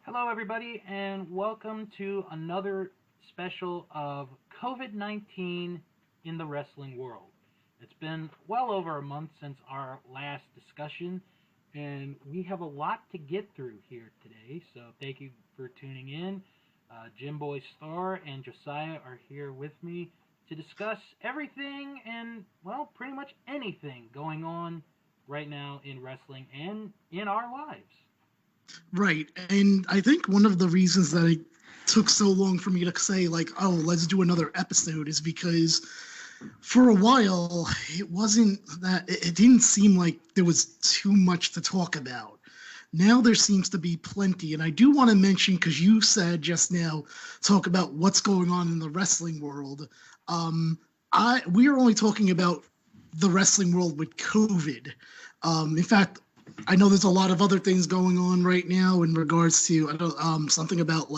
Hello, everybody, and welcome to another special of COVID-19 in the wrestling world. It's been well over a month since our last discussion, and we have a lot to get through here today. So, thank you for tuning in. Jim Boy Star and Josiah are here with me to discuss everything and, well, pretty much anything going on right now in wrestling and in our lives. Right. And I think one of the reasons that it took so long for me to say, like, oh, let's do another episode is because for a while, it didn't seem like there was too much to talk about. Now there seems to be plenty. And I do want to mention, because you said just now, talk about what's going on in the wrestling world. We are only talking about the wrestling world with COVID. In fact, I know there's a lot of other things going on right now in regards to something about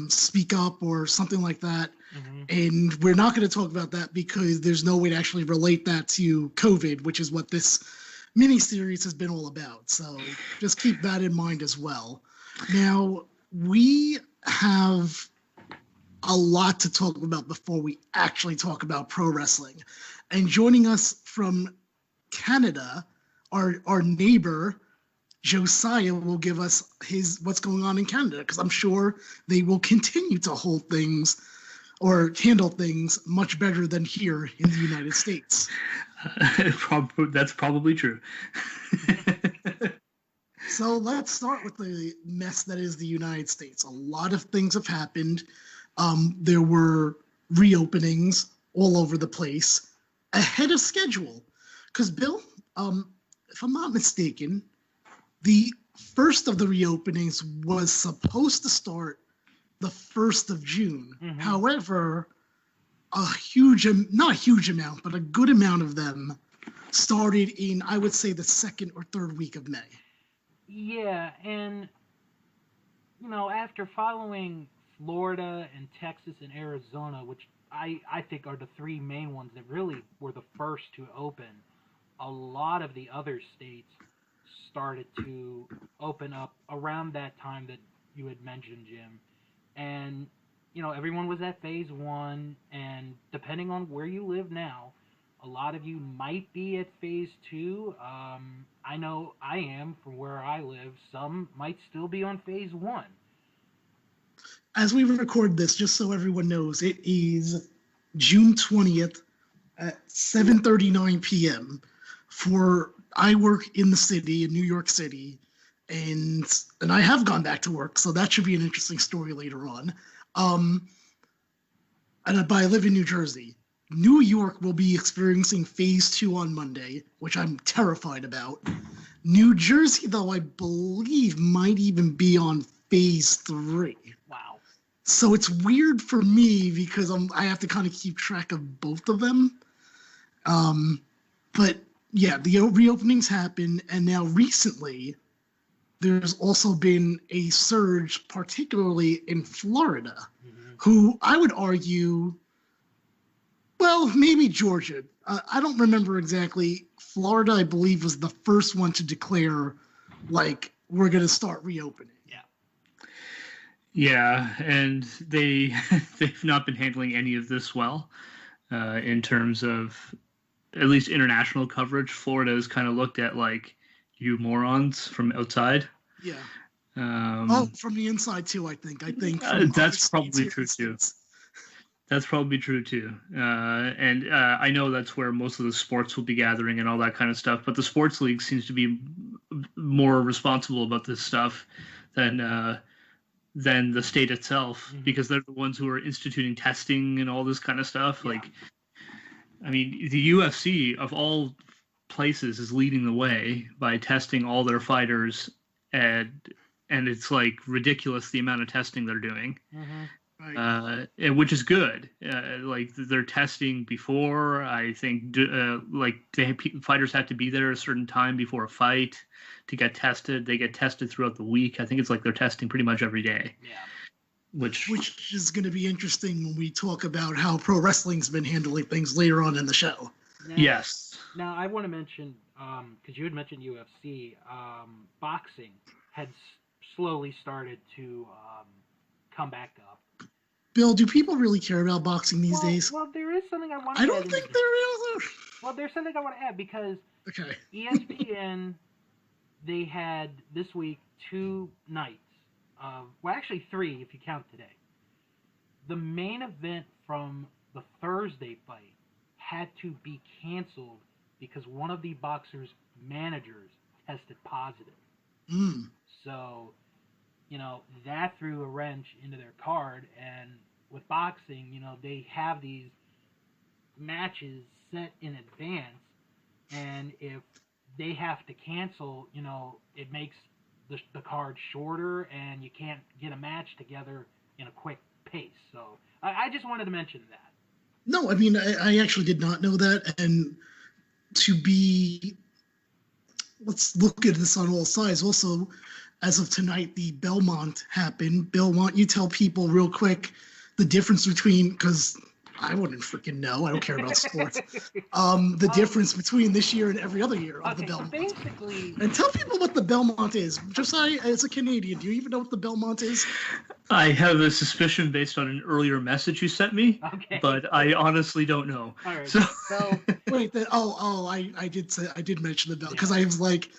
speak up or something like that. Mm-hmm. And we're not going to talk about that because there's no way to actually relate that to COVID, which is what this mini series has been all about. So just keep that in mind as well. Now, we have a lot to talk about before we actually talk about pro wrestling. And joining us from Canada, our neighbor Josiah will give us his what's going on in Canada, because I'm sure they will continue to hold things or handle things much better than here in the United States. That's probably true. So let's start with the mess that is the United States. A lot of things have happened. There were reopenings all over the place ahead of schedule. Because Bill, if I'm not mistaken, the first of the reopenings was supposed to start the 1st of June. Mm-hmm. However, not a huge amount, but a good amount of them started in, I would say, the second or third week of May. Yeah, and, after following Florida and Texas and Arizona, which I think are the three main ones that really were the first to open, a lot of the other states started to open up around that time that you had mentioned, Jim. And, everyone was at phase one, and depending on where you live now, a lot of you might be at phase two. I know I am from where I live. Some might still be on phase one. As we record this, just so everyone knows, it is June 20th at 7:39 p.m. I work in the city, in New York City, and I have gone back to work, so that should be an interesting story later on. But I live in New Jersey. New York will be experiencing phase two on Monday, which I'm terrified about. New Jersey, though, I believe might even be on phase three. Wow. So it's weird for me because I have to kind of keep track of both of them. But yeah, the reopenings happen, and now recently there's also been a surge, particularly in Florida, who I would argue, well, maybe Georgia. I don't remember exactly. Florida, I believe, was the first one to declare, we're going to start reopening. Yeah, and they've not been handling any of this well in terms of at least international coverage. Florida is kind of looked at like you morons from outside. Yeah. From the inside too, I think. That's probably true too. That's probably true too. And I know that's where most of the sports will be gathering and all that kind of stuff. But the sports league seems to be more responsible about this stuff than the state itself, because they're the ones who are instituting testing and all this kind of stuff. Yeah. The UFC of all places is leading the way by testing all their fighters, and it's ridiculous the amount of testing they're doing. Mm-hmm. Right. Which is good. They're testing before. I think fighters have to be there a certain time before a fight to get tested. They get tested throughout the week. I think it's they're testing pretty much every day. Yeah. Which is going to be interesting when we talk about how pro wrestling's been handling things later on in the show. Yes. Now I want to mention, because you had mentioned UFC, boxing had slowly started to come back up. Bill, do people really care about boxing these days? Well, there is something I want to I add. don't think there is. Well, there's something I want to add because Okay. ESPN, they had this week 2 nights of, well, actually 3 if you count today. The main event from the Thursday fight had to be canceled because one of the boxers' managers tested positive. So, that threw a wrench into their card. And with boxing, they have these matches set in advance. And if they have to cancel, it makes the card shorter and you can't get a match together in a quick pace. So I just wanted to mention that. No, I mean, I actually did not know that. And let's look at this on all sides. Also, as of tonight, the Belmont happened. Bill, why don't you tell people real quick the difference between, because I wouldn't freaking know. I don't care about sports. The difference between this year and every other year of the Belmont. Basically, and tell people what the Belmont is. Josiah, as a Canadian, do you even know what the Belmont is? I have a suspicion based on an earlier message you sent me, but I honestly don't know. All right. So wait, I did mention the Bell because I was like,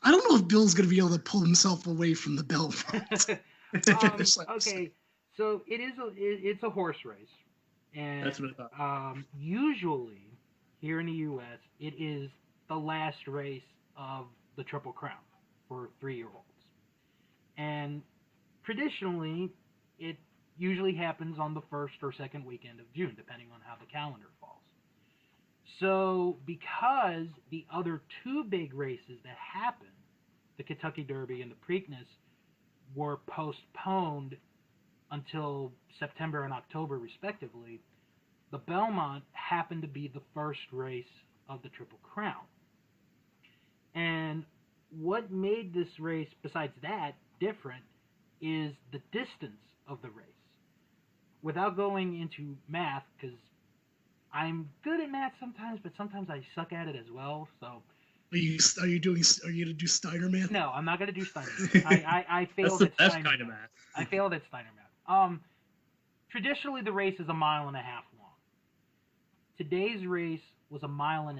I don't know if Bill's going to be able to pull himself away from the Belmont. Okay, so it's a horse race. And that's what I thought. Usually, here in the U.S., it is the last race of the Triple Crown for 3-year-olds. And traditionally, it usually happens on the first or second weekend of June, depending on how the calendar falls. So, because the other 2 big races that happened, the Kentucky Derby and the Preakness, were postponed until September and October, respectively, the Belmont happened to be the first race of the Triple Crown. And what made this race, besides that, different is the distance of the race. Without going into math, because I'm good at math sometimes, but sometimes I suck at it as well, so... Are you going to do Steiner math? No, I'm not going to do Steiner math. I failed at Steiner math. That's the best kind of math. I failed at Steiner math. Traditionally, the race is 1.5 miles long. Today's race was 1.1 miles.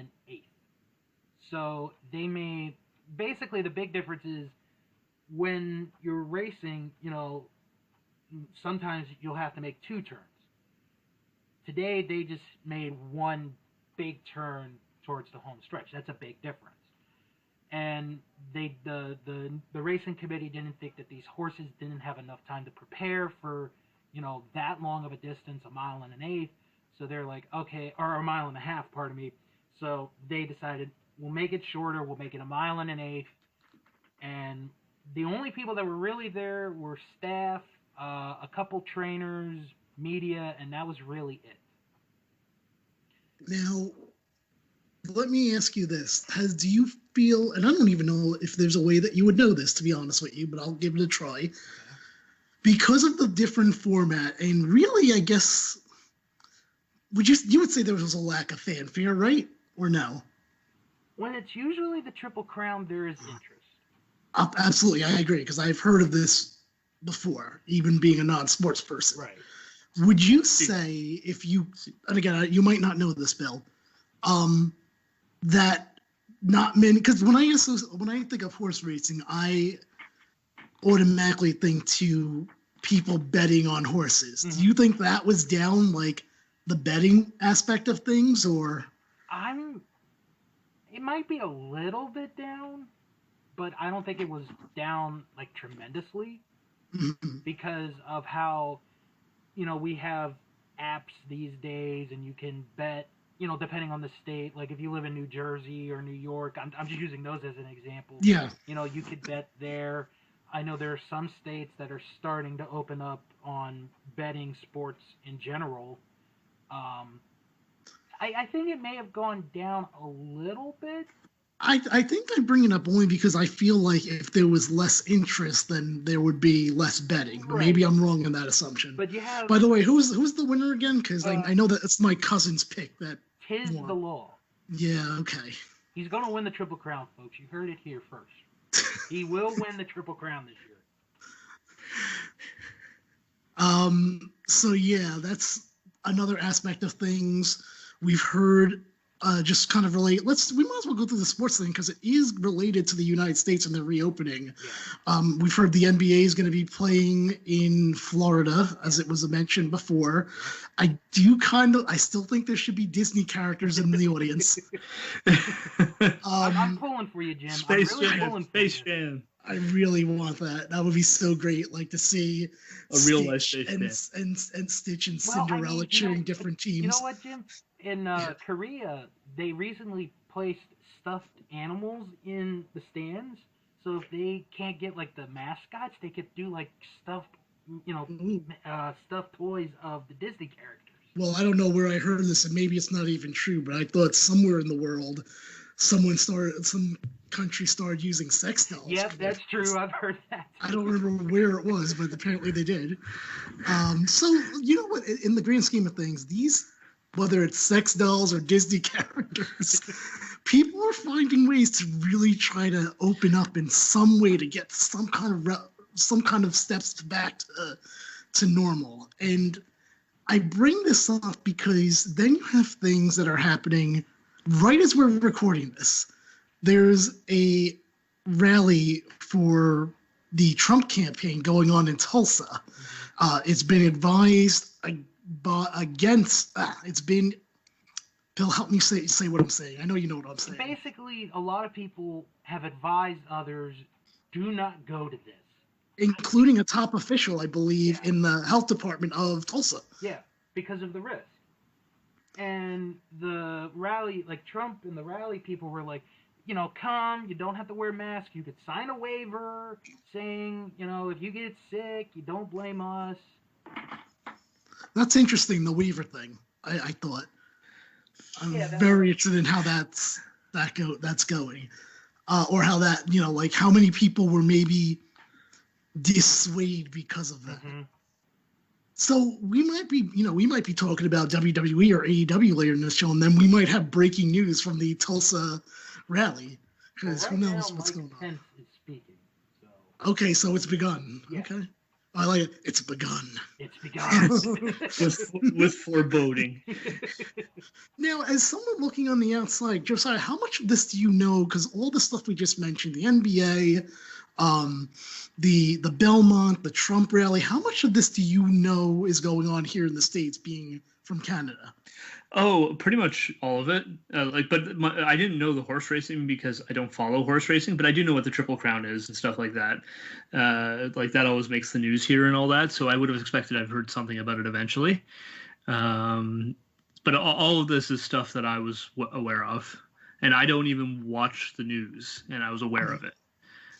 So they made, basically the big difference is when you're racing, sometimes you'll have to make 2 turns. Today, they just made 1 big turn towards the home stretch. That's a big difference. And the racing committee didn't think that these horses didn't have enough time to prepare for, that long of a distance, 1.1 miles. So they're like, okay, or 1.5 miles, pardon me. So they decided, we'll make it shorter, we'll make it 1.1 miles. And the only people that were really there were staff, a couple trainers, media, and that was really it. Now, let me ask you this. Do you feel, and I don't even know if there's a way that you would know this, to be honest with you, but I'll give it a try. Okay. Because of the different format, and really, I guess, you would say there was a lack of fanfare, right? Or no? When it's usually the Triple Crown, there is interest. Absolutely, I agree, because I've heard of this before, even being a non-sports person. Right. Would you say, if you, and again, you might not know this, Bill, that not many, because when I think of horse racing, I automatically think to people betting on horses. Mm-hmm. Do you think that was down, like the betting aspect of things, or? It might be a little bit down, but I don't think it was down like tremendously, mm-hmm. because of how, we have apps these days and you can bet, depending on the state, like if you live in New Jersey or New York, I'm just using those as an example. Yeah. You could bet there. I know there are some states that are starting to open up on betting sports in general. I think it may have gone down a little bit. I think I bring it up only because I feel like if there was less interest, then there would be less betting. But maybe I'm wrong in that assumption. But you have. By the way, who's the winner again? Because I know that it's my cousin's pick. That Tis the Law. Yeah. Okay. He's going to win the Triple Crown, folks. You heard it here first. He will win the Triple Crown this year. So yeah, that's another aspect of things we've heard. Just kind of relate. We might as well go through the sports thing because it is related to the United States and the reopening. Yeah. We've heard the NBA is going to be playing in Florida, as it was mentioned before. I still think there should be Disney characters in the audience. I'm pulling for you, Jim. Space Jam. I really want that. That would be so great. Like to see a real life Space Jam and Stitch and Cinderella cheering different teams. You know what, Jim? In Korea, they recently placed stuffed animals in the stands. So if they can't get like the mascots, they could do like stuffed toys of the Disney characters. Well, I don't know where I heard this, and maybe it's not even true, but I thought somewhere in the world, some country started using sex dolls. Yep, that's true. I've heard that. I don't remember where it was, but apparently they did. So you know what? In the grand scheme of things, whether it's sex dolls or Disney characters, people are finding ways to really try to open up in some way to get some kind of steps back to normal. And I bring this up because then you have things that are happening right as we're recording this. There's a rally for the Trump campaign going on in Tulsa. It's been advised against. Bill, help me say what I'm saying. I know you know what I'm saying. Basically, a lot of people have advised others, do not go to this. Including a top official, I believe, in the health department of Tulsa. Yeah, because of the risk. And the rally, like Trump and the rally people were like, come, you don't have to wear a mask. You could sign a waiver saying, if you get sick, you don't blame us. That's interesting, the waiver thing. I thought. I'm very interested in how that's going. Or how that, like how many people were maybe dissuaded because of that. Mm-hmm. So we might be talking about WWE or AEW later in this show, and then we might have breaking news from the Tulsa rally. Because who knows what's going on. Pence is speaking, so. Okay, so it's begun. Yeah. Okay. I like it. It's begun. It's begun. with foreboding. Now, as someone looking on the outside, Josiah, how much of this do you know? Because all the stuff we just mentioned, the NBA, the Belmont, the Trump rally, how much of this do you know is going on here in the States, being from Canada? Oh, pretty much all of it. I didn't know the horse racing because I don't follow horse racing, but I do know what the Triple Crown is and stuff like that. That always makes the news here and all that. So I would have expected I've heard something about it eventually. But all of this is stuff that I was aware of, and I don't even watch the news, and I was aware of it,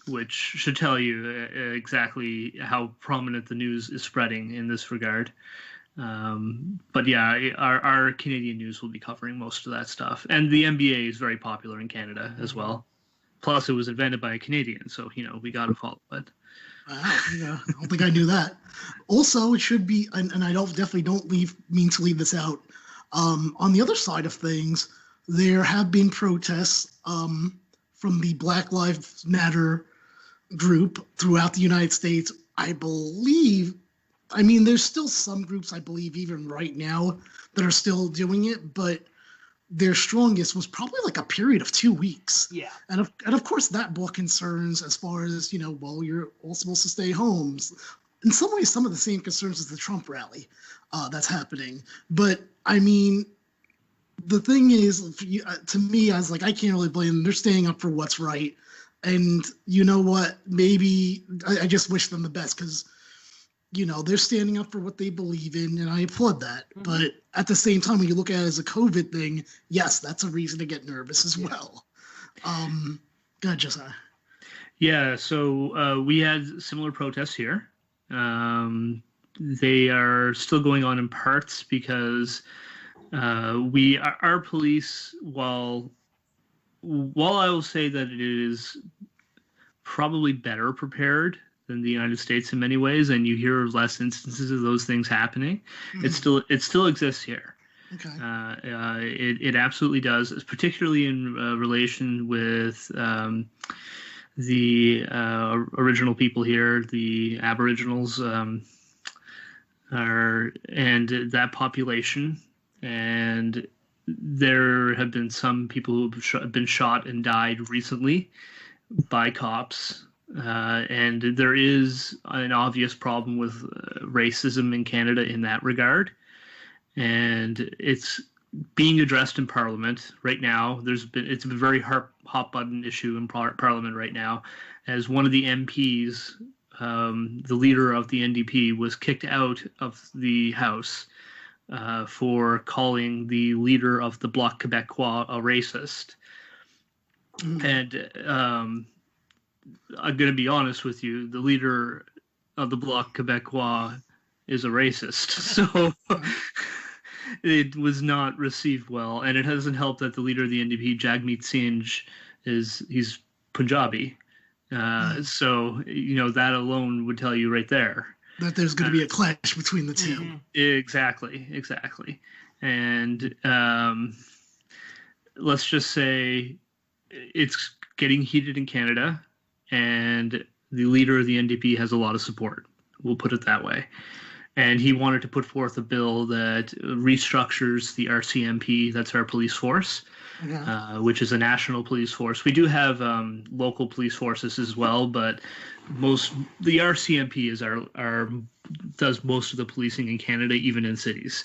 which should tell you exactly how prominent the news is spreading in this regard. But yeah, our Canadian news will be covering most of that stuff. And the NBA is very popular in Canada as well. Plus, it was invented by a Canadian, so, we got to follow it. I don't think I knew that. Also, it should be, and I definitely don't mean to leave this out. On the other side of things, there have been protests from the Black Lives Matter group throughout the United States. I believe, there's still some groups, I believe, even right now that are still doing it, but their strongest was probably like a period of 2 weeks. Yeah. And of course that brought concerns as far as, you're all supposed to stay home. In some ways, some of the same concerns as the Trump rally that's happening. But the thing is, to me, I was like, I can't really blame them. They're staying up for what's right. And you know what? Maybe I just wish them the best because, they're standing up for what they believe in, and I applaud that. Mm-hmm. But at the same time, when you look at it as a COVID thing, yes, that's a reason to get nervous as well. Go ahead, Josiah. Yeah, so we had similar protests here. They are still going on in parts because our police, while I will say that it is probably better prepared than the United States in many ways, and you hear less instances of those things happening. Mm-hmm. It still exists here. Okay. It absolutely does, particularly in relation with the original people here, the Aboriginals. and that population, and there have been some people who have been shot and died recently by cops. And there is an obvious problem with racism in Canada in that regard. And it's being addressed in Parliament right now. It's a very hot button issue in Parliament right now, as one of the MPs, the leader of the NDP, was kicked out of the House for calling the leader of the Bloc Québécois a racist. And I'm going to be honest with you, the leader of the Bloc Québécois is a racist. So it was not received well. And it hasn't helped that the leader of the NDP, Jagmeet Singh, he's Punjabi. So, that alone would tell you right there that there's going to be a clash between the two. Exactly. And let's just say it's getting heated in Canada, and the leader of the NDP has a lot of support. We'll put it that way. And he wanted to put forth a bill that restructures the RCMP, that's our police force, which is a national police force. We do have local police forces as well, but the RCMP is does most of the policing in Canada, even in cities.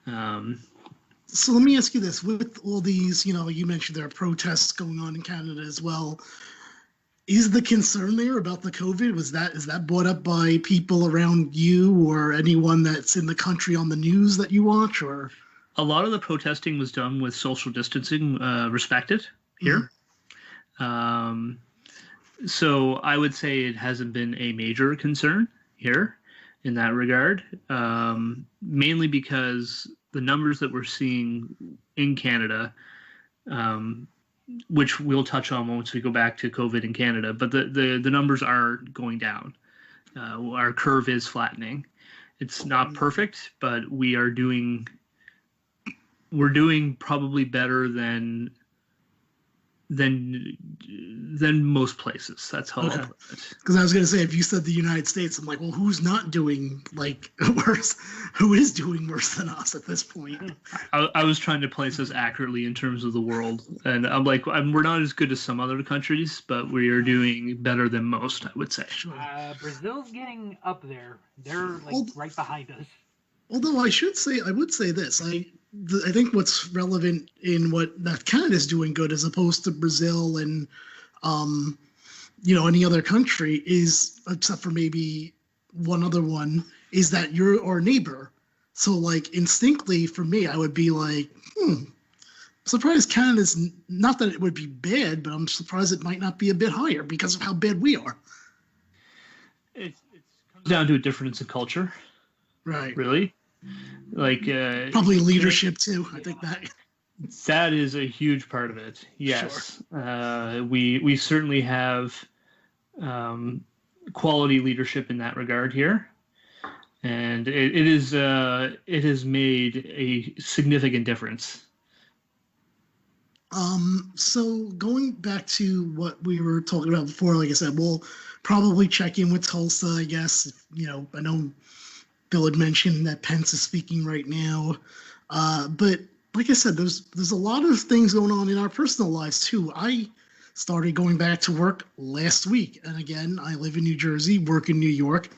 So let me ask you this: with all these, you mentioned there are protests going on in Canada as well. Is the concern there about the COVID? Is that brought up by people around you or anyone that's in the country on the news that you watch? Or a lot of the protesting was done with social distancing respected here. So I would say it hasn't been a major concern here in that regard, mainly because the numbers that we're seeing in Canada, which we'll touch on once we go back to COVID in Canada, but the numbers are going down. Our curve is flattening. It's not perfect, but we're doing probably better than most places. That's how I'll put it. Because I was going to say, if you said the United States, I'm like, well, who's not doing worse? Who is doing worse than us at this point? I was trying to place us accurately in terms of the world, and I'm like, we're not as good as some other countries, but we are doing better than most, I would say. Brazil's getting up there. They're right behind us. Although I would say this, I think what's relevant in that Canada's doing good as opposed to Brazil and, any other country is, except for maybe one other one, is that you're our neighbor. So instinctively for me, I would be like, I'm surprised Canada's, not that it would be bad, but I'm surprised it might not be a bit higher because of how bad we are. It comes down to a difference in culture. Right. Really? Probably leadership too. I think that is a huge part of it. Yes. Sure. We certainly have quality leadership in that regard here. And it has made a significant difference. So going back to what we were talking about before, like I said, we'll probably check in with Tulsa, I guess. I know Bill had mentioned that Pence is speaking right now. But like I said, there's a lot of things going on in our personal lives too. I started going back to work last week. And again, I live in New Jersey, work in New York.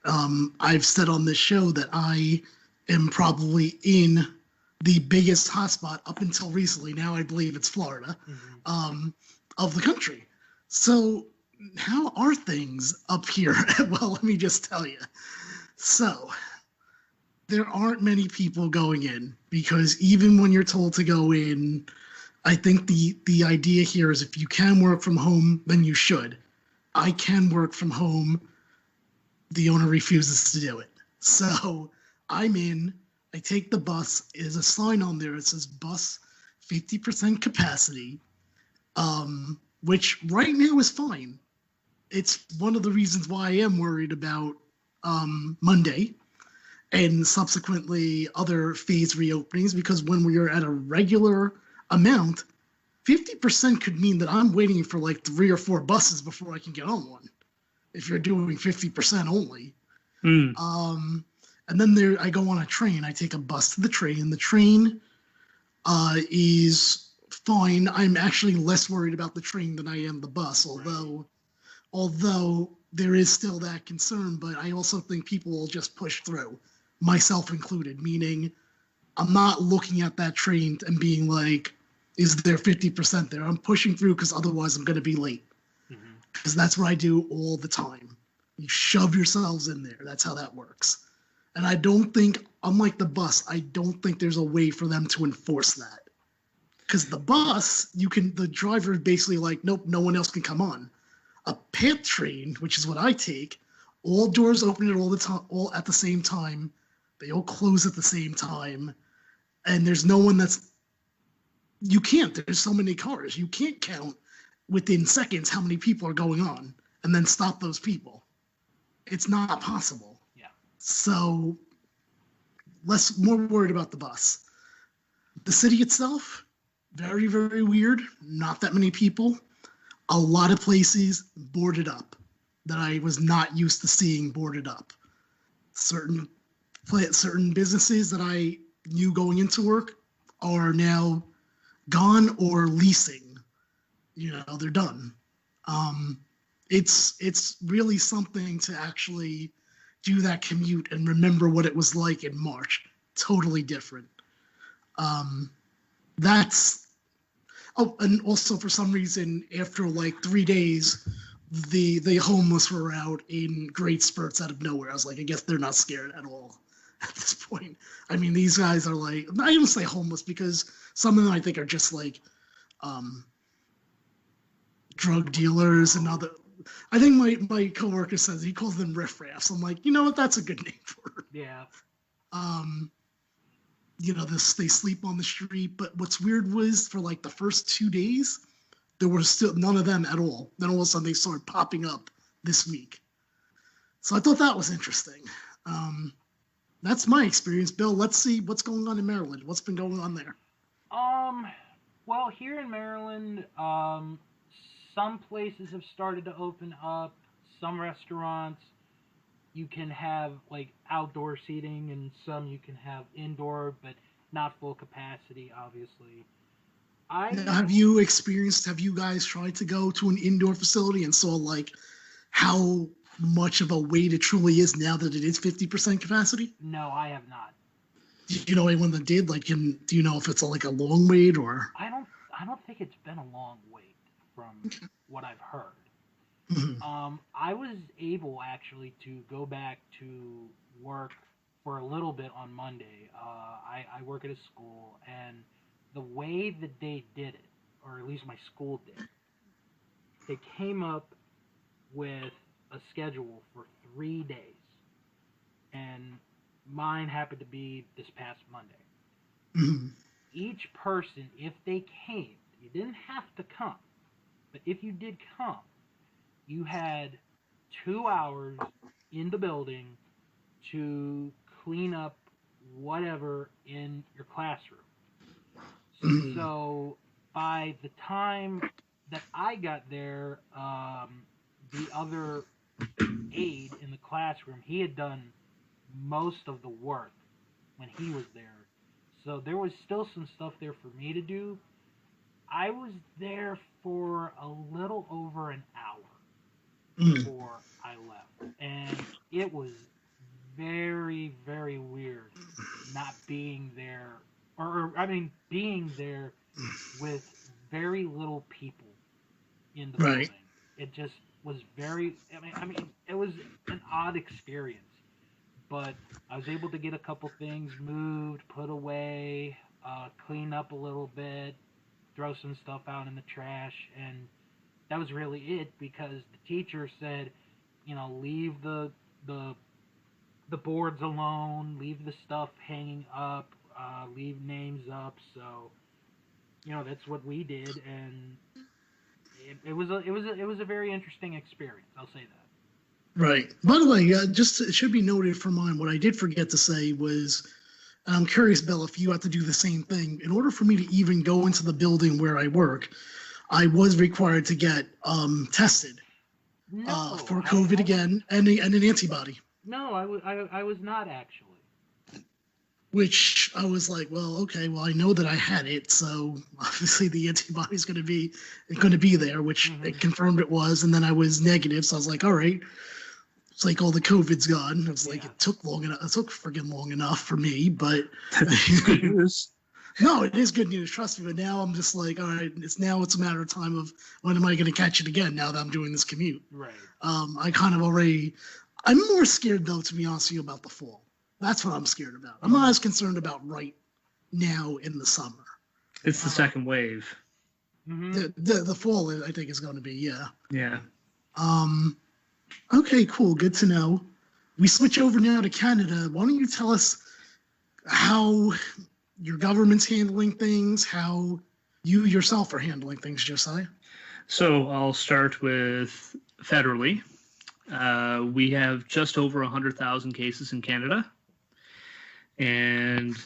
I've said on this show that I am probably in the biggest hotspot up until recently. Now I believe it's Florida, of the country. So how are things up here? Well, let me just tell you. So there aren't many people going in because even when you're told to go in, I think the idea here is if you can work from home, then you should. I can work from home. The owner refuses to do it. So I'm in. I take the bus. There's a sign on there. It says bus 50% capacity, which right now is fine. It's one of the reasons why I am worried about Monday and subsequently other phase reopenings, because when we are at a regular amount, 50% could mean that I'm waiting for 3 or 4 buses before I can get on one if you're doing 50% only. And then I go on a train. I take a bus to the train. The train is fine. I'm actually less worried about the train than I am the bus, although there is still that concern. But I also think people will just push through, myself included, meaning I'm not looking at that train and being like, is there 50% there? I'm pushing through because otherwise I'm going to be late. Because that's what I do all the time. You shove yourselves in there. That's how that works. And I don't think, unlike the bus, I don't think there's a way for them to enforce that. Because the bus, the driver is basically like, nope, no one else can come on. A PATH train, which is what I take, all doors open at all the time, all at the same time. They all close at the same time. And there's no one you can't. There's so many cars. You can't count within seconds how many people are going on and then stop those people. It's not possible. So, more worried about the bus. The city itself, very, very weird. Not that many people. A lot of places boarded up that I was not used to seeing boarded up. Certain businesses that I knew going into work are now gone or leasing. They're done. It's really something to actually do that commute and remember what it was like in March. Totally different. And also for some reason, after like 3 days, the homeless were out in great spurts out of nowhere. I was like, I guess they're not scared at all at this point. I mean, these guys are like, I don't say homeless because some of them I think are just like drug dealers and other. I think my coworker says he calls them riffraffs. I'm like, you know what? That's a good name for it. Yeah. They sleep on the street. But what's weird was for like the first 2 days, there were still none of them at all. Then all of a sudden they started popping up this week. So I thought that was interesting. That's my experience. Bill, let's see what's going on in Maryland. What's been going on there? Well, here in Maryland, some places have started to open up. Some restaurants, you can have like outdoor seating, and some you can have indoor, but not full capacity, obviously. Have you guys tried to go to an indoor facility and saw like how much of a weight it truly is now that it is 50% capacity? No, I have not. Do you know anyone that did? Like, do you know if it's like a long wait or? I don't think it's been a long wait from what I've heard. Mm-hmm. I was able actually to go back to work for a little bit on Monday. I work at a school, and the way that they did it, or at least my school did, they came up with a schedule for 3 days, and mine happened to be this past Monday. Mm-hmm. Each person, if they came, you didn't have to come, but if you did come, you had 2 hours in the building to clean up whatever in your classroom. Mm-hmm. So by the time that I got there, the other aide in the classroom, he had done most of the work when he was there. So there was still some stuff there for me to do. I was there for a little over an hour before I left. And it was very, very weird not being there, being there with very little people in the building. It just was very, it was an odd experience. But I was able to get a couple things moved, put away, clean up a little bit, throw some stuff out in the trash, and that was really it, because the teacher said, leave the boards alone, leave the stuff hanging up, leave names up. So, that's what we did, and it was a very interesting experience. I'll say that. Right. By the way, it should be noted for mine, what I did forget to say was, and I'm curious, Bill, if you had to do the same thing. In order for me to even go into the building where I work, I was required to get tested for COVID again and an antibody. No, I was not actually. which I was like, well, okay, well, I know that I had it, so obviously the antibody's going to be there, which it confirmed it was, and then I was negative, so I was like, all right, it's like all the COVID's gone. I was like, it took long enough. It took friggin' long enough for me, but good news. No, it is good news, trust me. But now I'm just like, all right, it's a matter of time of when am I going to catch it again? Now that I'm doing this commute, Right. I kind of already. I'm more scared though, to be honest with you, about the fall. That's what I'm scared about. I'm not as concerned about right now in the summer. It's the second wave. The fall, I think, is going to be Yeah. Okay, cool. Good to know. We switch over now to Canada. Why don't you tell us how your government's handling things, how you yourself are handling things, Josiah? So I'll start with federally. We have just over 100,000 cases in Canada, and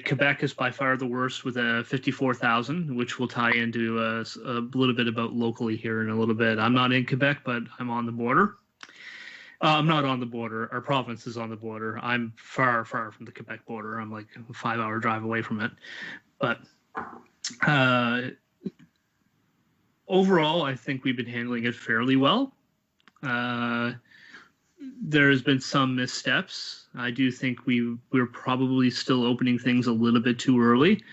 Quebec is by far the worst with 54,000, which will tie into a little bit about locally here in a little bit. I'm not in Quebec, but I'm on the border. I'm not on the border. Our province is on the border. I'm far, far from the Quebec border. I'm like a 5-hour drive away from it. But overall, I think we've been handling it fairly well. There's been some missteps. I do think we're probably still opening things a little bit too early.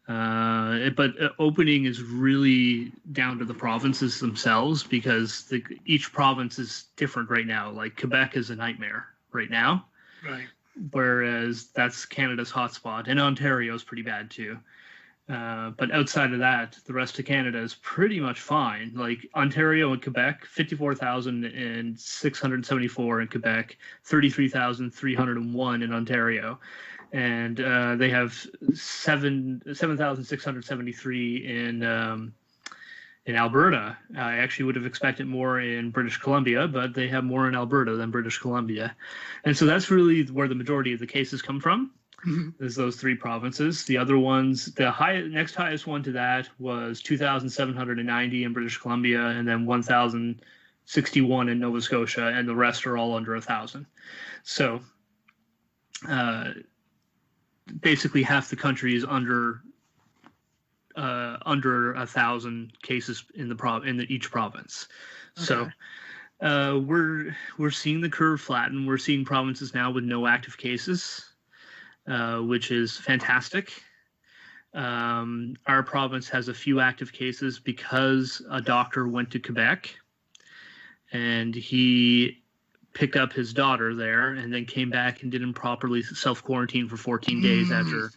But opening is really down to the provinces themselves, because each province is different right now. Like Quebec is a nightmare right now, Right. whereas that's Canada's hotspot, and Ontario is pretty bad too. But outside of that, the rest of Canada is pretty much fine. Like Ontario and Quebec, 54,674 in Quebec, 33,301 in Ontario. And they have 7,673 in Alberta. I actually would have expected more in British Columbia, but they have more in Alberta than British Columbia. And so that's really where the majority of the cases come from, is those three provinces. The other ones, the next highest one to that was 2,790 in British Columbia, and then 1,061 in Nova Scotia, and the rest are all under 1,000. So basically half the country is under 1,000 cases in each province. Okay. So we're seeing the curve flatten. We're seeing provinces now with no active cases, which is fantastic. Our province has a few active cases because a doctor went to Quebec and he picked up his daughter there and then came back and didn't properly self-quarantine for 14 days after.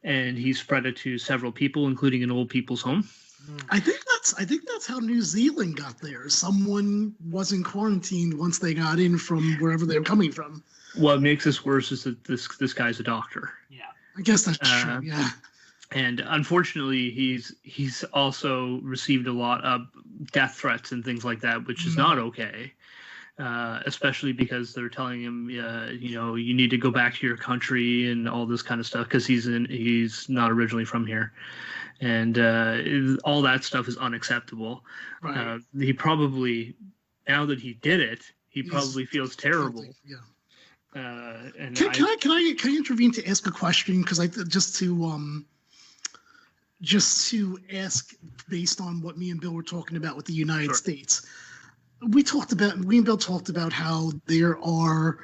And he spread it to several people, including an old people's home. I think that's how New Zealand got there. Someone wasn't quarantined once they got in from wherever they were coming from. What makes this worse is that this guy's a doctor. Yeah. I guess that's true, yeah. And unfortunately, he's also received a lot of death threats and things like that, which is not okay. Especially because they're telling him, you need to go back to your country and all this kind of stuff, because he's not originally from here, and all that stuff is unacceptable. Right. He probably, now that he did it, he probably feels terrible. Yeah. And can I intervene to ask a question? Because just to ask based on what me and Bill were talking about with the United States. We and Bill talked about how there are,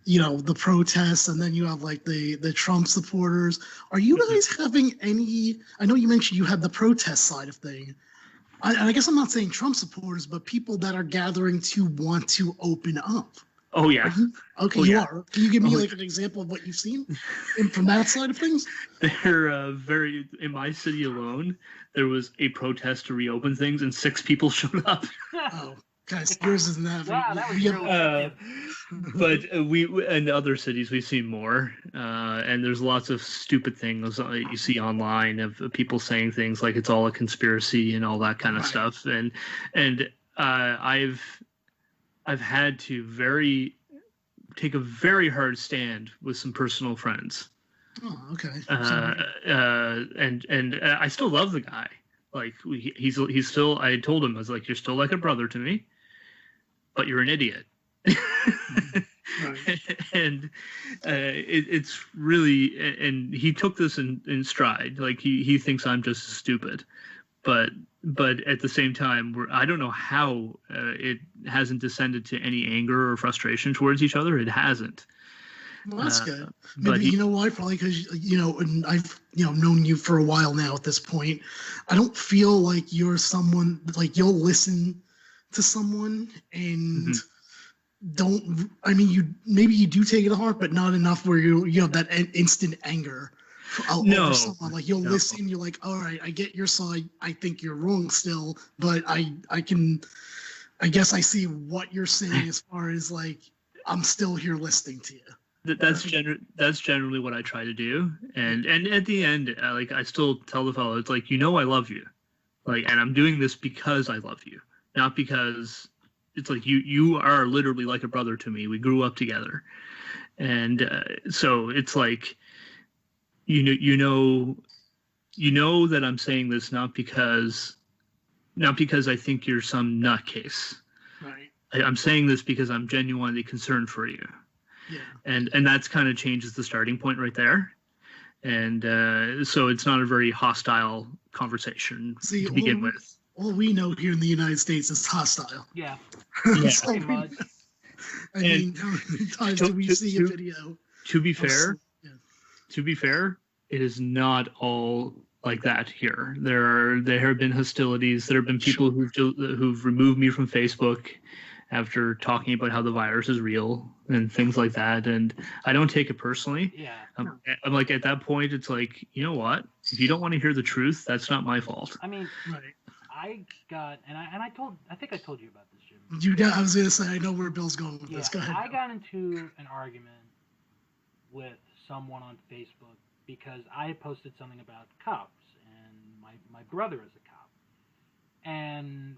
the protests, and then you have like the Trump supporters. Are you guys having any? I know you mentioned you had the protest side of thing. I guess I'm not saying Trump supporters, but people that are gathering to want to open up. Oh yeah. You are. Can you give me like an example of what you've seen from that side of things? They're in my city alone, there was a protest to reopen things, and 6 people showed up. Oh. Guys, yours isn't that. Wow, that was really but in other cities we've seen more, and there's lots of stupid things you see online of people saying things like it's all a conspiracy and all that kind of stuff, and I've had to take a very hard stand with some personal friends. Oh, okay. And I still love the guy. Like he's still. I told him, I was like, you're still like a brother to me, but you're an idiot. And it's really, and he took this in stride. Like he thinks I'm just stupid, but at the same time, I don't know how it hasn't descended to any anger or frustration towards each other. It hasn't. Well, that's good. Maybe you know why? Probably because and I've known you for a while now. At this point, I don't feel like you're someone like you'll listen to someone and don't. I mean, you do take it to heart, but not enough where you have that instant anger. Over someone. Like you'll listen. You're like, all right, I get your side. I think you're wrong still, but I guess I see what you're saying as far as like I'm still here listening to you. That's generally what I try to do, and at the end, I still tell the fellow, it's like, I love you, and I'm doing this because I love you, not because it's like you are literally like a brother to me. We grew up together, and so it's like you know that I'm saying this not because I think you're some nutcase. Right. I'm saying this because I'm genuinely concerned for you. Yeah. And that's kind of changes the starting point right there. And so it's not a very hostile conversation to begin with. All we know here in the United States is hostile. Yeah. So, pretty much. I mean, how many times do we see a video? To be fair, it is not all like that here. There have been hostilities. There have been people who've removed me from Facebook after talking about how the virus is real and things like that. And I don't take it personally. Yeah. I'm like, at that point, it's like, you know what? If you don't want to hear the truth, that's not my fault. I mean, Right. I got, and I think I told you about this, Jim. I was going to say, I know where Bill's going with this. Go ahead. I got into an argument with someone on Facebook because I had posted something about cops, and my brother is a cop. And,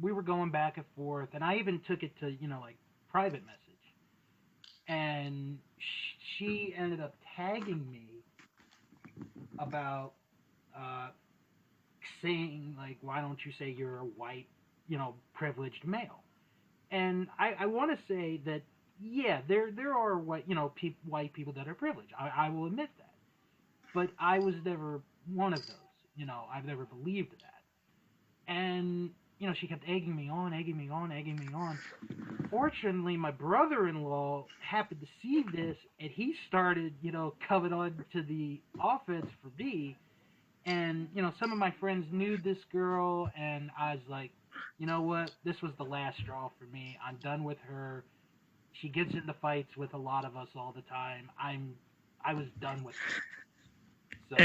we were going back and forth, and I even took it to, private message. And she ended up tagging me about saying, why don't you say you're a white, privileged male? And I want to say that, yeah, there are white, white people that are privileged. I will admit that. But I was never one of those. I've never believed that. And she kept egging me on. Fortunately, my brother-in-law happened to see this, and he started, coming on to the offense for me. And, some of my friends knew this girl, and I was like, you know what? This was the last straw for me. I'm done with her. She gets into fights with a lot of us all the time. I was done with her. So,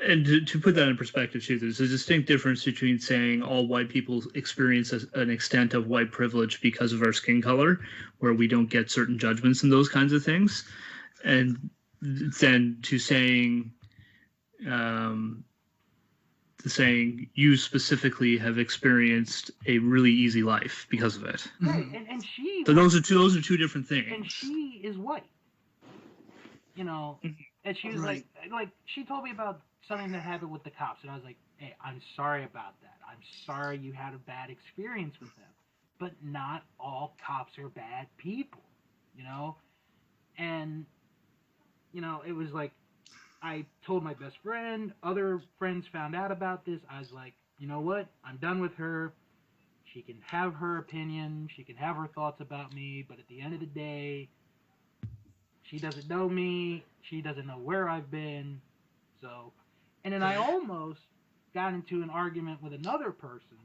And to put that in perspective, too, there's a distinct difference between saying all white people experience an extent of white privilege because of our skin color, where we don't get certain judgments and those kinds of things, and then to saying you specifically have experienced a really easy life because of it. Right, and she. So those are two different things. And she is white. And she was like she told me about something that happened with the cops, and I was like, hey, I'm sorry about that. I'm sorry you had a bad experience with them. But not all cops are bad people, And, it was like, I told my best friend, other friends found out about this. I was like, you know what? I'm done with her. She can have her opinion. She can have her thoughts about me. But at the end of the day, she doesn't know me. She doesn't know where I've been. So, and then I almost got into an argument with another person,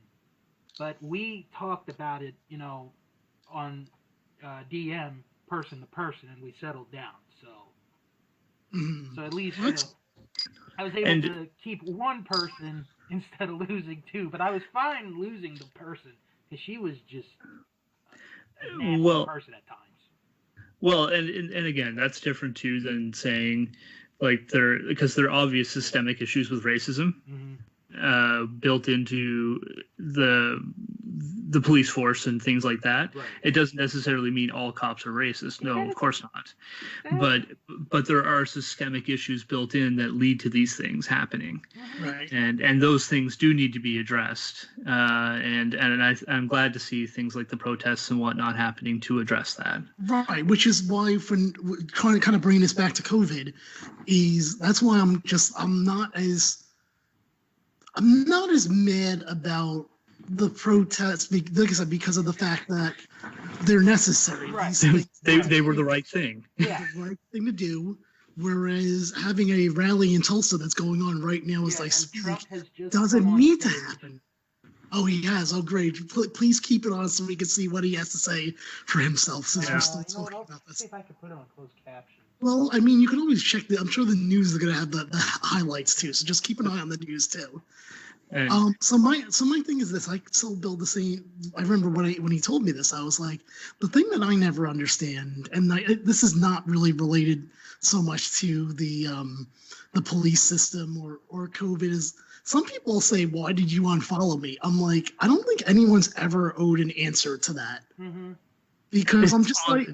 but we talked about it, on DM, person to person, and we settled down. So at least I was able to keep one person instead of losing two. But I was fine losing the person because she was just a nasty person at times. Well, and again, that's different too than saying because there are obvious systemic issues with racism. Mm-hmm. built into the police force and things like that. Right. It doesn't necessarily mean all cops are racist. No, of course not. But there are systemic issues built in that lead to these things happening. Right. And those things do need to be addressed. And I'm glad to see things like the protests and whatnot happening to address that. Right, which is why, when kind of bringing this back to COVID, that's why I'm not as mad about the protests, like I said, because of the fact that they're necessary. Right. They were the right thing. Yeah. The right thing to do. Whereas having a rally in Tulsa that's going on right now is doesn't need to happen. Oh, he has. Oh, great. Please keep it on so we can see what he has to say for himself, since we're still talking about this. See if I can put it on closed caption. Well, I mean, you can always check I'm sure the news is going to have the highlights too, so just keep an eye on the news too. So my thing is this: I still build the same. I remember when he told me this, I was like, the thing that I never understand, and this is not really related so much to the police system or COVID, is some people say, "Why did you unfollow me?" I'm like, I don't think anyone's ever owed an answer to that, because I'm just like,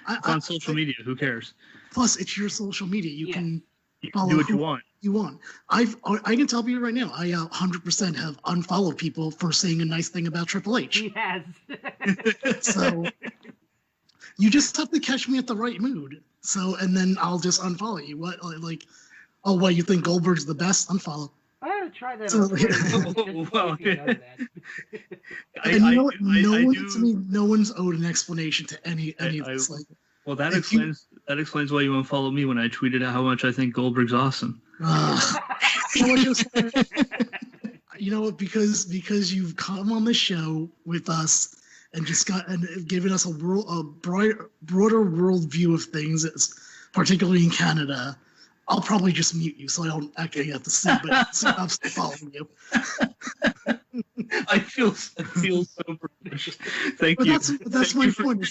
it's on social media. Who cares? Plus, it's your social media. You can follow do what you want. I can tell you right now, I 100% have unfollowed people for saying a nice thing about Triple H. He has. So you just have to catch me at the right mood. So, and then I'll just unfollow you. What, like, oh, what, you think Goldberg's the best? Unfollow. I gotta try that. And you know what? No one's owed an explanation to any of this. Like, well, that explains why you unfollowed me when I tweeted out how much I think Goldberg's awesome. You know what? Because you've come on the show with us and just given us a broader world view of things, particularly in Canada. I'll probably just mute you so I don't actually have to see, but I'm still following you. I feel so privileged. Thank you. That's my point.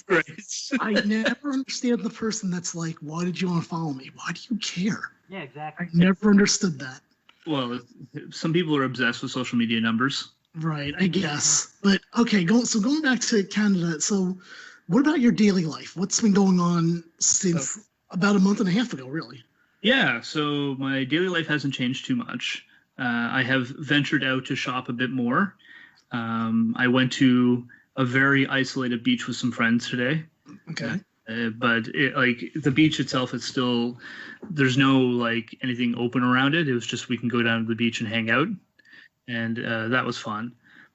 I never understand the person that's like, why did you unfollow me? Why do you care? Yeah, exactly. I never understood that. Well, some people are obsessed with social media numbers. Right, I guess. But okay, going back to Canada. So, what about your daily life? What's been going on since about a month and a half ago, really? Yeah, so my daily life hasn't changed too much. I have ventured out to shop a bit more. I went to a very isolated beach with some friends today. Okay. But the beach itself, it's still, there's no like anything open around it. It was just we can go down to the beach and hang out, and that was fun.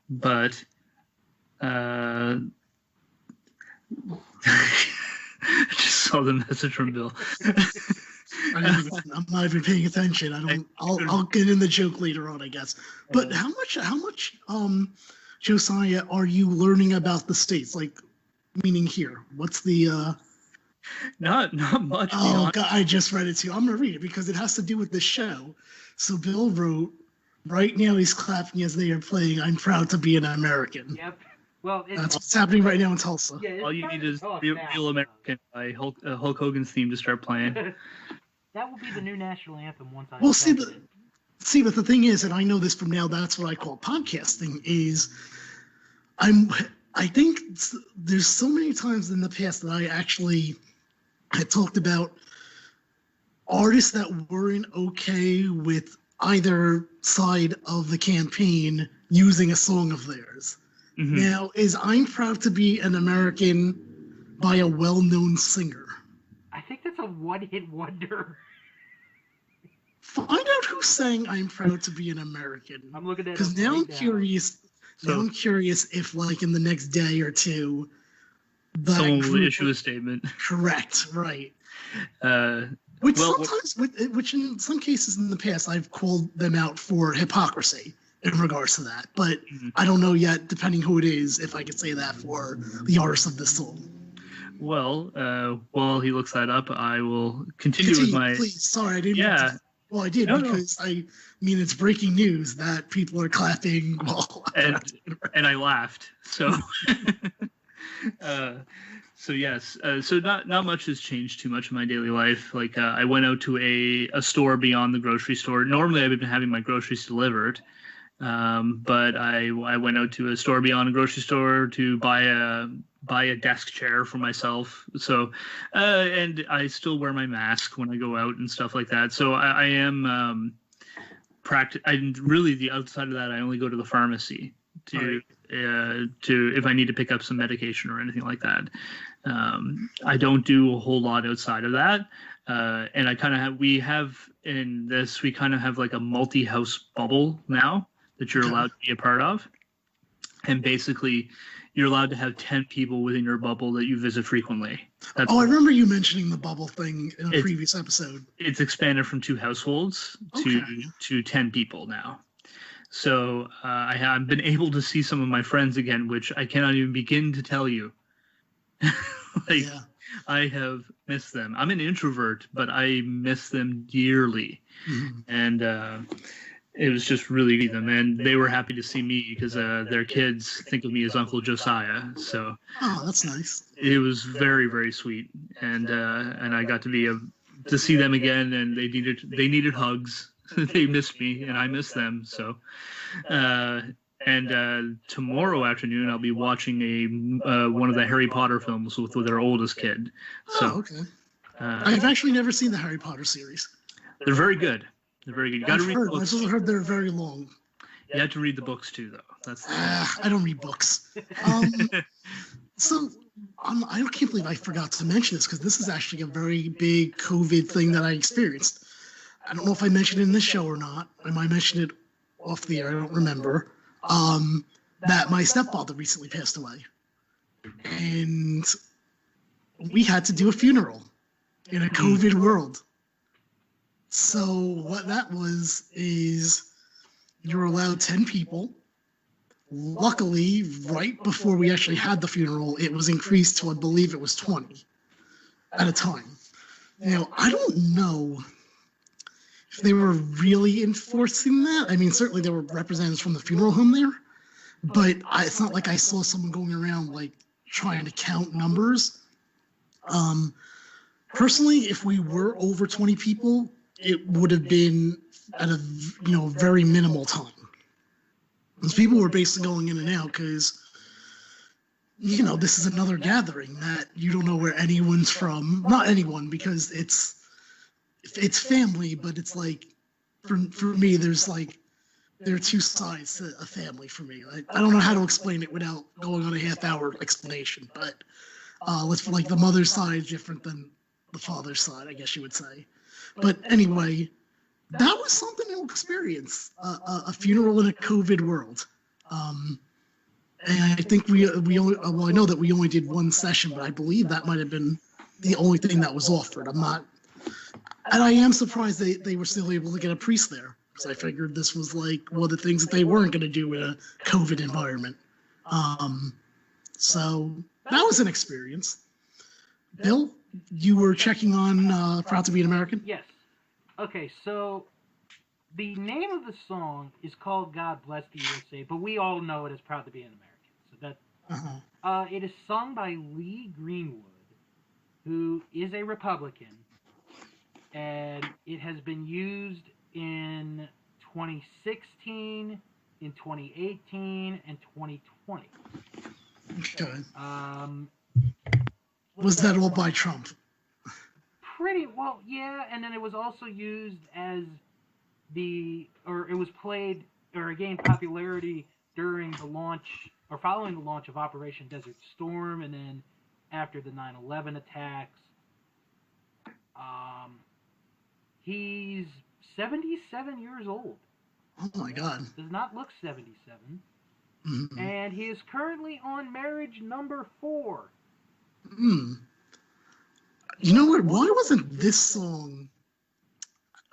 But I just saw the message from Bill. I'm not even paying attention. I'll get in the joke later on, I guess. But how much, Josiah, are you learning about the States? Like, meaning here? What's the? Not much. Oh God, I just read it too. I'm gonna read it because it has to do with the show. So Bill wrote, right now he's clapping as they are playing "I'm Proud to Be an American." Yep. Well, that's what's happening right now in Tulsa. Yeah, all you need is "Real American" by Hulk Hogan's theme to start playing. That will be the new national anthem once I. Well, but the thing is, and I know this from now. That's what I call podcasting. Is I think there's so many times in the past that I actually had talked about artists that weren't okay with either side of the campaign using a song of theirs. Mm-hmm. Now, is "I'm Proud to Be an American" by a well-known singer? I think that's a one-hit wonder. Find out who sang "I'm Proud to Be an American." I'm looking at it because now I'm curious. Now I'm curious if, like, in the next day or two, someone will issue a statement. Correct, right? Which in some cases in the past I've called them out for hypocrisy in regards to that, but I don't know yet, depending who it is, if I could say that for the artist of this song. Well, while he looks that up, I will continue with my. Please, sorry, I didn't. Yeah. Well, I did because I mean it's breaking news that people are clapping. And I laughed. So. So yes. So not much has changed too much in my daily life. Like I went out to a store beyond the grocery store. Normally I've been having my groceries delivered. But I went out to a store beyond a grocery store to buy a desk chair for myself. So, and I still wear my mask when I go out and stuff like that. So I am I really, the outside of that, I only go to the pharmacy to if I need to pick up some medication or anything like that. I don't do a whole lot outside of that. And I kind of we kind of have like a multi-house bubble now that you're allowed to be a part of. And basically, you're allowed to have 10 people within your bubble that you visit frequently. I remember you mentioning the bubble thing in a previous episode. It's expanded from 2 households to 10 people now. So I've been able to see some of my friends again, which I cannot even begin to tell you. I have missed them. I'm an introvert, but I miss them dearly. Mm-hmm. And it was just really them, and they were happy to see me because their kids think of me as Uncle Josiah. So that's nice. It was very, very sweet, and I got to see them again, and they needed hugs. They missed me, and I missed them. So, tomorrow afternoon I'll be watching one of the Harry Potter films with their oldest kid. So, okay. I've actually never seen the Harry Potter series. They're very good. They're very good. You got to read the books. I've heard they're very long. You have to read the books too, though. That's I don't read books. So I can't believe I forgot to mention this because this is actually a very big COVID thing that I experienced. I don't know if I mentioned it in this show or not. I might mention it off the air. I don't remember. That my stepfather recently passed away, and we had to do a funeral in a COVID world. So what that was is you're allowed 10 people. Luckily, right before we actually had the funeral, it was increased to, I believe it was 20 at a time. Now, I don't know if they were really enforcing that. I mean, certainly there were representatives from the funeral home there, but it's not like I saw someone going around like trying to count numbers. Personally, if we were over 20 people, it would have been at a very minimal time. Because people were basically going in and out because, this is another gathering that you don't know where anyone's from. Not anyone, because it's family, but it's like, for me, there are 2 sides to a family for me. I don't know how to explain it without going on a half-hour explanation, but the mother's side is different than the father's side, I guess you would say. But anyway, that was something to experience, a funeral in a COVID world. And I think we only, I know that we only did 1 session, but I believe that might have been the only thing that was offered. And I am surprised they were still able to get a priest there, because I figured this was like one of the things that they weren't going to do in a COVID environment. So that was an experience. Bill, you were checking on Proud to Be an American? Yes. Okay, so the name of the song is called God Bless the USA, but we all know it as Proud to Be an American. So that it is sung by Lee Greenwood, who is a Republican, and it has been used in 2016, in 2018, and 2020. Okay. Was that all by Trump? Pretty well, yeah. And then it was also used as it was played or gained popularity during the launch or following the launch of Operation Desert Storm, and then after the 9/11 attacks. He's 77 years old. Oh my God! Does not look 77, mm-hmm. And he is currently on marriage number 4. You know what? Why wasn't this song?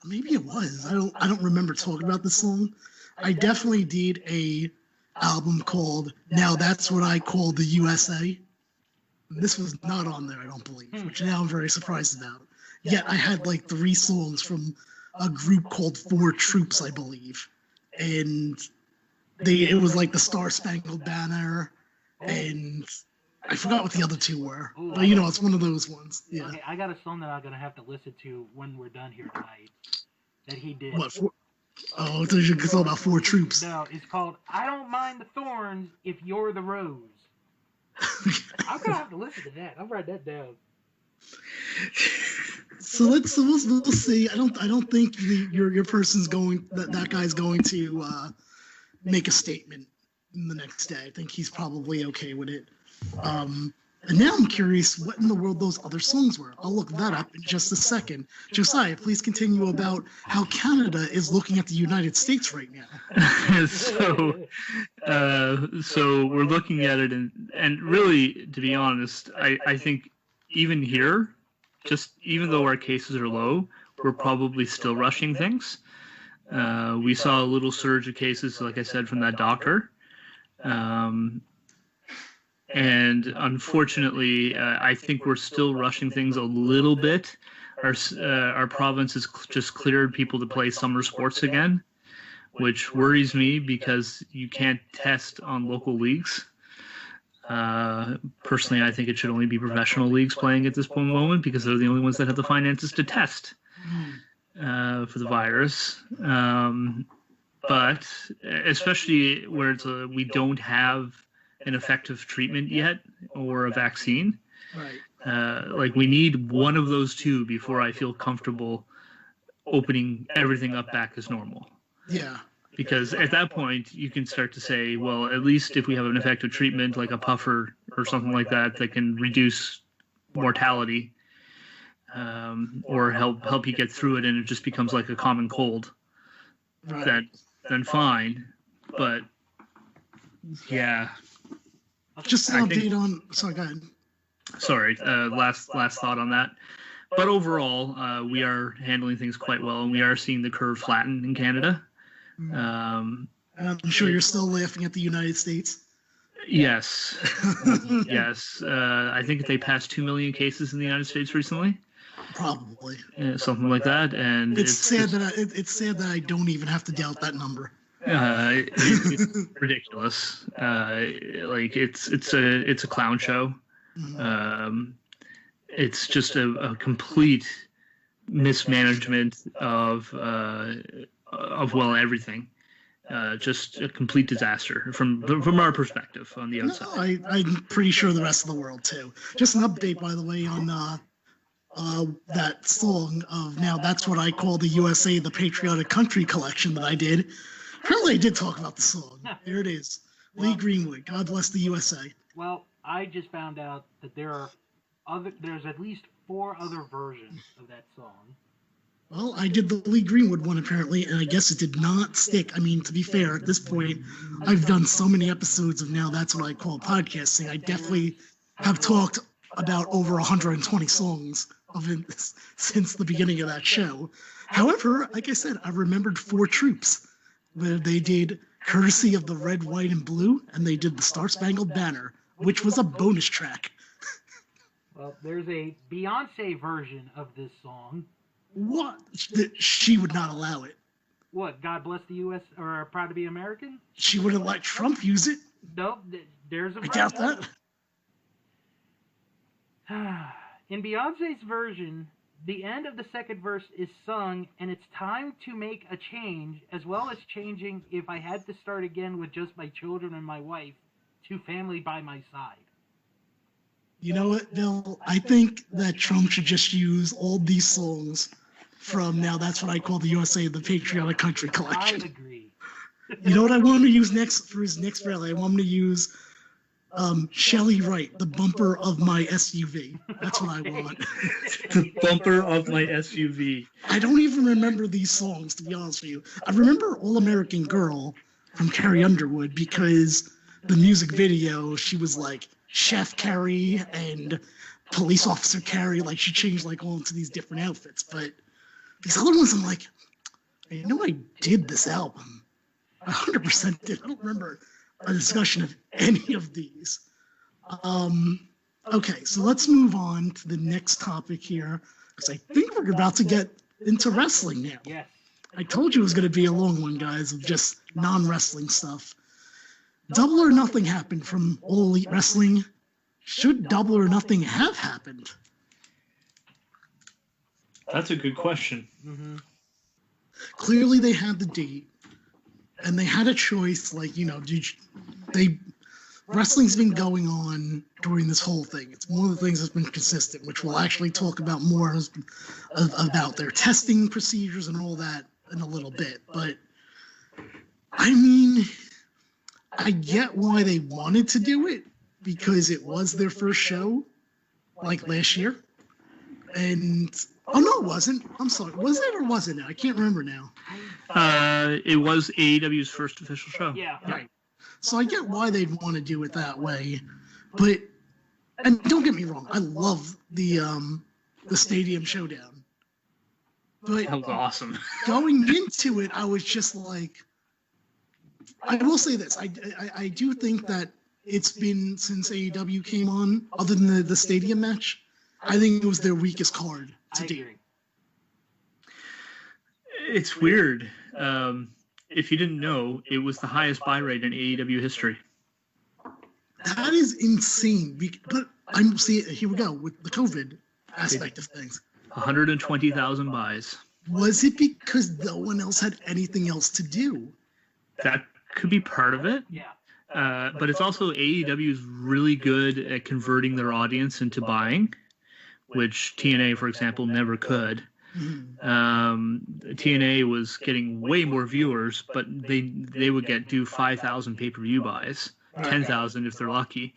Maybe it was. I don't remember talking about this song. I definitely did a album called "Now That's What I Call the USA." This was not on there, I don't believe, which now I'm very surprised about. Yet I had like 3 songs from a group called 4 Troops, I believe, and it was like the Star Spangled Banner, and I forgot what the other 2 were. Ooh, but it's one of those ones. Yeah. Okay, I got a song that I'm gonna have to listen to when we're done here tonight. That he did. What? Oh, it's all about four troops. No, it's called "I Don't Mind the Thorns If You're the Rose." I'm gonna have to listen to that. I'll write that down. So we'll see. I don't think your person's going that guy's going to make a statement the next day. I think he's probably okay with it. And now I'm curious what in the world those other songs were. I'll look that up in just a second. Josiah, please continue about how Canada is looking at the United States right now. So we're looking at it, and really, to be honest, I think even here, just even though our cases are low, we're probably still rushing things. We saw a little surge of cases, like I said, from that doctor. And unfortunately, I think we're still rushing things a little bit. Our province has just cleared people to play summer sports again, which worries me because you can't test on local leagues. Personally, I think it should only be professional leagues playing at this moment because they're the only ones that have the finances to test for the virus. But especially where we don't have an effective treatment yet or a vaccine. Right. Like we need one of those two before I feel comfortable opening everything up back as normal. Yeah. Because at that point you can start to say, well, at least if we have an effective treatment like a puffer or something like that can reduce mortality, or help you get through it, and it just becomes like a common cold. Right. Then fine. But yeah. Just an update on. Sorry, go ahead. Sorry, last thought on that. But overall, we are handling things quite well, and we are seeing the curve flatten in Canada. I'm sure you're still laughing at the United States. Yes, yes. I think they passed 2 million cases in the United States recently. Probably. Something like that, and it's sad that I don't even have to doubt that number. It's ridiculous. Like it's a clown show. It's just a complete mismanagement of everything. Just a complete disaster from our perspective on the outside. No, I'm pretty sure the rest of the world too. Just an update, by the way, on that song of Now That's What I Call the USA, the Patriotic Country collection that I did. Apparently I did talk about the song. There it is. Lee Greenwood, God Bless the USA. Well, I just found out that there's at least 4 other versions of that song. Well, I did the Lee Greenwood one apparently, and I guess it did not stick. I mean, to be fair, at this point, I've done so many episodes of Now That's What I Call Podcasting. I definitely have talked about over 120 songs of it since the beginning of that show. However, like I said, I remembered 4 Troops, where they did Courtesy of the Red, White, and Blue, and they did the Star Spangled Banner, which was a bonus track. Well, there's a Beyonce version of this song. What? She would not allow it. What? God Bless the U.S. or Proud to be American? She wouldn't let Trump use it. Nope. There's a I doubt that. In Beyonce's version, the end of the second verse is sung, and it's time to make a change, as well as changing if I had to start again with just my children and my wife, to family by my side. You know what, Bill? I think that Trump should just use all these songs from Now That's What I Call the USA, the Patriotic Country collection. I agree. You know what I want him to use next for his next rally? I want him to use Shelley Wright, The Bumper of My SUV. That's what I want. The Bumper of My SUV. I don't even remember these songs, to be honest with you. I remember All American Girl from Carrie Underwood because the music video, she was like Chef Carrie and Police Officer Carrie. Like, she changed like all into these different outfits. But these other ones, I'm like, I know I did this album. I 100% did. I don't remember a discussion of any of these. Okay, so let's move on to the next topic here, because I think we're about to get into wrestling now. Yes. I told you it was going to be a long one, guys, of just non-wrestling stuff. Double or Nothing happened from All Elite Wrestling. Should Double or Nothing have happened? That's a good question. Mm-hmm. clearly they had the date, and they had a choice. Like, wrestling's been going on during this whole thing. It's one of the things that's been consistent, which we'll actually talk about more about their testing procedures and all that in a little bit. But I mean, I get why they wanted to do it, because it was their first show, like last year. And oh no, it wasn't. I'm sorry. Was it or wasn't it? I can't remember now. It was AEW's first official show. Yeah. Right. So I get why they'd want to do it that way, but, and don't get me wrong, I love the Stadium Showdown. But That was awesome. going into it, I was just like, I will say this, I do think that it's been since AEW came on, other than the Stadium match, I think it was their weakest card to date. Agree. It's weird. If you didn't know, it was the highest buy rate in AEW history. That is insane. But I'm see, here we go with the COVID aspect of things. 120,000 buys. Was it because no one else had anything else to do? That could be part of it. Yeah. But it's also AEW is really good at converting their audience into buying, which TNA, for example, never could. TNA was getting way more viewers, but they would do 5,000 pay-per-view buys, 10,000 if they're lucky.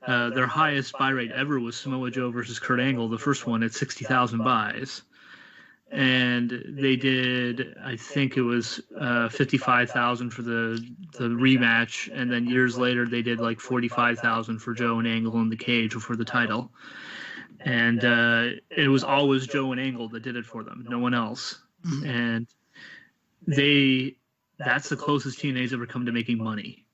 Their highest buy rate ever was Samoa Joe versus Kurt Angle, the first one at 60,000 buys. And they did, I think it was 55,000 for the rematch, and then years later they did like 45,000 for Joe and Angle in the cage for the title. And it was always Joe and Angle that did it for them, no one else. And that's the closest TNA's ever come to making money.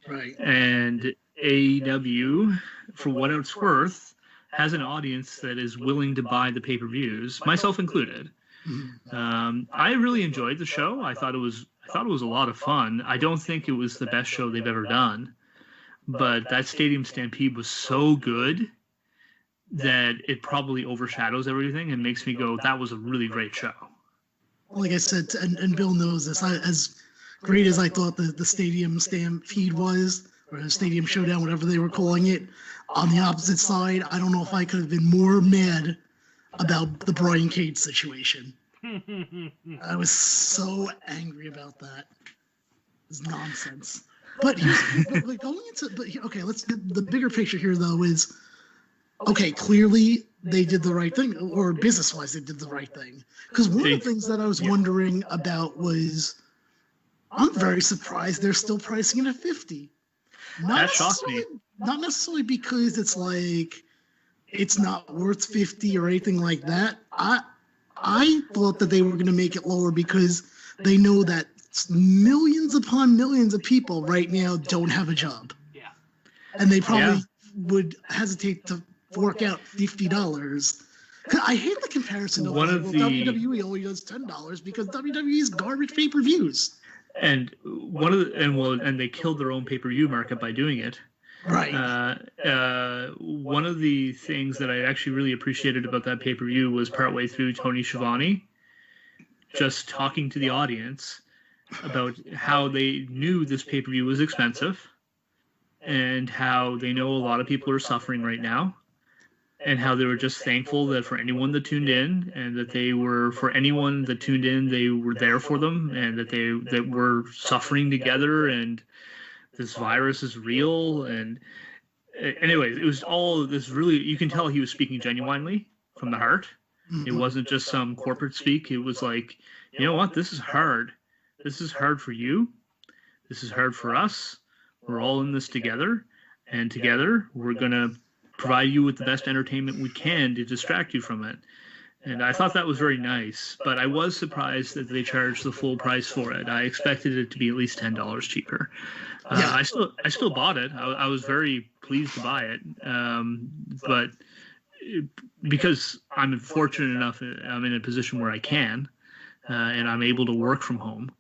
Right. And AEW, for what it's worth, has an audience that is willing to buy the pay-per-views, myself included. I really enjoyed the show. I thought it was a lot of fun. I don't think it was the best show they've ever done, but that Stadium Stampede was so good that it probably overshadows everything and makes me go, that was a really great show. Like I said, and Bill knows this, as great as I thought the Stadium Stampede was, or the Stadium Showdown, whatever they were calling it, on the opposite side, I don't know if I could have been more mad about the Brian Cage situation. I was so angry about that. It's nonsense. But going into, okay, the bigger picture here though is, okay, clearly they did the right thing, or business-wise they did the right thing. Because one of the things that I was wondering about was, I'm very surprised they're still pricing it at $50. That shocked me. Not necessarily because it's like it's not worth $50 or anything like that. I thought that they were going to make it lower because they know that millions upon millions of people right now don't have a job. Yeah. And they probably would hesitate to fork out $50. I hate the comparison of WWE only does $10 because WWE's garbage pay-per-views. And they killed their own pay-per-view market by doing it. Right. One of the things that I actually really appreciated about that pay-per-view was partway through Tony Schiavone just talking to the audience about how they knew this pay-per-view was expensive and how they know a lot of people are suffering right now, and how they were just thankful that for anyone that tuned in, and that they were, for anyone that tuned in, they were there for them, and that we're suffering together, and this virus is real. And anyways, it was all this really, you can tell he was speaking genuinely from the heart. It wasn't just some corporate speak. It was like, you know what, this is hard. This is hard for you. This is hard for us. We're all in this together, and together we're going to provide you with the best entertainment we can to distract you from it. And I thought that was very nice, but I was surprised that they charged the full price for it. I expected it to be at least $10 cheaper. I still bought it. I was very pleased to buy it, but because I'm fortunate enough, I'm in a position where I can, and I'm able to work from home,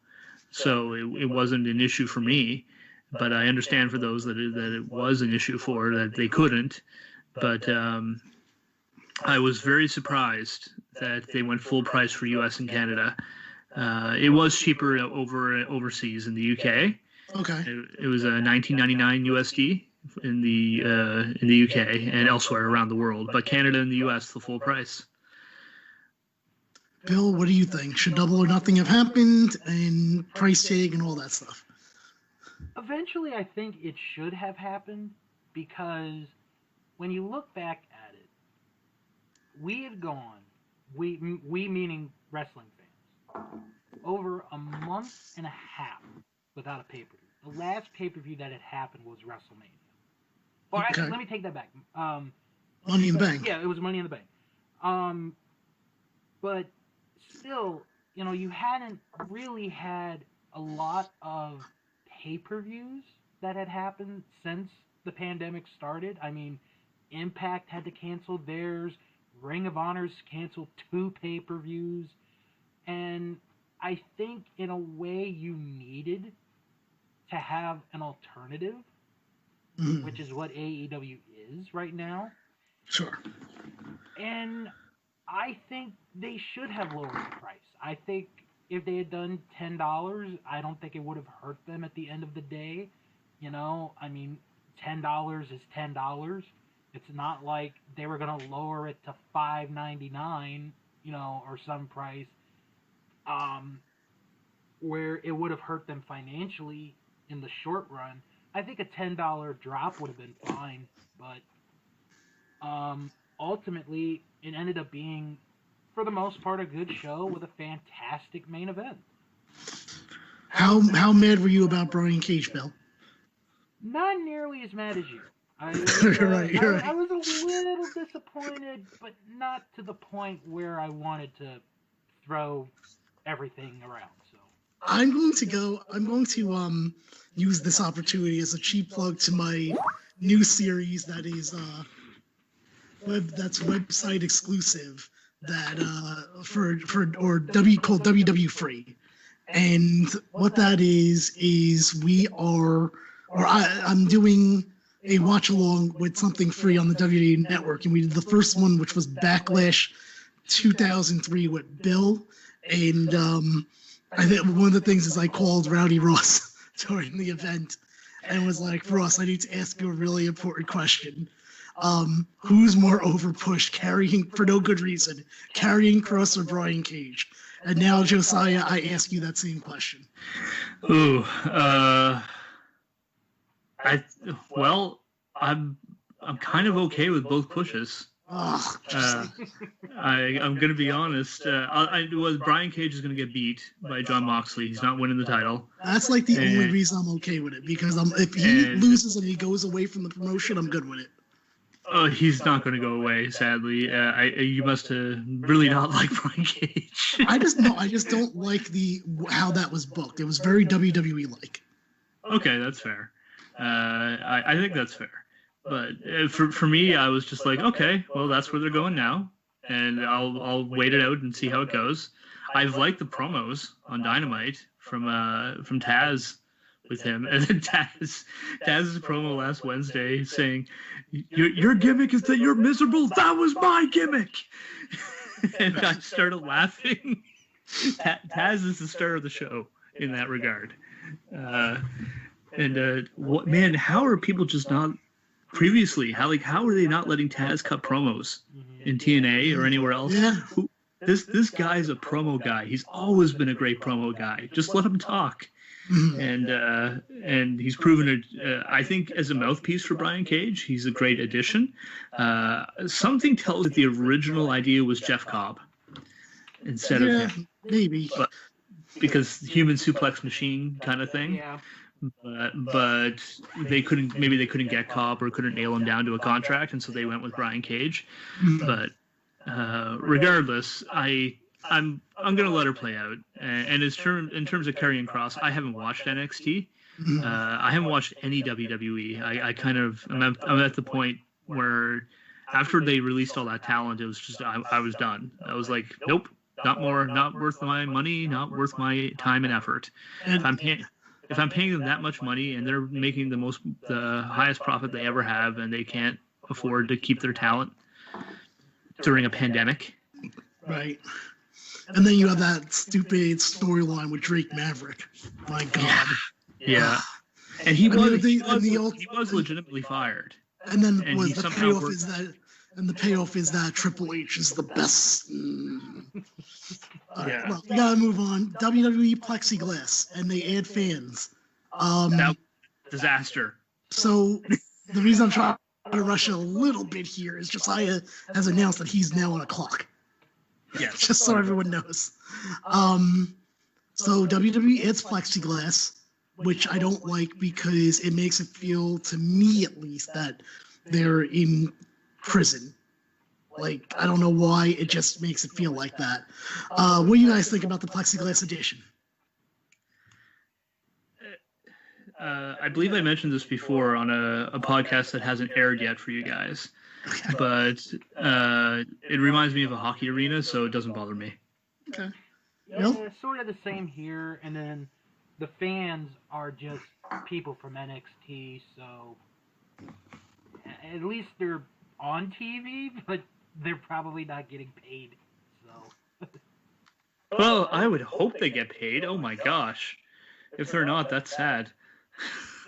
so it wasn't an issue for me. But I understand for those that it was an issue for, that they couldn't. But I was very surprised that they went full price for U.S. and Canada. It was cheaper overseas in the UK. Okay. It was $19.99 USD in the UK and elsewhere around the world, but Canada and the US the full price. Bill, what do you think? Should Double or Nothing have happened, and price tag and all that stuff? Eventually, I think it should have happened, because when you look back at it, we had gone, we meaning wrestling fans, over a month and a half without a pay-per-view. The last pay-per-view that had happened was WrestleMania. Or actually, let me take that back. Money in the Bank. Yeah, it was Money in the Bank. But still, you hadn't really had a lot of pay-per-views that had happened since the pandemic started. I mean, Impact had to cancel theirs. Ring of Honor's canceled 2 pay-per-views. And I think, in a way, you needed to have an alternative, which is what AEW is right now. Sure. And I think they should have lowered the price. I think if they had done $10, I don't think it would have hurt them at the end of the day. I mean, $10 is $10. It's not like they were going to lower it to $5.99, or some price, where it would have hurt them financially in the short run. I think a $10 drop would have been fine, but ultimately it ended up being, for the most part, a good show with a fantastic main event. How mad were you about Brian Cage, Bill? Not nearly as mad as you. I was a little disappointed, but not to the point where I wanted to throw everything around. So I'm going to use this opportunity as a cheap plug to my new series that is that's website exclusive, that called WW Free. And what that is I'm doing a watch along with something free on the WWE Network, and we did the first one, which was Backlash 2003 with Bill, and I think one of the things is I called Rowdy Ross during the event and was like, Ross, I need to ask you a really important question. Who's more overpushed, for no good reason, Karrion Kross or Brian Cage? And now, Josiah, I ask you that same question. Ooh, I'm kind of okay with both pushes. Oh, I'm going to be honest. Brian Cage is going to get beat by Jon Moxley. He's not winning the title. That's like the only reason I'm okay with it, because if he loses and he goes away from the promotion, I'm good with it. Oh, he's not going to go away, sadly. You must really not like Brian Cage. I just don't like how that was booked. It was very WWE-like. Okay, that's fair. I think that's fair. But for me, I was just like, okay, well, that's where they're going now, and I'll wait it out and see how it goes. I've liked the promos on Dynamite from Taz with him, and then Taz's promo last Wednesday saying, "Your gimmick is that you're miserable. That was my gimmick," and I started laughing. Taz is the star of the show in that regard. Man, how are people just not previously? How are they not letting Taz cut promos in TNA or anywhere else? Yeah. This guy's a promo guy. He's always been a great promo guy. Just let him talk. And he's proven it. I think as a mouthpiece for Brian Cage, he's a great addition. Something tells that the original idea was Jeff Cobb instead of him. Maybe. But because human suplex machine kind of thing. yeah. But they couldn't get Cobb or couldn't nail him down to a contract, and so they went with Brian Cage. But regardless, I'm gonna let her play out. And in terms of Karrion Kross, I haven't watched NXT. I haven't watched any WWE. I'm at the point where after they released all that talent, it was just I was done. I was like, nope, not worth my money, not worth my time and effort. If I'm paying them that much money and they're making the highest profit they ever have, and they can't afford to keep their talent during a pandemic, right? And then you have that stupid storyline with Drake Maverick. My God. Yeah. And he was legitimately fired. And then the payoff is that Triple H is the best. All right, well, we gotta move on. WWE plexiglass, and they add fans. That disaster. So the reason I'm trying to rush it a little bit here is Josiah has announced that he's now on a clock. Yes. Just so everyone knows. So WWE adds plexiglass, which I don't like because it makes it feel, to me at least, that they're in prison. Like, I don't know why, it just makes it feel like that. What do you guys think about the plexiglass edition? I believe I mentioned this before on a podcast that hasn't aired yet for you guys. Okay. But it reminds me of a hockey arena, so it doesn't bother me. Okay. Yeah, sort of the same here, and then the fans are just people from NXT, so at least they're on TV, but they're probably not getting paid. So. Well, I would hope they get paid. Oh my gosh. If they're not, that's sad.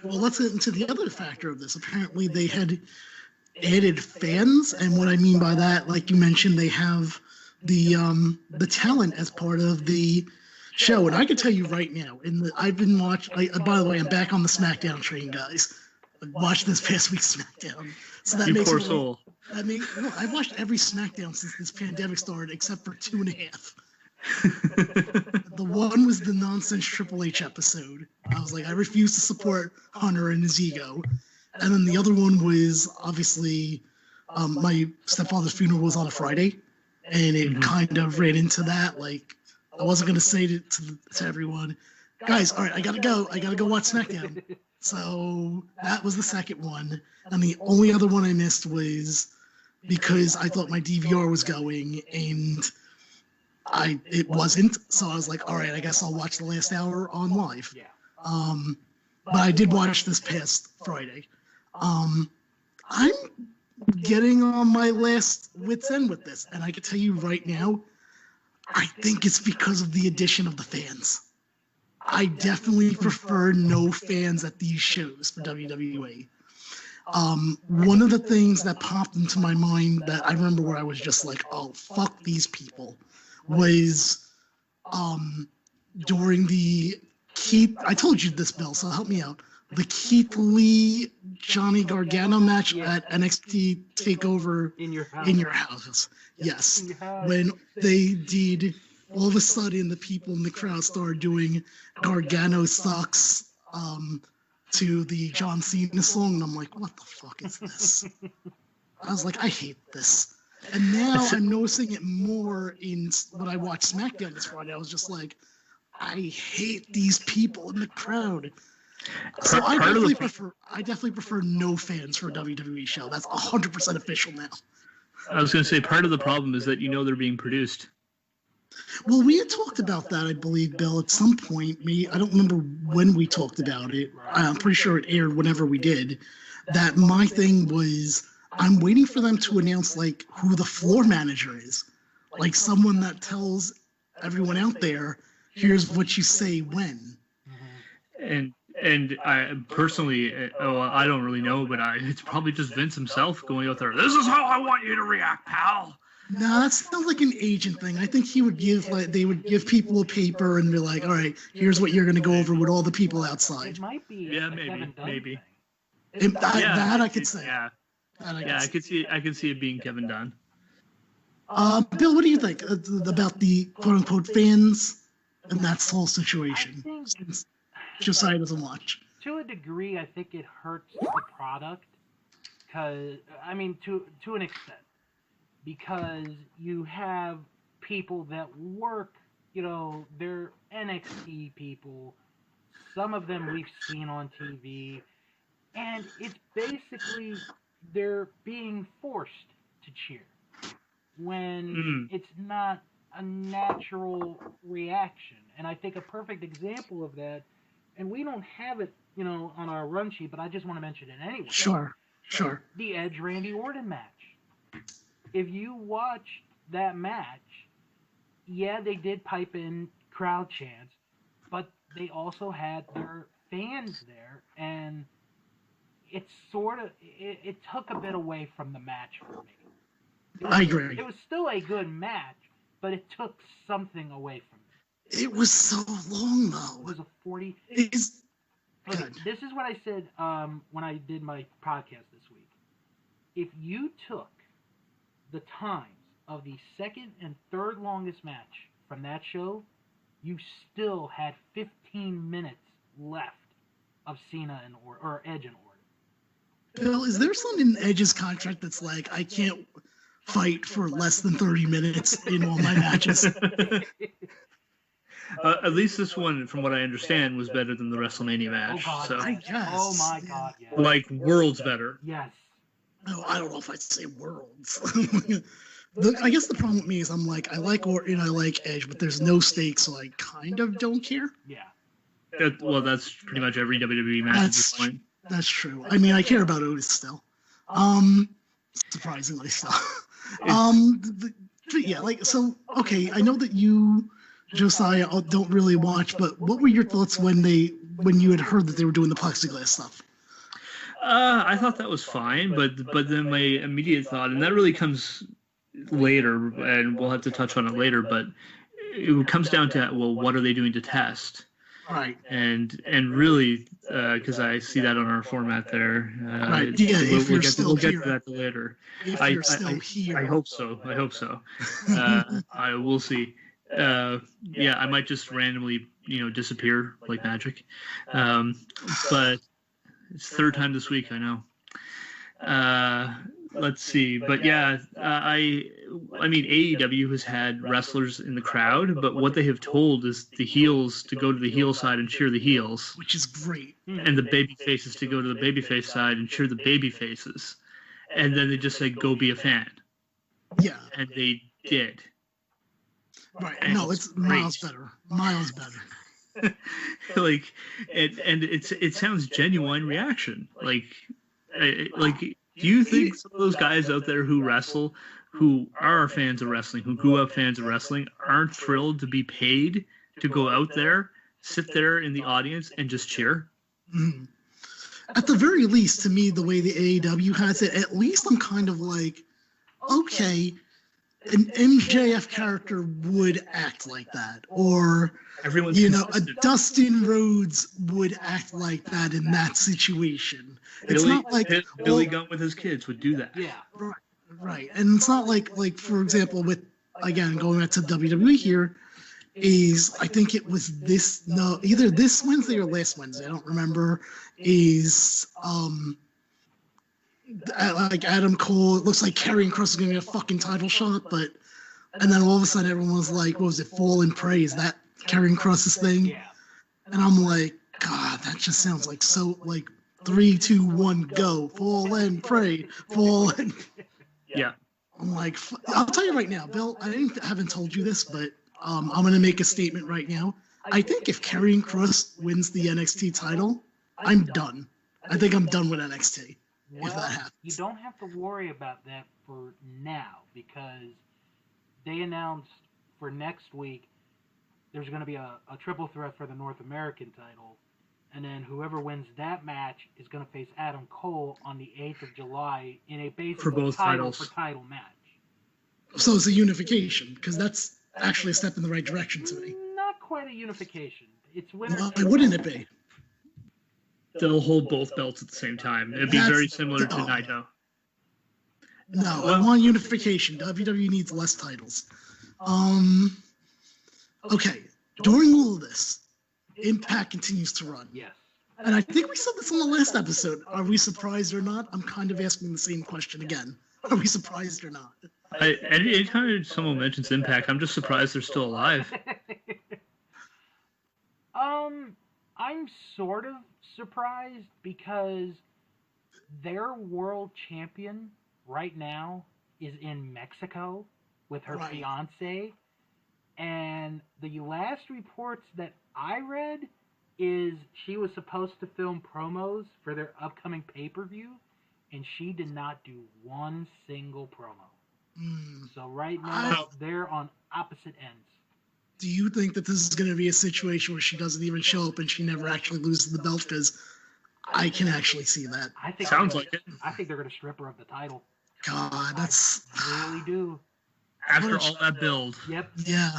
Well, let's get into the other factor of this. Apparently, they had added fans, and what I mean by that, like you mentioned, they have the talent as part of the show. And I can tell you right now, I've been watching. By the way, I'm back on the SmackDown train, guys. I watched this past week's SmackDown. So that makes poor soul. I've watched every SmackDown since this pandemic started, except for 2.5. The one was the nonsense Triple H episode. I was like, I refuse to support Hunter and his ego. And then the other one was obviously my stepfather's funeral was on a Friday, and it kind of ran into that. Like, I wasn't going to say to everyone, guys, all right, I got to go watch SmackDown. So that was the second one. And the only other one I missed was because I thought my DVR was going and it wasn't. So I was like, all right, I guess I'll watch the last hour on live. Yeah. But I did watch this past Friday. I'm getting on my last wit's end with this. And I can tell you right now, I think it's because of the addition of the fans. I definitely prefer no fans at these shows for WWE. One of the things that popped into my mind that I remember where I was just like, oh, fuck these people, was during the I told you this, Bill, so help me out. The Keith Lee Johnny Gargano match at NXT TakeOver in your house. Yes. When they did, all of a sudden the people in the crowd started doing Gargano sucks to the John Cena song, and I'm like, what the fuck is this? I was like, I hate this. And now I'm noticing it more in when I watched SmackDown this Friday. I was just like, I hate these people in the crowd. So I definitely prefer no fans for a WWE show. That's 100% official now. I was going to say, part of the problem is that they're being produced. Well, we had talked about that, I believe, Bill, at some point. I don't remember when we talked about it. I'm pretty sure it aired whenever we did. That my thing was, I'm waiting for them to announce, like, who the floor manager is. Like, someone that tells everyone out there, here's what you say when. And I personally, I don't really know, but it's probably just Vince himself going out there, this is how I want you to react, pal. No, that sounds like an agent thing. I think they would give people a paper and be like, all right, here's what you're going to go over with all the people outside. It might be. Yeah, maybe. That I could say. Yeah. I could see it being Kevin Dunn. Bill, what do you think about the quote unquote fans and that whole situation? Since Josiah doesn't watch. To a degree, I think it hurts the product, to an extent. Because you have people that work, they're NXT people. Some of them we've seen on TV. And it's basically they're being forced to cheer when it's not a natural reaction. And I think a perfect example of that, and we don't have it, on our run sheet, but I just want to mention it anyway. Sure. The Edge-Randy Orton match. If you watch that match, yeah, they did pipe in crowd chants, but they also had their fans there, and it took a bit away from the match for me. I agree. It was still a good match, but it took something away from it. It was so long It though. was a 40. It's Okay, good. this is what I said when I did my podcast this week. If you took the times of the second and third longest match from that show, you still had 15 minutes left of Cena and or Edge and Orton. Bill, is there something in Edge's contract that's like I can't fight for less than 30 minutes in all my matches? At least this one, from what I understand, was better than the WrestleMania match. Oh God! So, I guess. Oh my God! Yes. like worlds better. Yes. No, I don't know if I'd say worlds. I guess the problem with me is I'm like, I like Orton, I like Edge, but there's no stakes, so I kind of don't care. Yeah. Well, that's pretty much every WWE match at this point. That's true. I mean, I care about Otis still. Surprisingly so. But yeah, like, so, okay, I know that you, Josiah, don't really watch, but what were your thoughts when you had heard that they were doing the plexiglass stuff? I thought that was fine, but then my immediate thought, and that really comes later, and we'll have to touch on it later, but it comes down to, well, what are they doing to test? Right. And really, because I see that on our format there. Right. Yeah, if you're still we'll here. get to that later. If you're still here. I hope so. I will see. Yeah, I might just randomly, disappear like magic. But it's third time this week, I know. Let's see. But yeah, I mean, AEW has had wrestlers in the crowd, but what they have told is the heels to go to the heel side and cheer the heels, Which is great. and the baby faces to go to the babyface side and cheer the baby faces. And then they just say, go be a fan. Yeah. And they did. Right. And No, it's miles great. better. Miles better. Like, and it sounds genuine reaction. Like, do you think some of those guys out there who wrestle, who are fans of wrestling, who grew up fans of wrestling, aren't thrilled to be paid to go out there, sit there in the audience, and just cheer? Mhm. At the very least, to me, the way the AEW has it, at least I'm kind of like, okay, an MJF character would act like that, or Everyone's a consistent. Dustin Rhodes would act like that in that situation. It's Billy, not like Billy Gunn with his kids would do that. Yeah. right, and it's not like for example, with again going back to WWE here, is I think it was either this Wednesday or last Wednesday, I don't remember, is like Adam Cole, it looks like Karrion Kross is gonna get a fucking title shot, and then all of a sudden everyone was like, what was it, Fall and Pray, is that Karrion Kross's thing? Yeah. And I'm like, God, that just sounds like so like 3, 2, 1, go, fall and pray, fall and Yeah. I'm like, I'll tell you right now, Bill, haven't told you this, but I'm going to make a statement right now. I think if Karrion Kross wins the NXT title, I'm done. I think I'm done with NXT. Well, if that happens. you don't have to worry about that for now, because they announced for next week there's going to be a triple threat for the North American title, and then whoever wins that match is going to face Adam Cole on the 8th of July in a basically For both titles. for title match. So it's a unification, because that's actually a step in the right direction to me. Not quite a unification. It's winner. Why wouldn't it be? They'll hold both belts at the same time. It'd be very similar to Naito. No, I want unification. WWE needs less titles. Okay, during all of this, Impact continues to run. Yes. And I think we said this on the last episode. Are we surprised or not? I'm kind of asking the same question again. Are we surprised or not? Anytime someone mentions Impact, I'm just surprised they're still alive. I'm sort of surprised because their world champion right now is in Mexico with her Right. fiance, and the last reports that I read is she was supposed to film promos for their upcoming pay-per-view, and she did not do one single promo. So right now, they're on opposite ends. Do you think that this is going to be a situation where she doesn't even show up and she never actually loses the belt? Because I can actually see that. I think Sounds like it. I think they're going to strip her of the title. God, that's... I really do. After all that build. Yep. Yeah.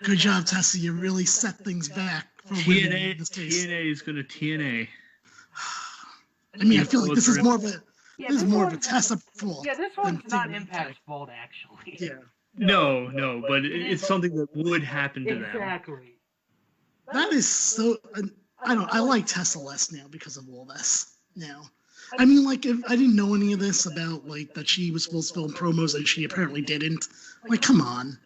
Good job, Tessa. You really set things back for women in this case. TNA is going to TNA. I mean, I feel like this is more of a... Yeah, this is more of a Tessa fault. Yeah, this one's not Impact's fault, actually. Yeah. No, but it's something that would happen to them. Exactly. That is so... I like Tessa less now because of all this now. I mean, like, if I didn't know any of this about, like, that she was supposed to film promos and she apparently didn't. Like, come on.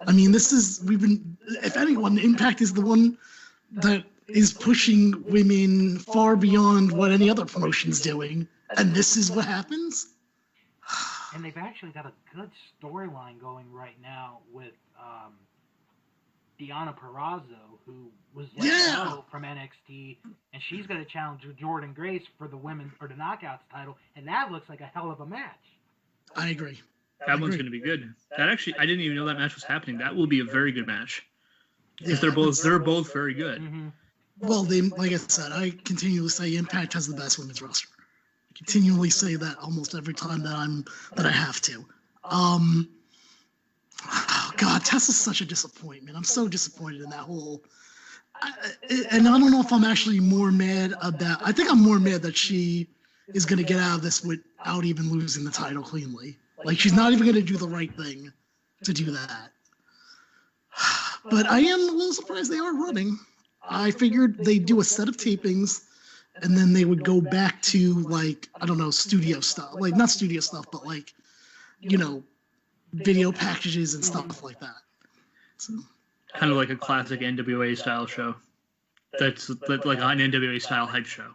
I mean, if anyone, Impact is the one that is pushing women far beyond what any other promotion's doing. And this is what happens? And they've actually got a good storyline going right now with Deonna Purrazzo, who was let go from NXT, and she's going to challenge Jordynne Grace for the women's or the Knockouts title, and that looks like a hell of a match. I agree. That one's going to be good. That actually, I didn't even know that match was happening. That will be a very good match. Yeah. They're both very good. Mm-hmm. Well, like I said, I continually say Impact has the best women's roster. I continually say that almost every time that I have to. Oh God, Tessa's such a disappointment. I'm so disappointed in that whole. And I don't know if I'm actually more mad about. I think I'm more mad that she is going to get out of this without even losing the title cleanly. Like, she's not even going to do the right thing to do that. But I am a little surprised they are running. I figured they'd do a set of tapings, and then they would go back to, like, I don't know, studio stuff. Like, not studio stuff, but, like, you know, video packages and stuff like that. So. Kind of like a classic NWA style show. That's like an NWA style hype show.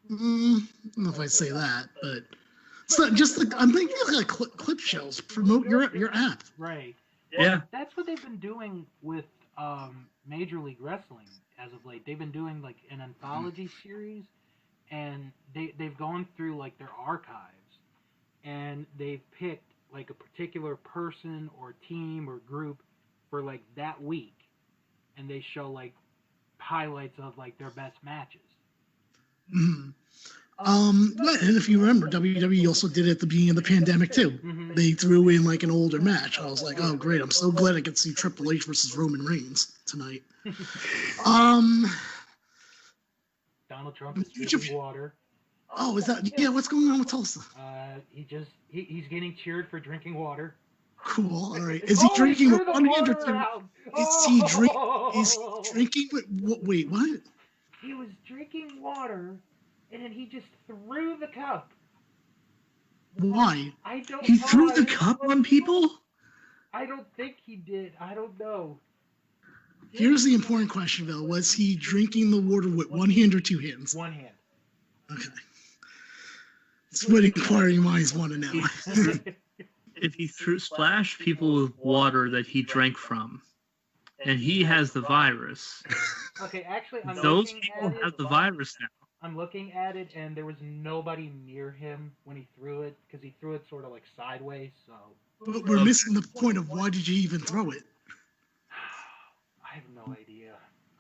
I don't know if I'd say that, but it's not just like, I'm thinking like clip shows. Promote your app. Right. Yeah. That's what they've been doing with Major League Wrestling as of late. They've been doing like an anthology series, and they've gone through like their archives, and they've picked like a particular person or team or group for like that week, and they show like highlights of like their best matches. Mm-hmm. And if you remember, WWE also did it at the beginning of the pandemic too. Mm-hmm. They threw in like an older match. I was like, oh great, I'm so glad I could see Triple H versus Roman Reigns tonight. Donald Trump is drinking water. Oh, is that? Yeah, what's going on with Tulsa? He's getting cheered for drinking water. Cool. All right. Is he drinking with one hand or two? Is he drinking with? Wait, what? He was drinking water, and then he just threw the cup. Why? I don't. He threw the cup on people? I don't think he did. I don't know. Here's the important question, though. Was he drinking the water with one hand or two hands? One hand. Okay. It's what inquiring minds want to know. If he splashed people with water that he drank from, and he has the virus. Okay, actually, those people have the virus now. I'm looking at it, and there was nobody near him when he threw it, because he threw it sort of like sideways, so... But we're missing the point of why did you even throw it? I have no idea.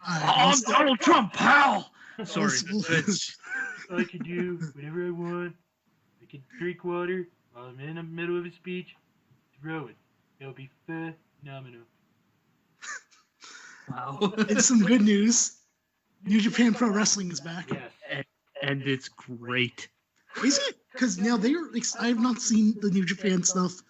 I'm Donald Trump, pal! Sorry. I can do whatever I want. I can drink water while I'm in the middle of a speech. Throw it. It'll be phenomenal. Wow. It's some good news. New Japan Pro Wrestling is back. Yes. And it's great. Is it? Because now I have not seen the New Japan stuff,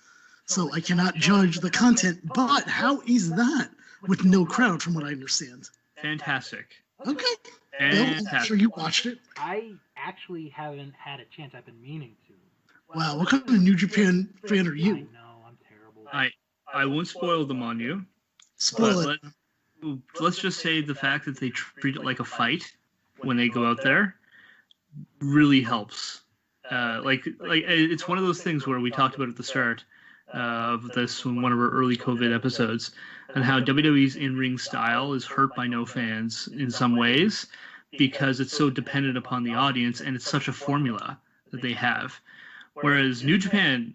so I cannot judge the content. But how is that with no crowd, from what I understand? Fantastic. Okay. Fantastic. I'm sure you watched it. I actually haven't had a chance. I've been meaning to. Wow, what kind of New Japan fan are you? I know, I'm terrible. I won't spoil them on you. Spoil it. Let's just say the fact that they treat it like a fight when they go out there really helps. Like it's one of those things where we talked about at the start of this in one of our early COVID episodes, and how WWE's in-ring style is hurt by no fans in some ways because it's so dependent upon the audience and it's such a formula that they have. Whereas New Japan,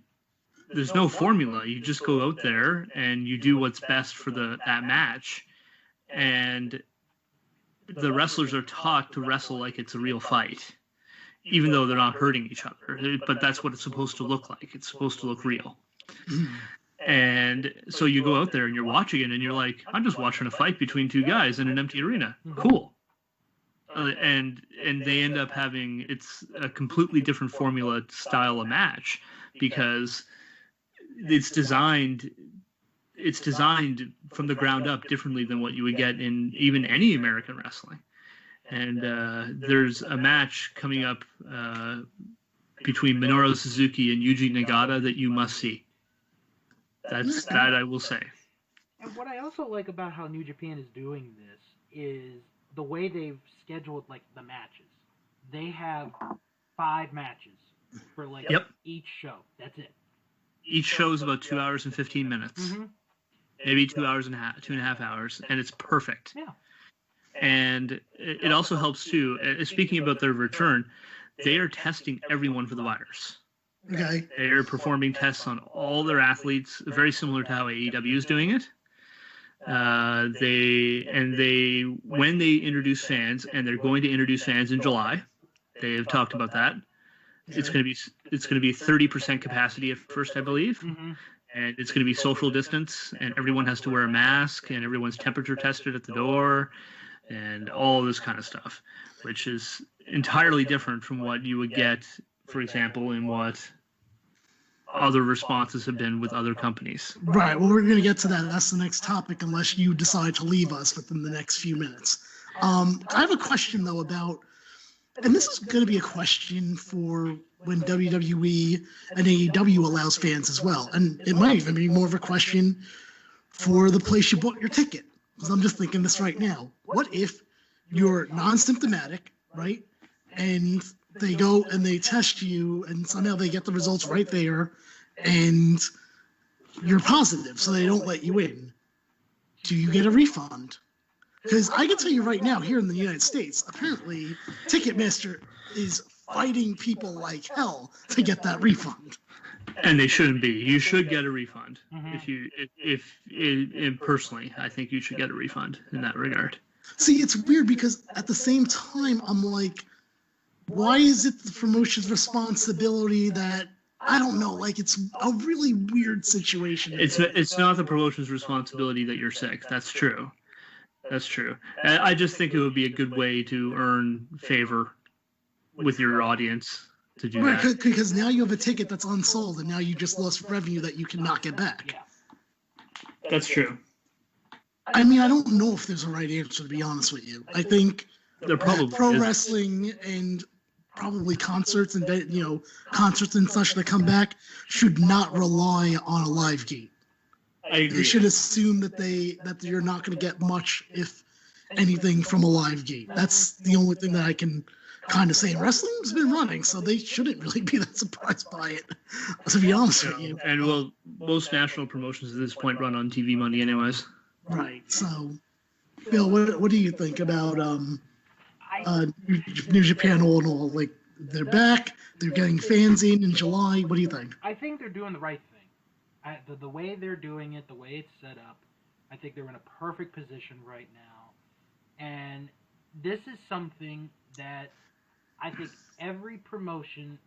there's no formula. You just go out there and you do what's best for that match, and the wrestlers are taught to wrestle like it's a real fight, even though they're not hurting each other. But that's what it's supposed to look like. It's supposed to look real. And so you go out there and you're watching it and you're like, I'm just watching a fight between two guys in an empty arena. Cool. And they end up having, it's a completely different formula style of match, because it's designed from the ground up differently than what you would get in even any American wrestling. And there's a match coming up between Minoru Suzuki and Yuji Nagata that you must see. That I will say. And what I also like about how New Japan is doing this is the way they've scheduled like the matches. They have 5 matches for like each show. That's it. Each show is about 2 hours and 15 minutes. Maybe 2 hours and a half, 2.5 hours, and it's perfect. Yeah. And it also helps too. Speaking about their return, they are testing everyone for the virus. Okay. They are performing tests on all their athletes, very similar to how AEW is doing it. When they introduce fans, and they're going to introduce fans in July, they have talked about that. It's going to be 30% capacity at first, I believe, and it's going to be social distance, and everyone has to wear a mask, and everyone's temperature tested at the door, and all this kind of stuff, which is entirely different from what you would get, for example, in what other responses have been with other companies. Right. Well, we're going to get to that. That's the next topic, unless you decide to leave us within the next few minutes. I have a question, though, about, and this is going to be a question for when WWE and AEW allows fans as well. And it might even be more of a question for the place you bought your ticket. Because I'm just thinking this right now. What if you're non-symptomatic, right? And they go and they test you, and somehow they get the results right there, and you're positive, so they don't let you in. Do you get a refund? Because I can tell you right now, here in the United States, apparently Ticketmaster is fighting people like hell to get that refund. And they shouldn't be. You should get a refund. Personally, I think you should get a refund in that regard. See, it's weird because at the same time, I'm like, why is it the promotion's responsibility that, I don't know, like it's a really weird situation. It's not the promotion's responsibility that you're sick. That's true. That's true. I just think it would be a good way to earn favor with your audience to do that. Because now you have a ticket that's unsold, and now you just lost revenue that you cannot get back. Yeah. That's true. I mean, I don't know if there's a right answer, to be honest with you. I think there probably pro is. Wrestling and probably concerts and concerts and such that come back should not rely on a live gate. I agree. They should assume that you're not going to get much, if anything, from a live gate. That's the only thing that I can kind of say. Wrestling's been running, so they shouldn't really be that surprised by it, to be honest with you. And well, most national promotions at this point run on TV money anyways. Right. So, Bill, what do you think about New Japan all in all? Like, they're back, they're getting fans in July. What do you think? I think they're doing the right thing. The way they're doing it, the way it's set up, I think they're in a perfect position right now. And this is something that I think every promotion,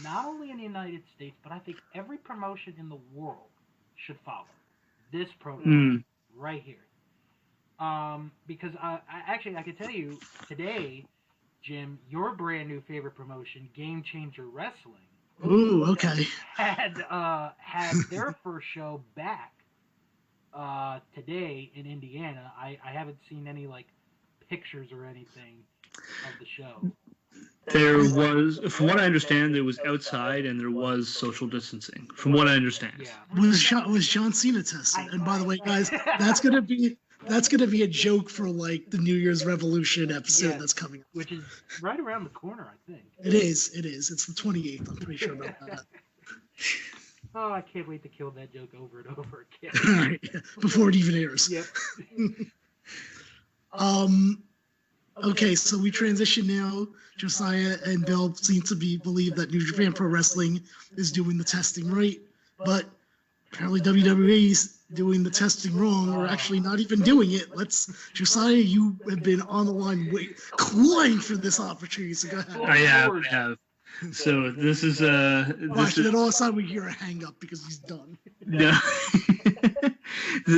not only in the United States, but I think every promotion in the world should follow this protocol right here. Because I can tell you today, Jim, your brand new favorite promotion, Game Changer Wrestling, Ooh, okay. had their first show back today in Indiana. I haven't seen any like pictures or anything of the show. There was, from what I understand, there was outside and there was social distancing. From what I understand, Was John Cena tested? And by the way, guys, that's gonna be a joke for like the New Year's Revolution episode that's coming up. Which is right around the corner, I think. It is. It's the 28th. I'm pretty sure about that. Oh, I can't wait to kill that joke over and over again. All right, before it even airs. Yep. Okay, so we transition now. Josiah and Bill seem to believe that New Japan Pro Wrestling is doing the testing right. but apparently WWE's doing the testing wrong, or actually not even doing it. Josiah, you have been on the line clawing for this opportunity, so go ahead. I have. So this is then all of a sudden we hear a hang up because he's done. No.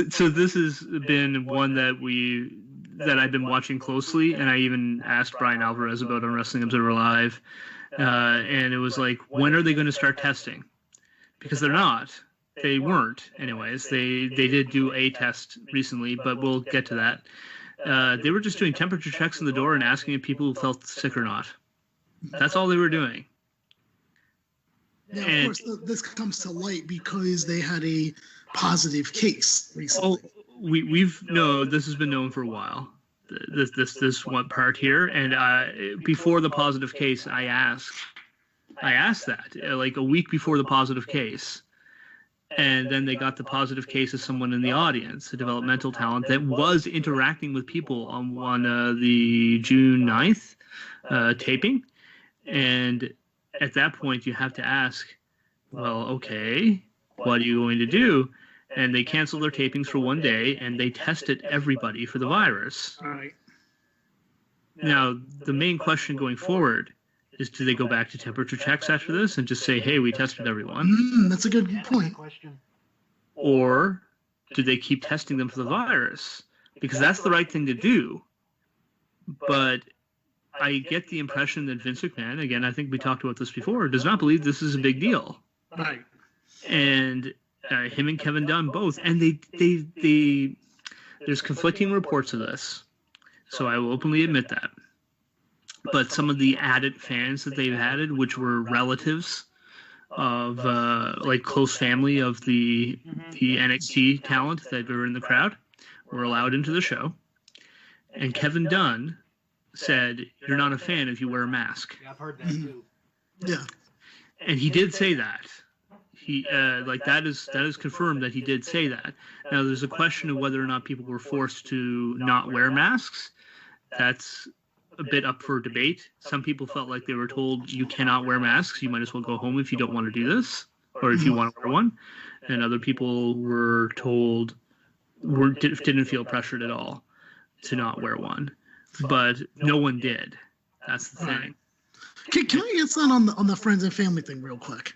So this has been one that I've been watching closely, and I even asked Brian Alvarez about on Wrestling Observer Live, and it was like, when are they going to start testing? Because they're not. They weren't, anyways. They did do a test recently, but we'll get to that. They were just doing temperature checks in the door and asking if people felt sick or not. That's all they were doing. Now, of course, this comes to light because they had a positive case recently. Oh, this has been known for a while. This one part here, and before the positive case, I asked that like a week before the positive case, and then they got the positive case of someone in the audience, a developmental talent that was interacting with people on the June 9th taping, and at that point you have to ask, well, okay, what are you going to do? And they canceled their tapings for one day, and they tested everybody for the virus. All right. Now, the main question going forward is, do they go back to temperature checks after this and just say, hey, we tested everyone? That's a good point. Or do they keep testing them for the virus? Because that's the right thing to do. But I get the impression that Vince McMahon, again, I think we talked about this before, does not believe this is a big deal. Right. And him and Kevin Dunn both, and they there's conflicting reports of this, so I will openly admit that. But some of the added fans that they've added, which were relatives of like close family of the NXT talent that were in the crowd, were allowed into the show. And Kevin Dunn said, "You're not a fan if you wear a mask." Yeah, I've heard that too. Yeah. And he did say that. He that is confirmed that he did say that. Now there's a question of whether or not people were forced to not wear masks. That's a bit up for debate. Some people felt like they were told, you cannot wear masks, you might as well go home if you don't want to do this, or if you want to wear one. And other people were told, didn't feel pressured at all to not wear one. But no one did. That's the thing. Can I get that on the friends and family thing real quick?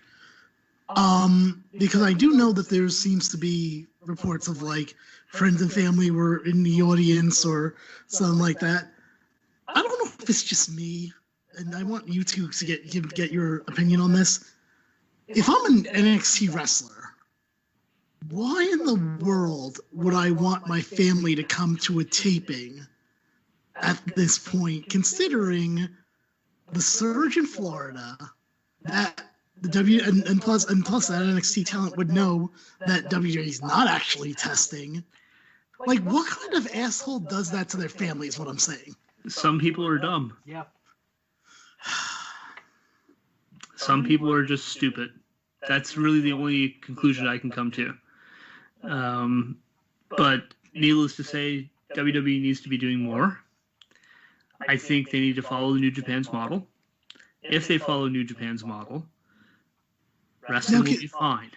Because I do know that there seems to be reports of like friends and family were in the audience or something like that. I don't know if it's just me, and I want you two to get your opinion on this. If I'm an NXT wrestler, why in the world would I want my family to come to a taping at this point, considering the surge in Florida, that the and plus that NXT talent would know that WWE is not actually testing? Like, what kind of asshole does that to their family is what I'm saying. Some people are dumb. Yeah. Some people are just stupid. That's really the only conclusion I can come to. But needless to say, WWE needs to be doing more. I think they need to follow New Japan's model. If they follow New Japan's model, wrestling will be fine.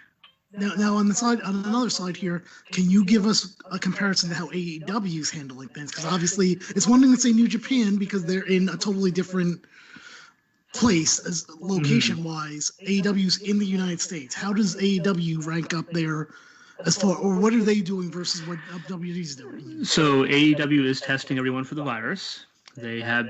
Now on another side here, can you give us a comparison to how AEW is handling things? Because obviously it's one thing to say New Japan because they're in a totally different place as location-wise. AEW's in the United States. How does AEW rank up there as far, or what are they doing versus what WWE's doing? So AEW is testing everyone for the virus. They've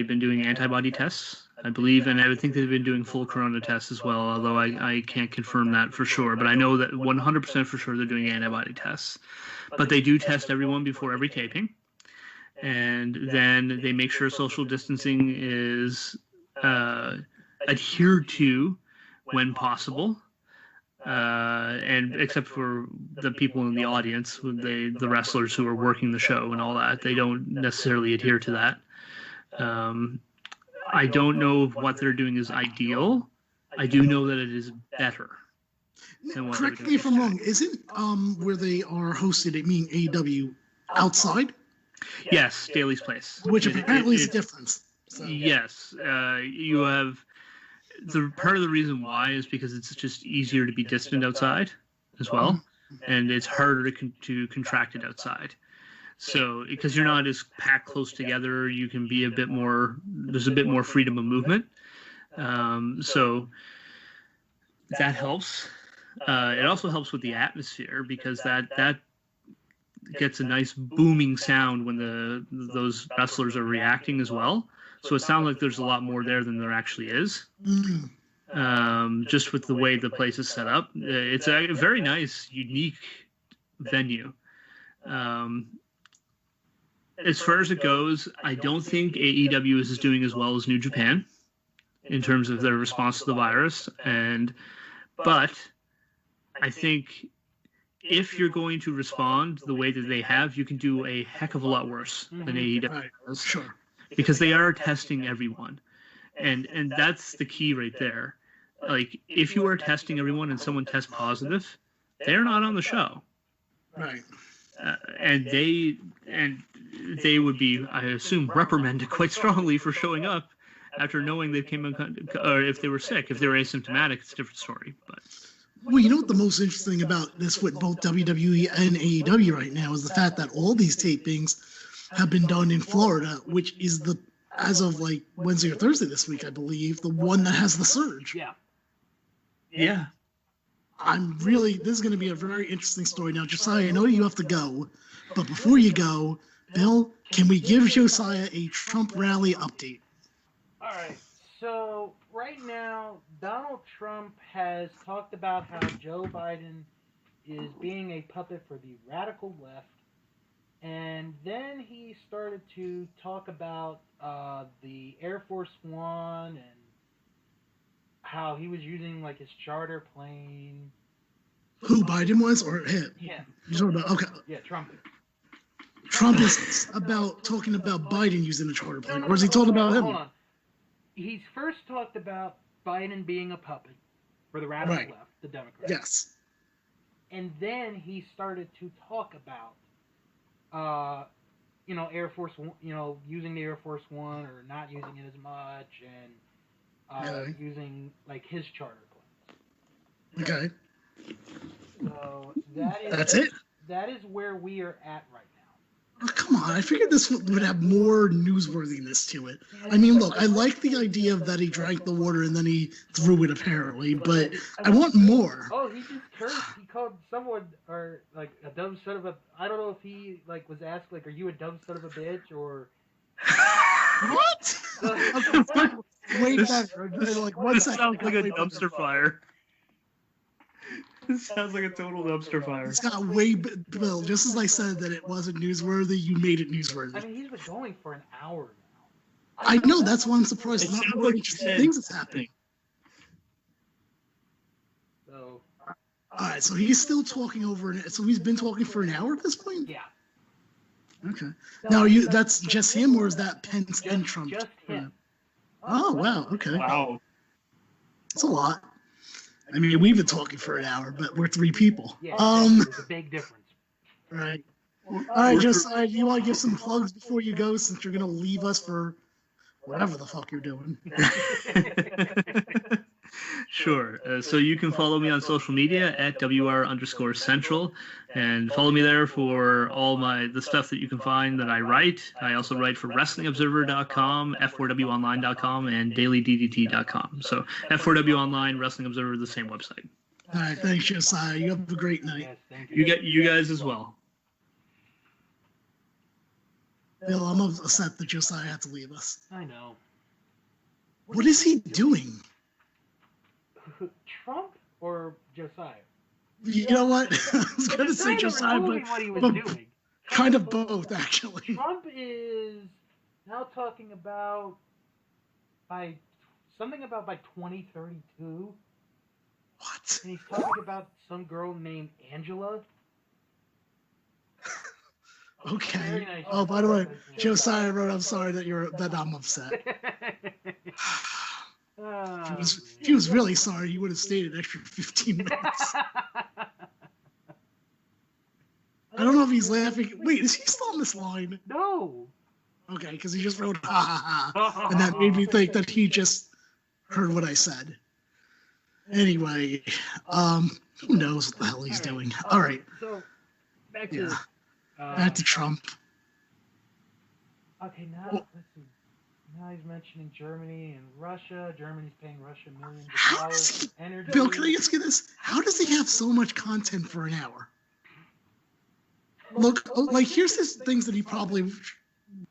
been doing antibody tests, I believe, and I think they've been doing full corona tests as well, although I can't confirm that for sure. But I know that 100% for sure they're doing antibody tests. But they do test everyone before every taping. And then they make sure social distancing is adhered to when possible. And except for the people in the audience, the wrestlers who are working the show and all that, they don't necessarily adhere to that. I don't know if what they're doing is ideal. I do know that it is better than what Correct me if I'm wrong. Isn't where they are hosted, it mean AEW outside? Yes, Daly's Place. Which apparently is a difference. So. Yes, you have the part of the reason why is because it's just easier to be distant outside as well, and it's harder to contract it outside. So because you're not as packed close together, you can be a bit more. There's a bit more freedom of movement. So that helps. It also helps with the atmosphere because that gets a nice booming sound when those wrestlers are reacting as well. So it sounds like there's a lot more there than there actually is. Just with the way the place is set up, it's a very nice, unique venue. As far as it goes, I don't think AEW is doing as well as New Japan in terms of their response to the virus, but I think if you're going to respond the way that they have, you can do a heck of a lot worse than AEW does. Sure. Because they are testing everyone. And that's the key right there. Like, if you are testing everyone and someone tests positive, they're not on the show. Right. And they would be, I assume, reprimanded quite strongly for showing up after knowing they came in, or if they were sick. If they were asymptomatic, it's a different story. But well, you know what the most interesting about this with both WWE and AEW right now is the fact that all these tapings have been done in Florida, which is as of like Wednesday or Thursday this week, I believe, the one that has the surge. Yeah. Yeah. This is going to be a very interesting story. Now, Josiah, I know you have to go, but before you go, Bill, can we give Josiah a Trump rally update? All right. So right now, Donald Trump has talked about how Joe Biden is being a puppet for the radical left. And then he started to talk about the Air Force One and how he was using like his charter plane. Who, Biden was or him? Yeah. You're talking about, okay. Yeah, Trump. Trump is talking about Biden using the charter plane, or is he talking about him? Hold on. He's first talked about Biden being a puppet for the radical left, the Democrats. Yes. And then he started to talk about Air Force, using the Air Force One or not using it as much, and using like his charter planes. Okay. So that's it. That is where we are at right now. Oh, come on, I figured this would have more newsworthiness to it. I mean, look, I like the idea of that he drank the water and then he threw it apparently, but I want more. Oh, he just cursed. He called someone or like a dumb son of a. I don't know if he like was asked like, "Are you a dumb son of a bitch?" or. What? Wait, like 1 second. Sounds like a dumpster fire. It sounds like a total dumpster fire. It's got Bill, just as I said that it wasn't newsworthy, you made it newsworthy. I mean, he's been going for an hour now. I know, that's why I'm surprised. It's not more interesting things that's happening. So. Alright, so he's still talking so he's been talking for an hour at this point? Yeah. Okay. Now, that's just him, or is that Pence and Trump? Just him. Oh, wow, okay. Wow. It's a lot. I mean, we've been talking for an hour, but we're 3 people. Yeah, there's a big difference. Right. All right, Josiah, you want to give some plugs before you go, since you're going to leave us for whatever the fuck you're doing? Sure. So you can follow me on social media at WR_Central, and follow me there for all the stuff that you can find that I write. I also write for WrestlingObserver.com, F4WOnline.com, and DailyDDT.com. So F4W Online, Wrestling Observer, the same website. All right, thanks, Josiah. You have a great night. Yes, thank you. You guys as well. Bill, I'm upset that Josiah had to leave us. I know. What is he doing? Trump or Josiah? You know what? I was going to say Josiah, but what he was doing. Kind of both, actually. Trump is now talking about by 2032. What? And he's talking about some girl named Angela. Okay. Very nice. Oh, by the way, Josiah wrote, "I'm sorry that I'm upset." If he was really sorry, he would have stayed an extra 15 minutes. I don't know if he's laughing. Wait, is he still on this line? No. Okay, because he just wrote "ha ha ha," and that made me think that he just heard what I said. Anyway, who knows what the hell he's doing? All right. So back to Trump. Okay, now let's see. Now he's mentioning Germany and Russia. Germany's paying Russia millions of dollars for energy. Bill, can I ask you this? How does he have so much content for an hour? Look, like, here's his things that he probably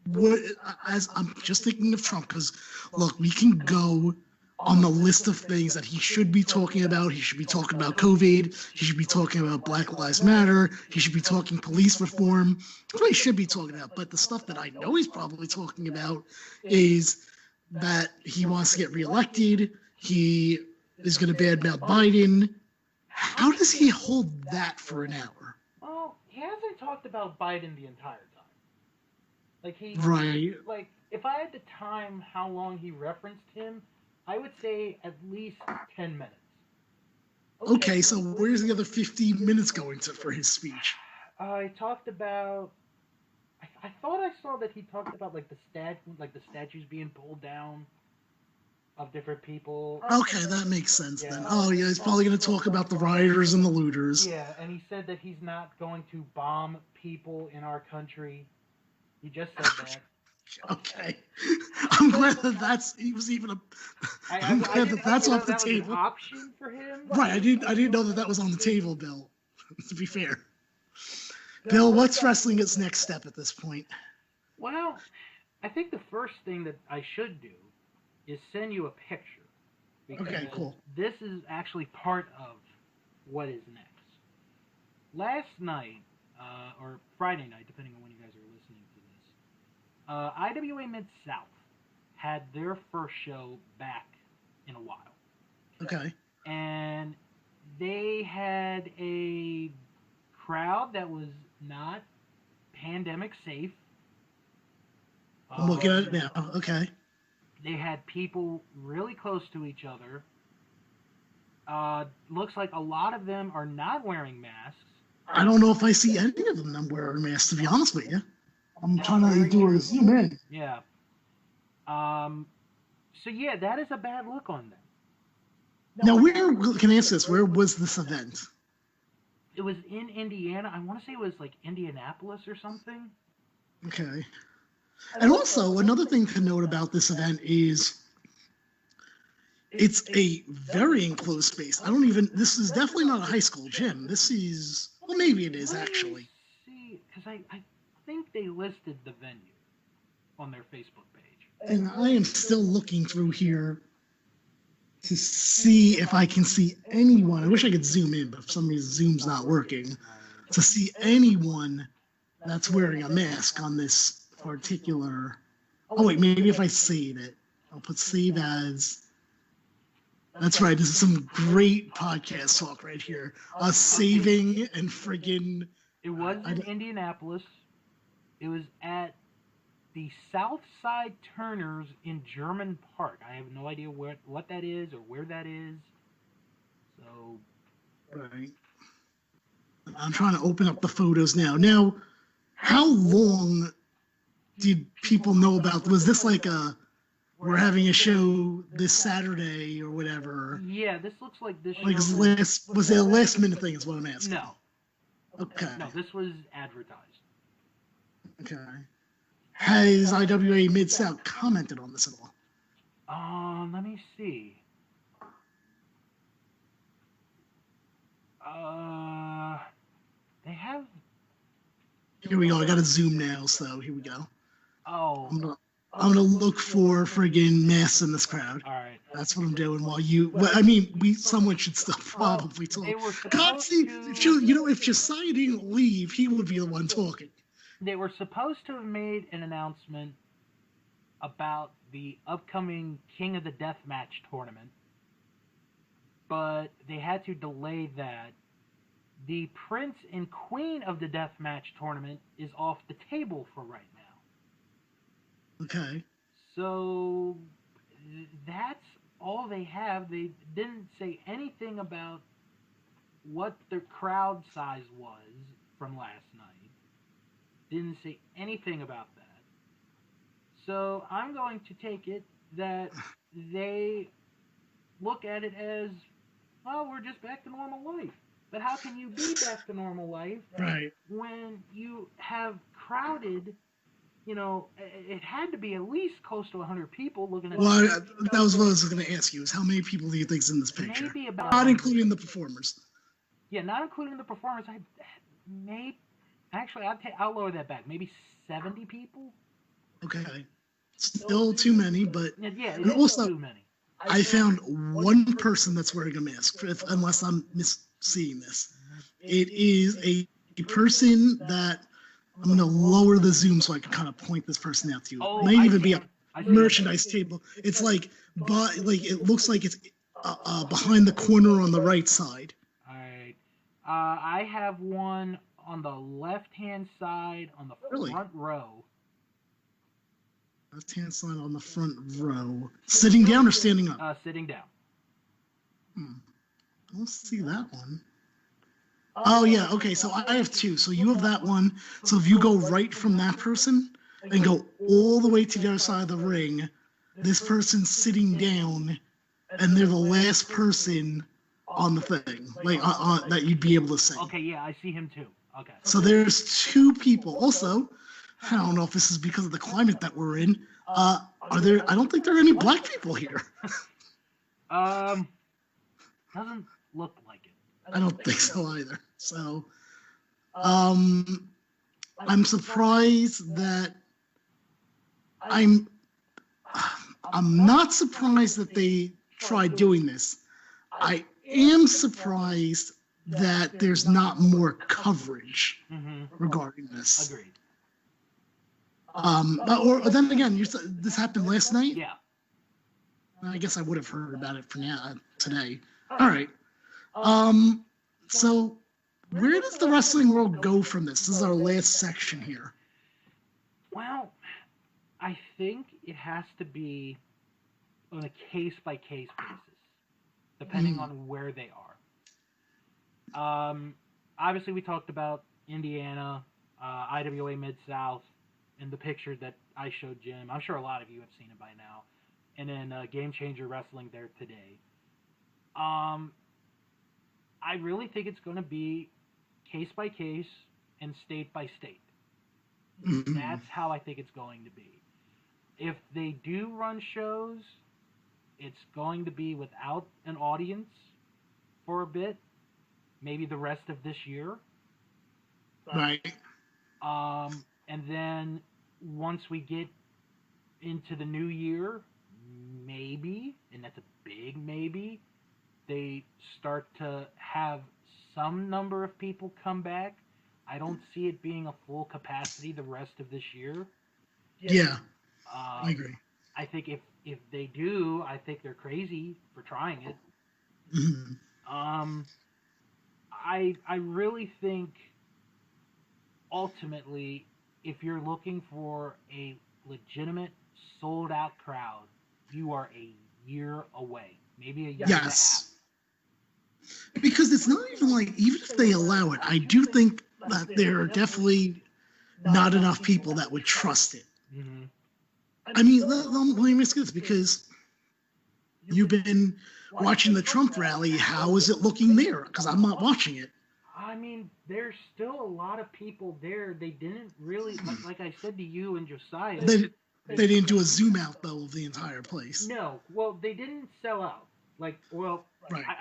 would, as I'm just thinking of Trump, because, look, we can go on the list of things that he should be talking about. He should be talking about COVID. He should be talking about Black Lives Matter. He should be talking police reform. That's what he should be talking about. But the stuff that I know he's probably talking about is that he wants to get reelected. He is going to badmouth Biden. How does he hold that for an hour? Well, he hasn't talked about Biden the entire time. Right. Like, if I had to time how long he referenced him, I would say at least 10 minutes. Okay, so where's the other 15 minutes going to for his speech? I talked about. I thought I saw that he talked about the statues being pulled down of different people. Okay, that makes sense then. Oh yeah, he's probably going to talk about the rioters and the looters. Yeah, and he said that he's not going to bomb people in our country. He just said that. Okay, I'm glad that that's off the table. Was an option for him. Right, I didn't know that was on the table, Bill. To be fair, Bill, what's wrestling its next step at this point? Well, I think the first thing that I should do is send you a picture. Okay, cool. This is actually part of what is next. Last night, or Friday night, depending on when you guys are listening to this, IWA Mid-South had their first show back in a while. Okay. And they had a crowd that was not pandemic safe. I'm looking at it now. Okay. They had people really close to each other. Looks like a lot of them are not wearing masks. I don't know if I see any of them wearing masks, to be honest with you. I'm trying to do a zoom in. Yeah. So yeah, that is a bad look on them. Now, where can I ask this? Where was this event? It was in Indiana. I want to say it was like Indianapolis or something. Okay. And also, another thing to note about this event is it's a very enclosed space. This is definitely not a high school gym. This is, well, maybe it is actually. See, because I think they listed the venue on their Facebook page. And I am still looking through here to see if I can see anyone. I wish I could zoom in, but for some reason Zoom's not working. To see anyone that's wearing a mask on this particular. Oh wait, maybe if I save it, I'll put save as. That's right. This is some great podcast talk right here. Us saving and friggin'. It was in Indianapolis. It was at the Southside Turners in German Park. I have no idea what that is or where that is. So. Right. I'm trying to open up the photos now. Now, how long did people know about? Was this like we're having a show this Saturday or whatever? Yeah, this looks like this. Like was it a last minute thing? Is what I'm asking. No. Okay. No, this was advertised. Okay. Has IWA Mid-South commented on this at all? Let me see. They have. Here we go. I got to zoom now, so here we go. Oh. I'm gonna look for friggin' masks in this crowd. All right. That's what I'm doing while you. Well, I mean, someone should still probably talk. God, see, if Josiah didn't leave, he would be the one talking. They were supposed to have made an announcement about the upcoming King of the Deathmatch tournament, but they had to delay that. The Prince and Queen of the Deathmatch tournament is off the table for right now. Okay. So that's all they have. They didn't say anything about what the crowd size was from last night. Didn't say anything about that. So I'm going to take it that they look at it as, oh, we're just back to normal life. But how can you be back to normal life Right. when you have crowded, it had to be at least close to 100 people looking at Well, that was what I was going to ask you, is how many people do you think is in this picture? maybe about Not including the performers. Yeah, not including the performers. Actually, I'll lower that back. Maybe 70 people. Okay. Still too many, but Yeah, and also, too many. I found one person that's wearing a mask, unless I'm misseeing this. It is a person that I'm going to lower the zoom so I can kind of point this person out to you. Oh, It might even be a I see merchandise table. It's but it looks like it's behind the corner on the right side. All right. I have one on the left-hand side on the front row. Left-hand side on the front row. Sitting down or standing up? Sitting down. I don't see that one. Oh, yeah. Okay, so I have two. So you have that one. So if you go right from that person and go all the way to the other side of the ring, this person's sitting down, and they're the last person on the thing, that you'd be able to see. Okay, yeah, I see him too. Okay. So there's two people. Also, I don't know if this is because of the climate that we're in. I don't think there are any black people here. Doesn't look like it. I don't think so either. So, I'm surprised that I'm not surprised that they tried doing this. I am surprised that there's not more coverage regarding this. Agreed. Or then again, this happened last night? Yeah. I guess I would have heard about it today. All right. So where does the wrestling world go from this? This is our last section here. Well, I think it has to be on a case-by-case basis, depending on where they are. Obviously, we talked about Indiana, IWA Mid-South, and the picture that I showed Jim. I'm sure a lot of you have seen it by now. And then Game Changer Wrestling there today. I really think it's going to be case-by-case and state-by-state. That's how I think it's going to be. If they do run shows, it's going to be without an audience for a bit, maybe the rest of this year. Right. And then once we get into the new year, maybe, and that's a big maybe, they start to have some number of people come back. I don't see it being a full capacity the rest of this year. Yeah, I agree. I think if they do, I think they're crazy for trying it. I really think ultimately, if you're looking for a legitimate sold out crowd, you are a year away, maybe a year and a half. Because it's not even even if they allow it, I do think that there are definitely not enough people that would trust it. I mean, let me ask this, because you've been watching the Trump rally. How is it looking there? Because I'm not watching it. I mean, there's still a lot of people there. They didn't really, like I said to you and Josiah. They didn't do a zoom out, though, of the entire place. No. Well, they didn't sell out. Right.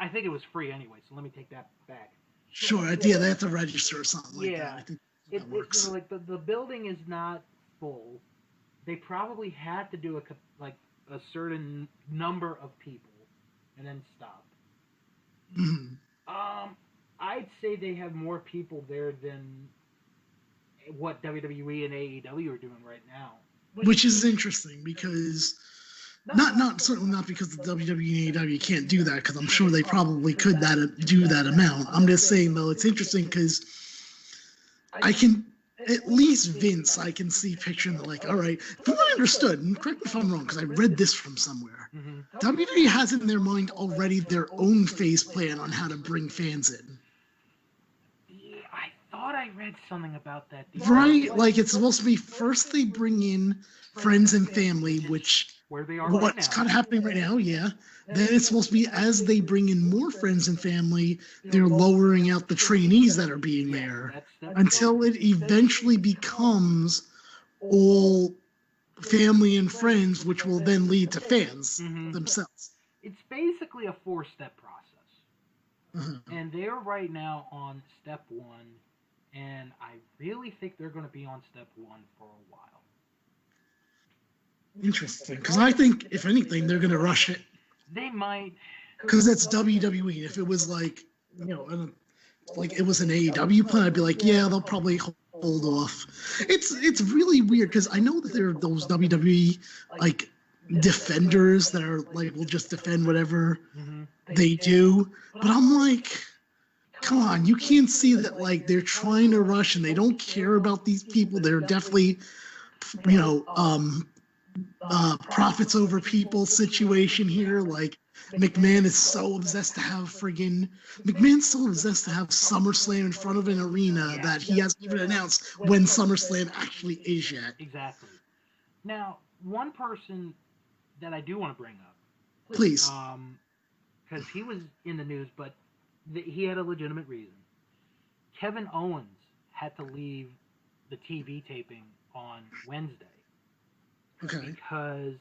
I think it was free anyway, so let me take that back. Sure. Yeah, they have to register or something like that. I think that works. The building is not full. They probably had to do a certain number of people and then stop. I'd say they have more people there than what WWE and AEW are doing right now. Which is interesting, because certainly not because the WWE and AEW can't do that, because I'm sure they probably could do that amount. I'm just saying, though, it's interesting because I can, at least Vince, I can see picturing all right, from what I understood, and correct me if I'm wrong, because I read this from somewhere, WWE has in their mind already their own phase plan on how to bring fans in. Yeah, I thought I read something about that. Right? It's supposed to be first they bring in friends and family, which where they are right what's now. kind of happening right now, yeah. Then it's supposed to be as they bring in more friends and family, they're lowering out the trainees that are being there until it eventually becomes all family and friends, which will then lead to fans themselves. It's basically a 4-step process. Uh-huh. And they're right now on step 1, and I really think they're going to be on step 1 for a while. Interesting, because I think, if anything, they're going to rush it. They might. Because it's WWE. If it was like, like it was an AEW plan, I'd be like, yeah, they'll probably hold off. It's really weird, because I know that there are those WWE, like, defenders that are, like, will just defend whatever they do. But I'm like, come on, you can't see that, like, they're trying to rush and they don't care about these people. They're definitely, profits over people situation here. Like, McMahon's so obsessed to have SummerSlam in front of an arena that he hasn't even announced when SummerSlam actually is yet. Exactly. Now, one person that I do want to bring up, please, because he was in the news, but he had a legitimate reason. Kevin Owens had to leave the TV taping on Wednesday. Okay. Because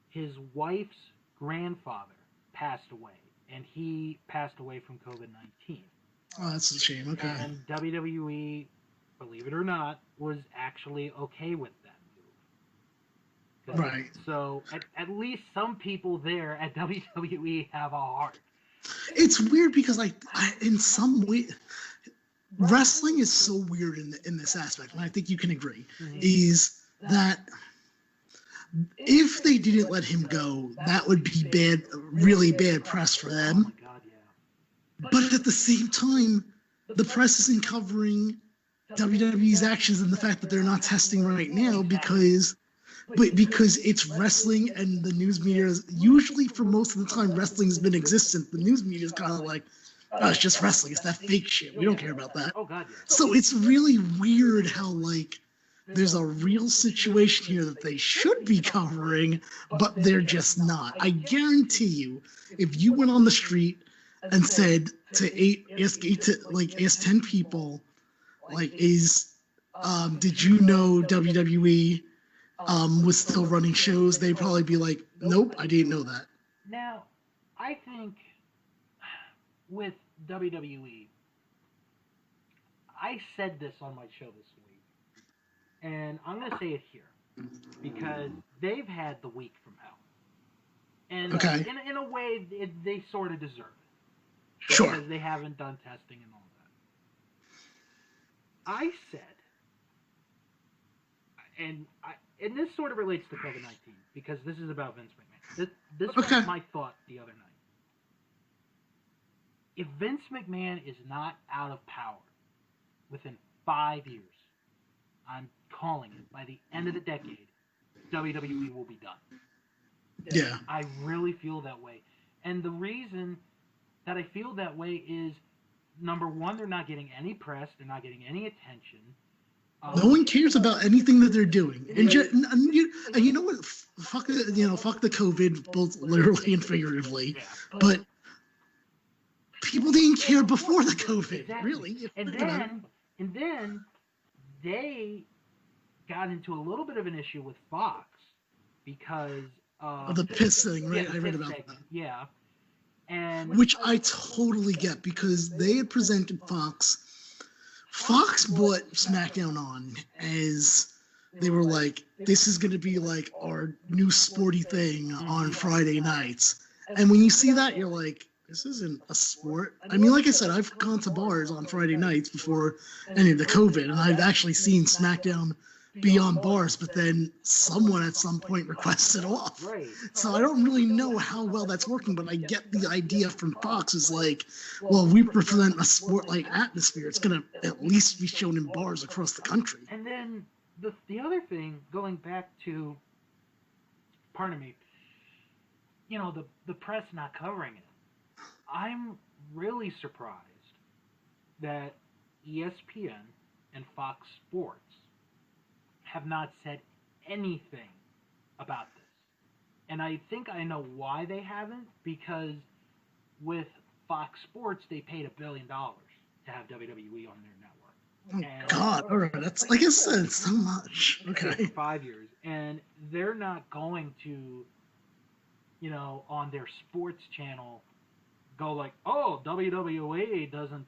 his wife's grandfather passed away, and he passed away from COVID-19. Oh, that's a shame. Okay. And WWE, believe it or not, was actually okay with that move. Right. So at least some people there at WWE have a heart. It's weird because I in some way, wrestling is so weird in this aspect, and I think you can agree, is that if they didn't let him go, that would be bad, really bad press for them. Oh my God, yeah. But at the same time, the press isn't covering WWE's actions and the fact that they're not testing right now because it's wrestling, and the news media is usually, for most of the time, wrestling's been existent. The news media is kind of like, oh, it's just wrestling. It's that fake shit. We don't care about that. Oh God, yeah. So it's really weird how, like, there's a real situation here that they should be covering, but they're just not. I guarantee you, if you went on the street and said ask 10 people, like, did you know WWE was still running shows? They'd probably be like, nope, I didn't know that. Now, I think with WWE, I said this on my show this week, and I'm going to say it here, because they've had the week from hell. And in a way, they sort of deserve it. Sure. Because they haven't done testing and all that. I said, and this sort of relates to COVID-19, because this is about Vince McMahon. This was my thought the other night. If Vince McMahon is not out of power within 5 years, I'm calling it, by the end of the decade, WWE will be done. Yeah. I really feel that way. And the reason that I feel that way is, number one, they're not getting any press, they're not getting any attention. No one cares about anything that they're doing. And you know what? Fuck the COVID, both literally and figuratively. Yeah. But people didn't care before the COVID, exactly. Really. And then they got into a little bit of an issue with Fox because of the piss thing, right? I read about that. Yeah. And which I totally get, because they had presented Fox. Fox brought SmackDown on as they were like, this is going to be like our new sporty thing on Friday nights. And when you see that, you're like, this isn't a sport. I mean, like I said, I've gone to bars on Friday nights before any of the COVID, and I've actually seen SmackDown be on bars, but then someone at some point requested off. Right. So I don't really know how well that's working, but I get the idea from Fox is like, well, we represent a sport-like atmosphere. It's going to at least be shown in bars across the country. And then the other thing, going back to, pardon me, the press not covering it. I'm really surprised that ESPN and Fox Sports have not said anything about this. And I think I know why they haven't, because with Fox Sports, they paid $1 billion to have WWE on their network. Oh, And God, all right, that's like I said, it's so much. Okay. for 5 years, and they're not going to, on their sports channel, go like, oh, WWE doesn't,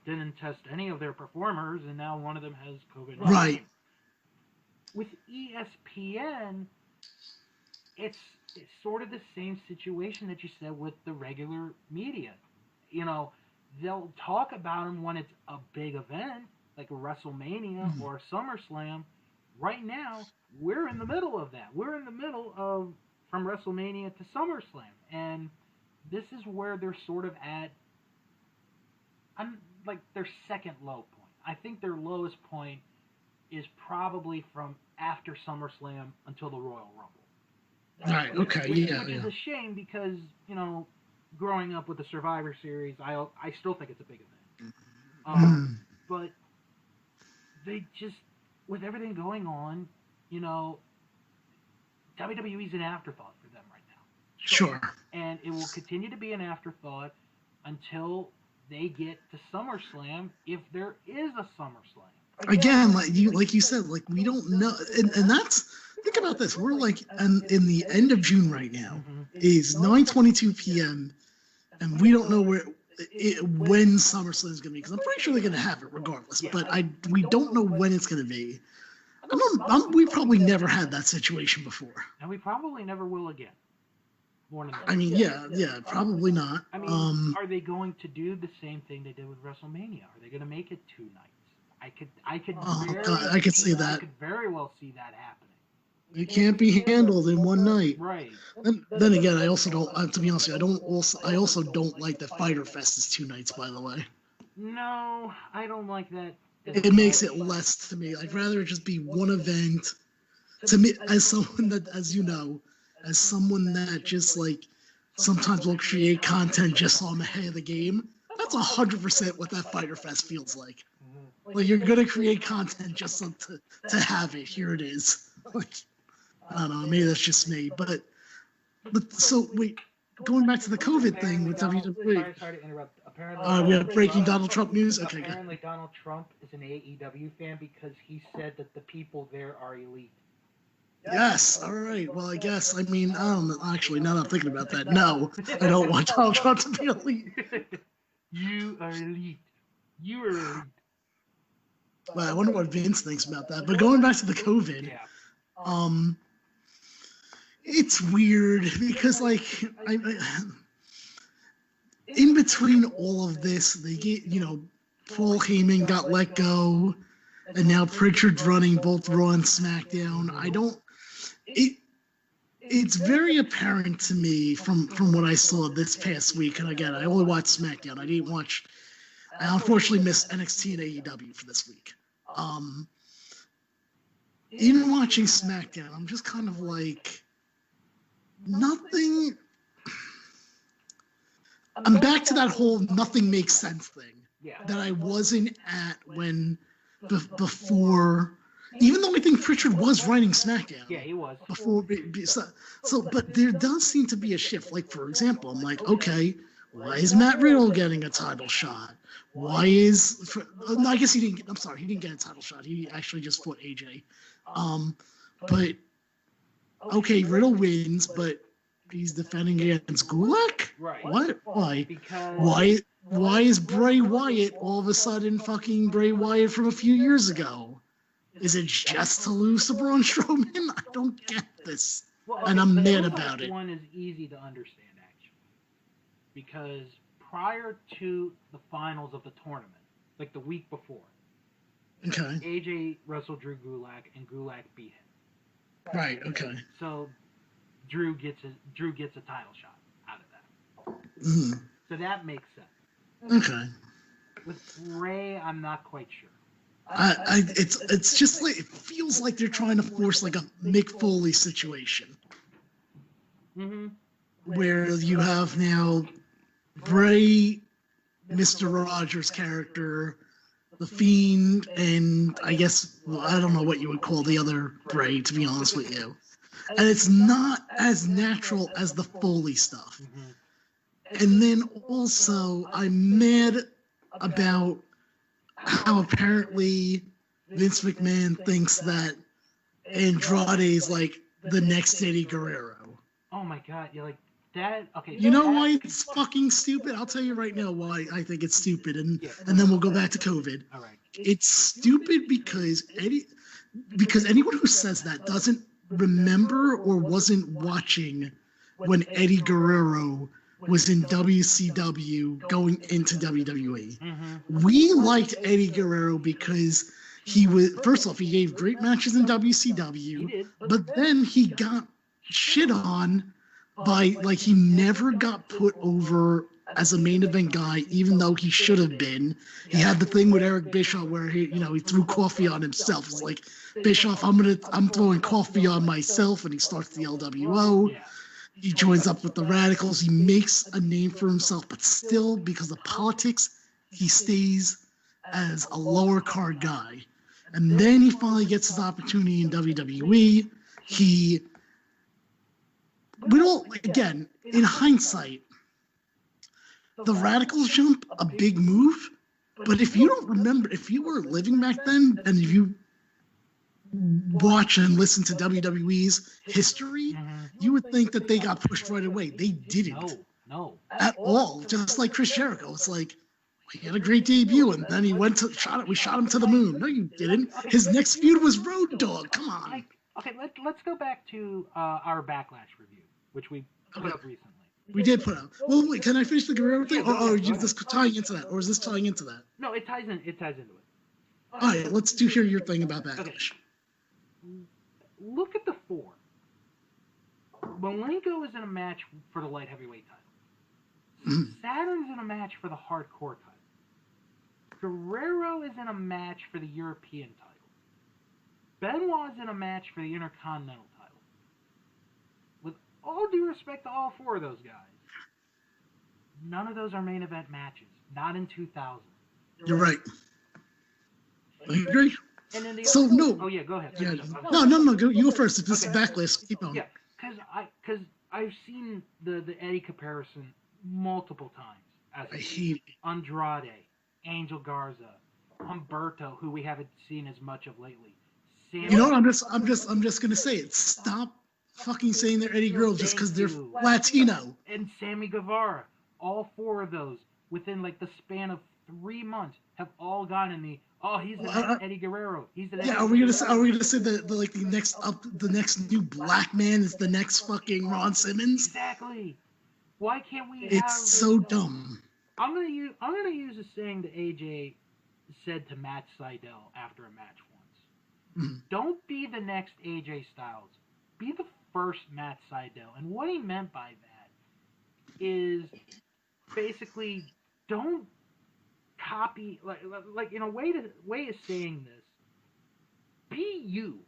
didn't test any of their performers, and now one of them has COVID-19. Right. With ESPN, it's sort of the same situation that you said with the regular media. They'll talk about them when it's a big event, like a WrestleMania or a SummerSlam. Right now, we're in the middle of that. We're in the middle of from WrestleMania to SummerSlam, and this is where they're sort of at. Their second low point. I think their lowest point is probably from after SummerSlam until the Royal Rumble. Right. Okay. Which Yeah. is a shame because growing up with the Survivor Series, I still think it's a big event. But they just, with everything going on, WWE's an afterthought for them right now. Sure. And it will continue to be an afterthought until they get to SummerSlam, if there is a SummerSlam. Again, like you said, like we don't know, and that's, think about this. We're like in the end of June right now. Is 9:22 p.m. and we don't know when SummerSlam is going to be, because I'm pretty sure they're going to have it regardless. But we don't know when it's going to be. We probably never had that situation before, and we probably never will again. I mean, yeah, probably not. I mean, are they going to do the same thing they did with WrestleMania? Are they going to make it 2 nights? I could see that. I could very well see that happening. It can't be handled in one night. Right. Then again, I also don't. To be honest with you, I also don't like that Fyter Fest is 2 nights. By the way. No, I don't like that. It makes it less to me. I'd rather it just be one event. To me, as someone that, as you know, as someone that just like sometimes will create content just so I'm ahead of the game. That's 100% what that Fyter Fest feels like. Like you're gonna create content just so to have it. Here it is. Like, I don't know. Maybe that's just me, but so wait. Going back to the COVID thing with WWE. Sorry to interrupt. Apparently, we have breaking Donald Trump news. Okay, apparently Donald Trump is an AEW fan because he said that the people there are elite. Yes. All right. Well, I guess. I mean, I don't know. Actually, now that I'm thinking about that, no, I don't want Donald Trump to be elite. You are elite. You are elite. Well, I wonder what Vince thinks about that. But going back to the COVID, it's weird because, like, in between all of this, they get, Paul Heyman got let go, and now Pritchard's running both Raw and SmackDown. It's very apparent to me from what I saw this past week, and again, I only watched SmackDown. I unfortunately missed NXT and AEW for this week. In watching SmackDown, I'm just kind of like, nothing. I'm back to that whole nothing makes sense thing that I wasn't at before. Even though I think Pritchard was writing SmackDown. Yeah, he was. Before, but there does seem to be a shift. Like, for example, I'm like, okay, why is Matt Riddle getting a title shot? Why is... No, I guess he didn't... I'm sorry, he didn't get a title shot. He actually just fought AJ. But, okay, Riddle wins, but he's defending against Gulak? Right. What? Why? Because... Why is Bray Wyatt all of a sudden fucking Bray Wyatt from a few years ago? Is it just to lose to Braun Strowman? I don't get this. Well, and I'm mad about it. One is easy to understand, actually. Because prior to the finals of the tournament, like the week before, AJ wrestled Drew Gulak, and Gulak beat him. Right, okay. So Drew gets a title shot out of that. Mm-hmm. So that makes sense. Okay. With Bray, I'm not quite sure. It's just like, it feels like they're trying to force like a Mick Foley situation. Mm-hmm. Where you have now Bray, Mr. Rogers' character, The Fiend, and I guess, I don't know what you would call the other Bray, to be honest with you. and it's not as natural as the Foley stuff. Mm-hmm. And then also, I'm mad about how apparently Vince McMahon thinks that Andrade's like the next Eddie Guerrero. Oh my God, you're like that. Okay. You know why it's fucking stupid? I'll tell you right now why I think it's stupid, and then we'll go back to COVID. All right. It's stupid because anyone who says that doesn't remember or wasn't watching when Eddie Guerrero was in WCW going into WWE. Mm-hmm. We liked Eddie Guerrero because he was, first off, he gave great matches in WCW, He did. but then he got shit on by, like, he never got put over as a main event guy, even though he should have been. He had the thing with Eric Bischoff where he threw coffee on himself. It's like, Bischoff, I'm throwing coffee on myself, and he starts the LWO. Yeah. He joins up with the Radicals. He makes a name for himself, but still, because of politics, he stays as a lower card guy. And then he finally gets his opportunity in WWE. Again, in hindsight, the Radicals jump, a big move. But if you don't remember, if you were living back then, and if you watch and listen to WWE's history, you would think that they got pushed right away. They didn't. No. At all. Just like Chris Jericho. It's like, he had a great debut, and then he we shot him to the moon. No, you didn't. His next feud was Road Dogg. Come on. Okay, let's go back to our Backlash review, which we put up recently. We did put out. Well, wait, can I finish the Guerrero thing? Or is this tying into that? Or is this tying into that? No, it ties into it. All right, let's hear your thing about Backlash. Okay. Look at the four. Malenko is in a match for the light heavyweight title. Saturn's in a match for the hardcore title. Guerrero is in a match for the European title. Benoit's in a match for the Intercontinental title. With all due respect to all four of those guys, none of those are main event matches. Not in 2000. You're right. I agree. And then no. Oh yeah, go ahead. Yeah, no. You go first. If this is Backlash, keep going. Yeah, because I've seen the Eddie comparison multiple times. I hate it. Andrade, Angel Garza, Humberto, who we haven't seen as much of lately. Sammy, you know what? I'm just gonna say it. Stop fucking saying they're Eddie Guerrero just because they're Latino. And Sammy Guevara, all four of those within like the span of 3 months have all gotten the he's the next Eddie Guerrero. He's the next. Yeah, are we gonna say the next new black man is the next fucking Ron Simmons? Exactly. Why can't we? It's so dumb. I'm gonna use a saying that AJ said to Matt Sydal after a match once. Mm-hmm. Don't be the next AJ Styles. Be the first Matt Sydal. And what he meant by that is basically don't copy, like in a way of saying this. Be you.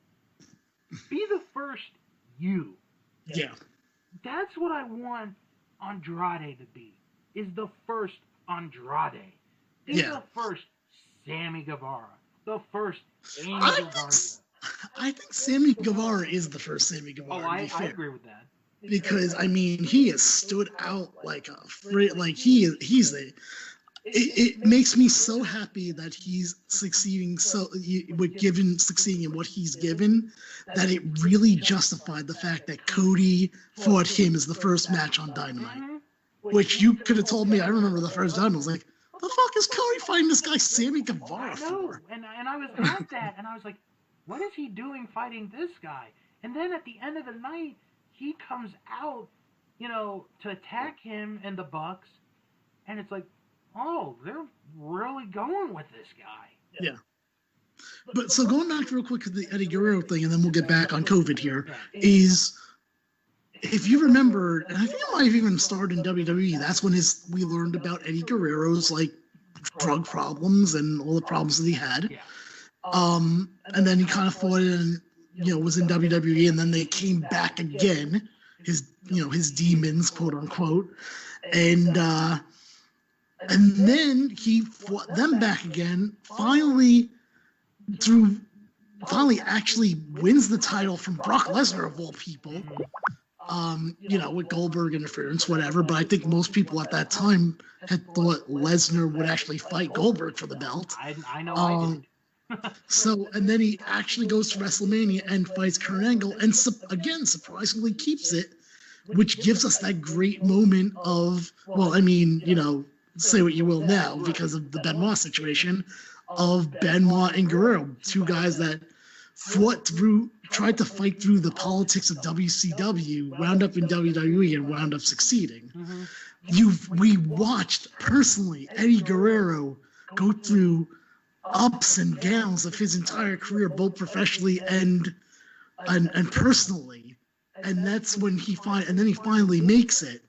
Be the first you. Yeah. That's what I want Andrade to be. Is the first Andrade. Be the first Sammy Guevara. The first Angel Garza. I think Sammy Guevara is the first Sammy Guevara. Oh, I agree with that. Because I mean, he has stood out like he's a. It makes me so happy that he's succeeding succeeding in what he's given, that it really justified the fact that Cody fought him as the first match on Dynamite. Mm-hmm. Which you could have told me. I remember the first time I was like, "The fuck is Cody fighting this guy Sammy Guevara for?" And I was at that, and I was like, "What is he doing fighting this guy?" And then at the end of the night, he comes out, to attack him and the Bucks, and it's like, oh, they're really going with this guy. Yeah. But so going back real quick to the Eddie Guerrero thing, and then we'll get back on COVID here, is if you remember, and I think it might have even started in WWE, that's when we learned about Eddie Guerrero's like drug problems and all the problems that he had. Yeah. And then he kind of fought it and, was in WWE, and then they came back again, his demons, quote unquote. And then he fought them back again, finally through finally actually wins the title from Brock Lesnar of all people. With Goldberg interference, whatever. But I think most people at that time had thought Lesnar would actually fight Goldberg for the belt. I know I did. And then he actually goes to WrestleMania and fights Kurt Angle, and again, surprisingly keeps it, which gives us that great moment of, say what you will now because of the Benoit situation, of Benoit and Guerrero, two guys that tried to fight through the politics of WCW, wound up in WWE, and wound up succeeding. Mm-hmm. We watched personally Eddie Guerrero go through ups and downs of his entire career, both professionally and personally, and that's when he finally makes it.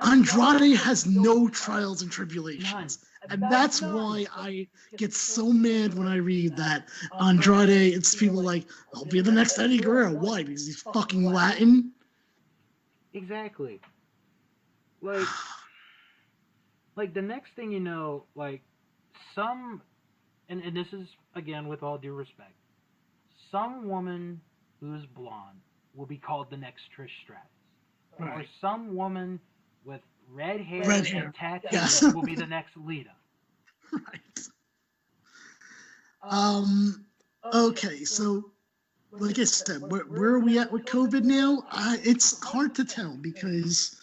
Andrade has no trials and tribulations. And that's why I get so mad when I read that Andrade, it's people like, I'll be the next Eddie Guerrero. Why? Because he's fucking Latin? Exactly. Like the next thing you know, like and this is, again, with all due respect, some woman who's blonde will be called the next Trish Stratus. Right. Or some woman with red hair and tattoos will be the next Lita. Right. Okay, so like I said, where are we at with COVID now? It's hard to tell because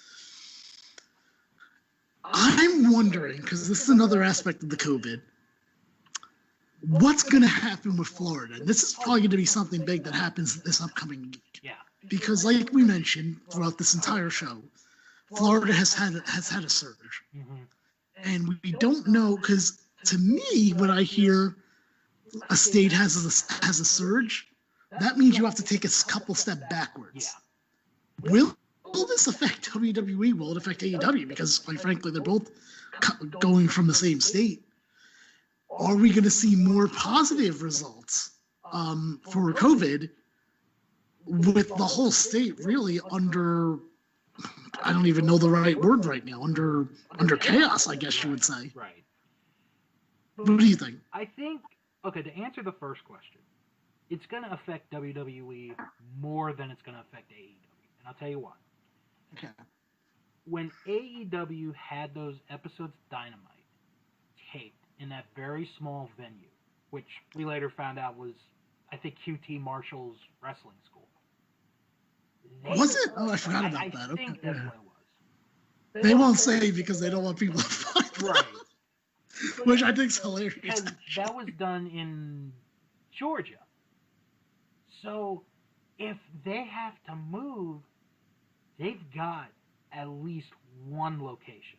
I'm wondering, because this is another aspect of the COVID, what's going to happen with Florida? And this is probably going to be something big that happens this upcoming week. Yeah. Because like we mentioned throughout this entire show, Florida has had a surge. Mm-hmm. And we don't know, because to me, when I hear a state has a surge, that means you have to take a couple steps backwards. Yeah. Will this affect WWE? Will it affect AEW? Because, quite frankly, they're both going from the same state. Are we going to see more positive results for COVID with the whole state really under, I don't even know the right word right now, under chaos, I guess you would say. Right. What do you think? I think, okay, to answer the first question, it's going to affect WWE more than it's going to affect AEW. And I'll tell you why. Okay. When AEW had those episodes of Dynamite taped in that very small venue, which we later found out was, I think, QT Marshall's wrestling school. Was it? Oh, I forgot about that. I think that's what it was. They won't say because they don't want people to find out. Right. Which I think is hilarious. Because that was done in Georgia. So if they have to move, they've got at least one location.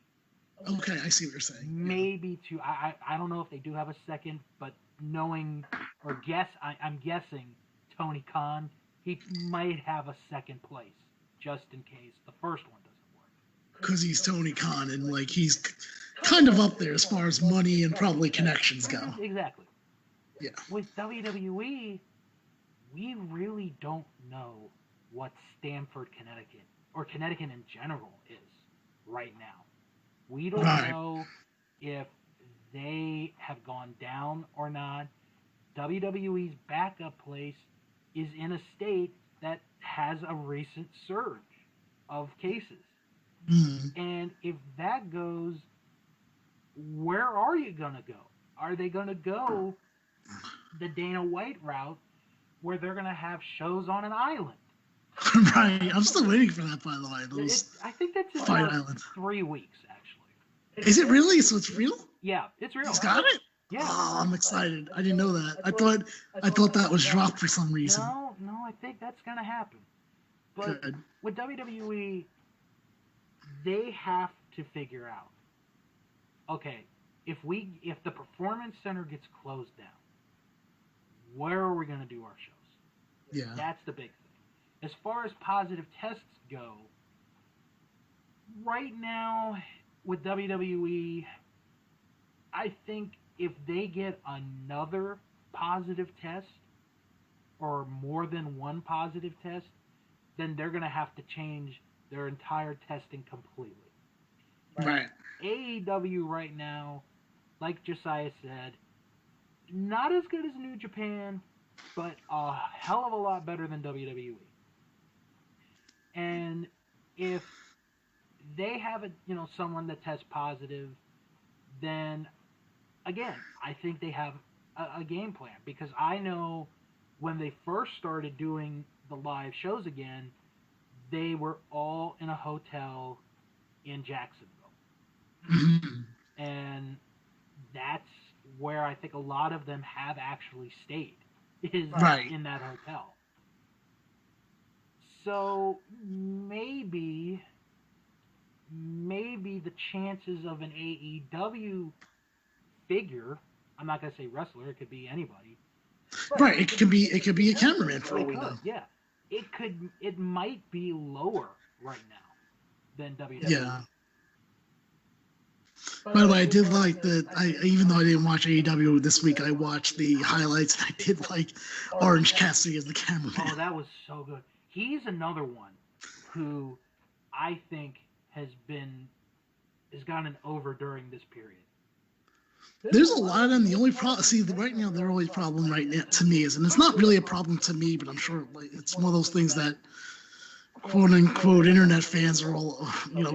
Okay, I see what you're saying. Maybe two. I don't know if they do have a second, but knowing or I'm guessing Tony Khan, he might have a second place just in case the first one doesn't work. Because he's Tony Khan and like he's kind of up there as far as money and probably connections go. Exactly. Yeah. With WWE, we really don't know what Stamford, Connecticut, or Connecticut in general is right now. We don't know if they have gone down or not. WWE's backup place is in a state that has a recent surge of cases. Mm. And if that goes, where are you going to go? Are they going to go the Dana White route where they're going to have shows on an island? Right. I'm still waiting for that, by the way. I think that's in Fight Island. 3 weeks, actually. Is it really? So it's real? Yeah, it's real. He's got it? Yeah. Oh, I'm excited. I didn't know that. I thought that was dropped for some reason. No, I think that's going to happen. But Good. with WWE, they have to figure out, okay, if the Performance Center gets closed down, where are we going to do our shows? Yeah. That's the big thing. As far as positive tests go, right now with WWE, I think if they get another positive test or more than one positive test, then they're going to have to change their entire testing completely. Right. AEW right now, like Josiah said, not as good as New Japan, but a hell of a lot better than WWE. And if they have someone that tests positive, then again, I think they have a game plan, because I know when they first started doing the live shows again, they were all in a hotel in Jacksonville. Mhm. And that's where I think a lot of them have actually stayed, is Right. in that hotel. So maybe the chances of an AEW figure, I'm not gonna say wrestler, it could be anybody. Right. It could be a cameraman for all we know. Yeah. It might be lower right now than WWE. Yeah. By the way, I did like that. Even though I didn't watch AEW this week, I watched the highlights, and I did like Orange Cassidy as the cameraman. Oh, that was so good. He's another one who I think has gotten over during this period. There's a lot of them. The only problem, see, right now, their only problem right now to me is, and it's not really a problem to me, but I'm sure it's one of those things that quote unquote internet fans are all,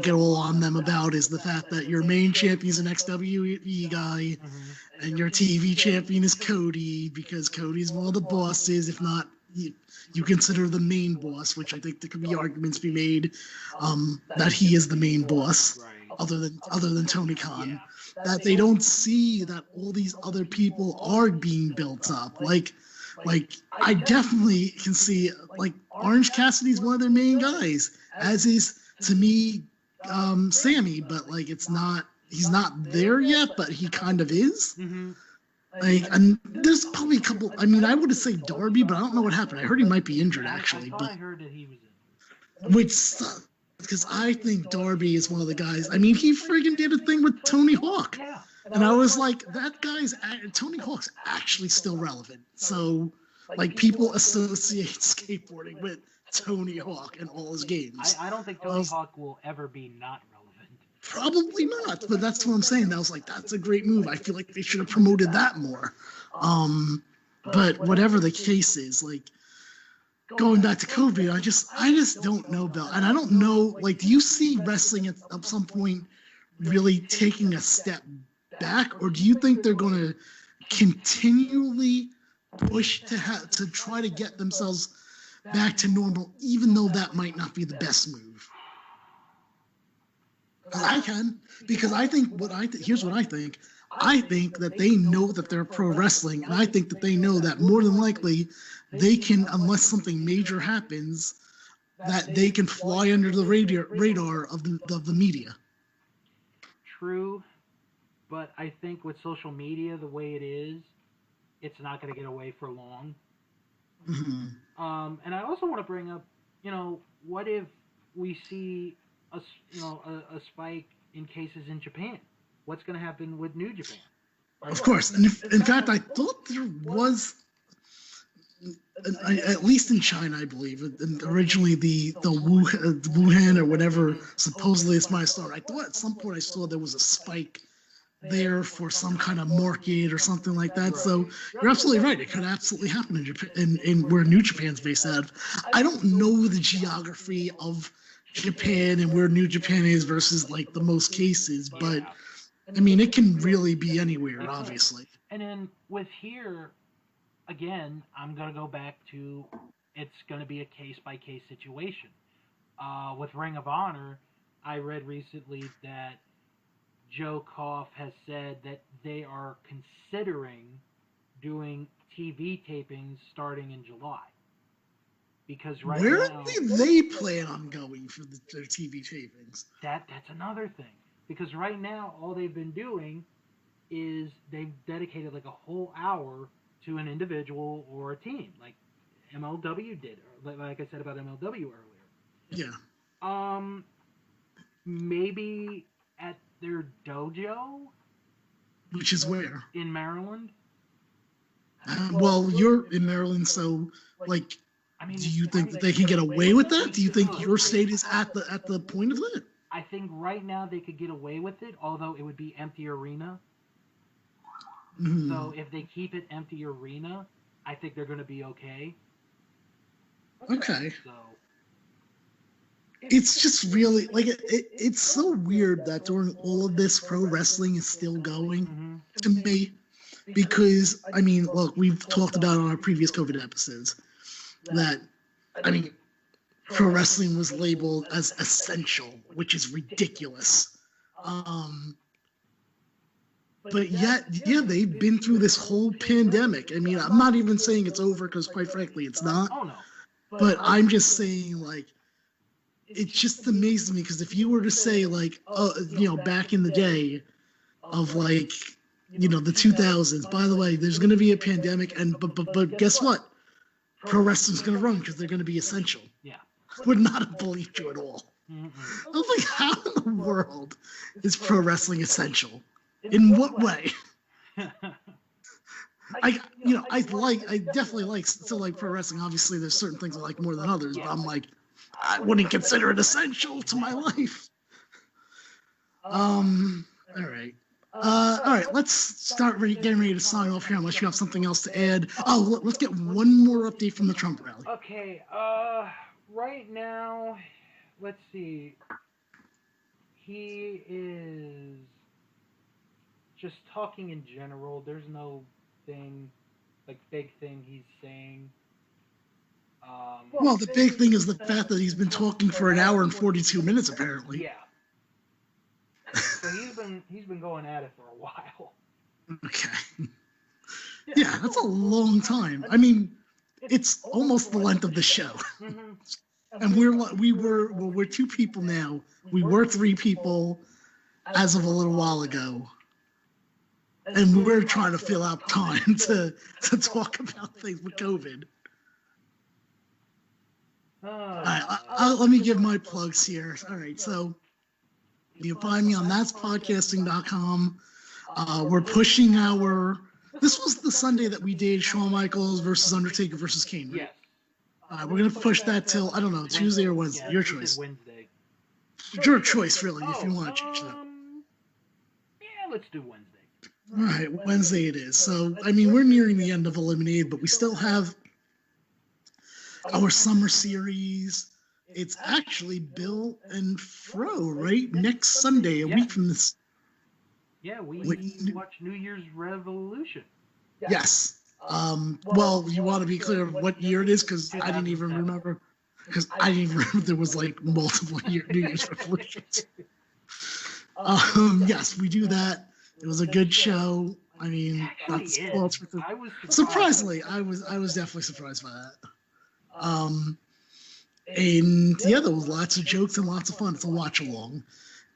get all on them about, is the fact that your main champion is an XWE guy and your TV champion is Cody, because Cody's one of the bosses, if not, you consider the main boss, which I think there could be arguments be made that he is the main boss, other than Tony Khan. That they don't see that all these other people are being built up. Like I definitely can see, like, Orange Cassidy's one of their main guys, as is, to me, Sammy, but like he's not there yet, but he kind of is. Like, and there's probably a couple. I mean, I would say Darby, but I don't know what happened. I heard he might be injured, actually. I heard that he was injured. Which sucks, because I think Darby is one of the guys. I mean, he friggin' did a thing with Tony Hawk. Yeah. And I was like, Tony Hawk's actually still relevant. So, like, people associate skateboarding with Tony Hawk and all his games. I don't think Tony Hawk will ever be not relevant. Probably not, but that's what I'm saying. I was like, that's a great move. I feel like they should have promoted that more. But whatever the case is, like, going back to COVID, I just don't know, Bill. And I don't know, like, do you see wrestling at some point really taking a step back, or do you think they're going to continually push to try to get themselves back to normal, even though that might not be the best move? I can, because I think here's what I think. I think that they know that they're pro wrestling, and I think that they know that more than likely they can, unless something major happens, that they can fly under the radar of the media. True, but I think with social media the way it is, it's not going to get away for long. And I also want to bring up, what if we see a spike in cases in Japan? What's going to happen with New Japan? Of course, and in fact, I thought there was, at least in China, I believe, and originally the Wuhan or whatever supposedly it's my store. I thought at some point I saw there was a spike there for some kind of market or something like that. So you're absolutely right. It could absolutely happen in Japan, in where New Japan's based out of. I don't know the geography of Japan and where New Japan is versus like the most cases, but I mean, it can really be anywhere, obviously. And then with here, again, I'm going to go back to, it's going to be a case-by-case situation. With Ring of Honor, I read recently that Joe Koff has said that they are considering doing TV tapings starting in July. Because where do they plan on going for their TV tapings? That's another thing. Because right now, all they've been doing is they've dedicated like a whole hour to an individual or a team, like MLW did, like I said about MLW earlier. Yeah. Maybe at their dojo, which is where? In Maryland. Well, you're in Maryland, so like, I mean, do you think that they can get away with that? Do you think your state is at the point of it? I think right now they could get away with it, although it would be empty arena. So if they keep it empty arena, I think they're going to be okay. Okay. So It's just really like it's so weird that during all of this, pro wrestling is still going mm-hmm. to me. Because I mean, look, we've talked about on our previous COVID episodes that I mean, pro wrestling was labeled as essential, which is ridiculous. But yet, yeah, they've been through this whole pandemic. I mean, I'm not even saying it's over because, quite frankly, it's not. Oh no. But I'm just saying, like, it just amazes me because if you were to say, like, back in the day of like, the 2000s. By the way, there's going to be a pandemic, and but guess what? Pro wrestling's going to run because they're going to be essential. Yeah. I would not have believed you at all. Mm-mm. I was like, how in the world is pro wrestling essential? In what way? I definitely still like pro wrestling. Obviously, there's certain things I like more than others, but I'm like, I wouldn't consider it essential to my life. All right. All right, let's start getting ready to sign off here unless you have something else to add. Oh, let's get one more update from the Trump rally. Okay, right now, let's see. He is just talking in general. There's no big thing he's saying. Well, the big thing is the fact that he's been talking for an hour and 42 minutes, apparently. Yeah. So he's been going at it for a while. Okay. Yeah, that's a long time. I mean, it's almost the length of the show. Mm-hmm. And we're two people now. We were three people as of a little while ago. And we're trying to fill out time to talk about things with COVID. All right, let me give my plugs here. All right, so you can find me on that'spodcasting.com. We're pushing this was the Sunday that we did Shawn Michaels versus Undertaker versus Kane, right? Yes. We're going to push that till, I don't know, Tuesday or Wednesday. Your choice. Wednesday. Your choice, really, if you want to change that. Yeah, let's do Wednesday. All right, Wednesday it is. So, I mean, we're nearing the end of Eliminated, but we still have our summer series. It's actually Bill and Fro, right? Next Sunday, a week from this. Yeah, we watch New Year's Revolution. Yes. Well, you want to be clear of what year it is? Because I didn't even remember. Because I didn't even remember there was like multiple New Year's Revolutions. Yes, we do that. It was a good show. I mean, surprisingly, I was definitely surprised by that. And yeah, there was lots of jokes and lots of fun. It's a watch along.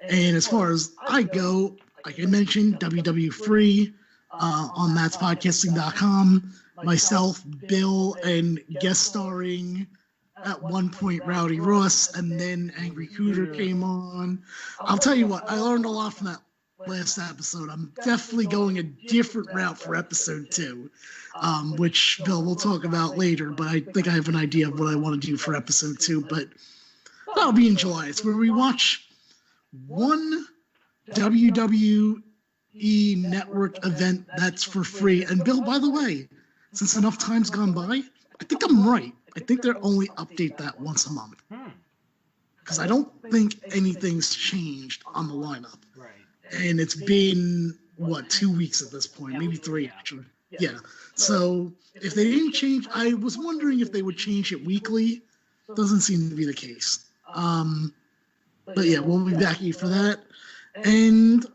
And as far as I go, like I mentioned, WW Free on that'spodcasting.com. Myself, Bill, and guest starring at one point Rowdy Ross, and then Angry Cooter came on. I'll tell you what, I learned a lot from that last episode. I'm definitely going a different route for episode 2, which Bill will talk about later, but I think I have an idea of what I want to do for episode 2, but that'll be in July. It's where we watch one WWE network event that's for free. And Bill, by the way, since enough time's gone by, I think I'm right. I think they only update that once a month. Because I don't think anything's changed on the lineup. Right. And it's been, 2 weeks at this point? Maybe 3, actually. Yeah. So if they didn't change, I was wondering if they would change it weekly. Doesn't seem to be the case. But yeah, we'll be back here for that. And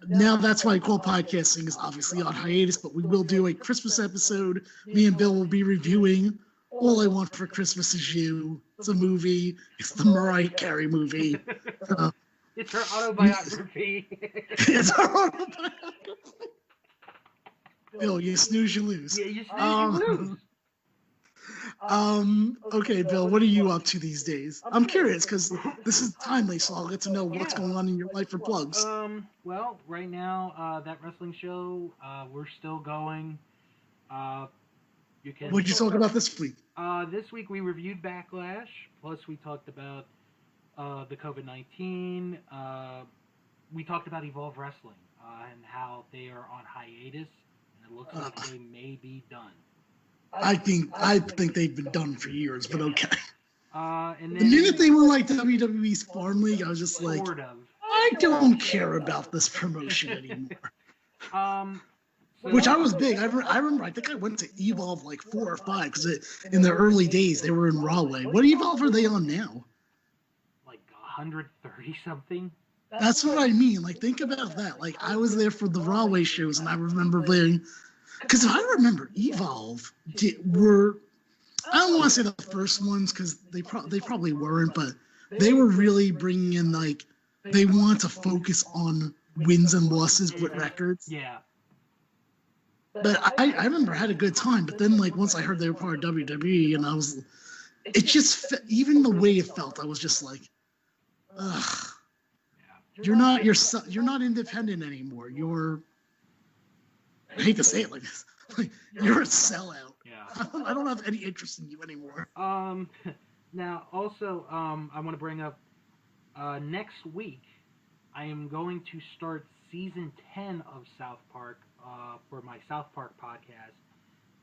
now that's why I call podcasting is obviously on hiatus, but we will do a Christmas episode. Me and Bill will be reviewing All I Want for Christmas Is You. It's a movie. It's the Mariah Carey movie. It's her autobiography. It's her autobiography. Bill, you snooze, you lose. Yeah, you snooze, you lose. Okay, Bill, what are you up to these days? I'm curious because this is timely, so I'll get to know what's going on in your life for plugs. Well, right now, that wrestling show, we're still going. What'd you talk about this week? This week we reviewed Backlash, plus we talked about the COVID-19. We talked about Evolve Wrestling and how they are on hiatus. It looks like they may be done. I think they've been done for years, but okay. And then, the minute they were like WWE's Farm League, I was just like, sort of. I don't care about this promotion anymore. So, Which I was big. I remember. I think I went to Evolve like 4 or 5 because in the early days they were in Rahway. What Evolve are they on now? Like 130 something. That's what I mean. Like, think about that. Like, I was there for the Rahway shows, and I remember being, because if I remember, Evolve were, I don't want to say the first ones because they probably weren't, but they were really bringing in, like, they want to focus on wins and losses with records. Yeah. But I remember I had a good time, but then, like, once I heard they were part of WWE, and it just, even the way it felt, I was just like, ugh. You're not independent anymore. I hate to say it like this. Like, you're a sellout. Yeah. I don't have any interest in you anymore. Now, also, I want to bring up, next week, I am going to start season 10 of South Park, for my South Park podcast.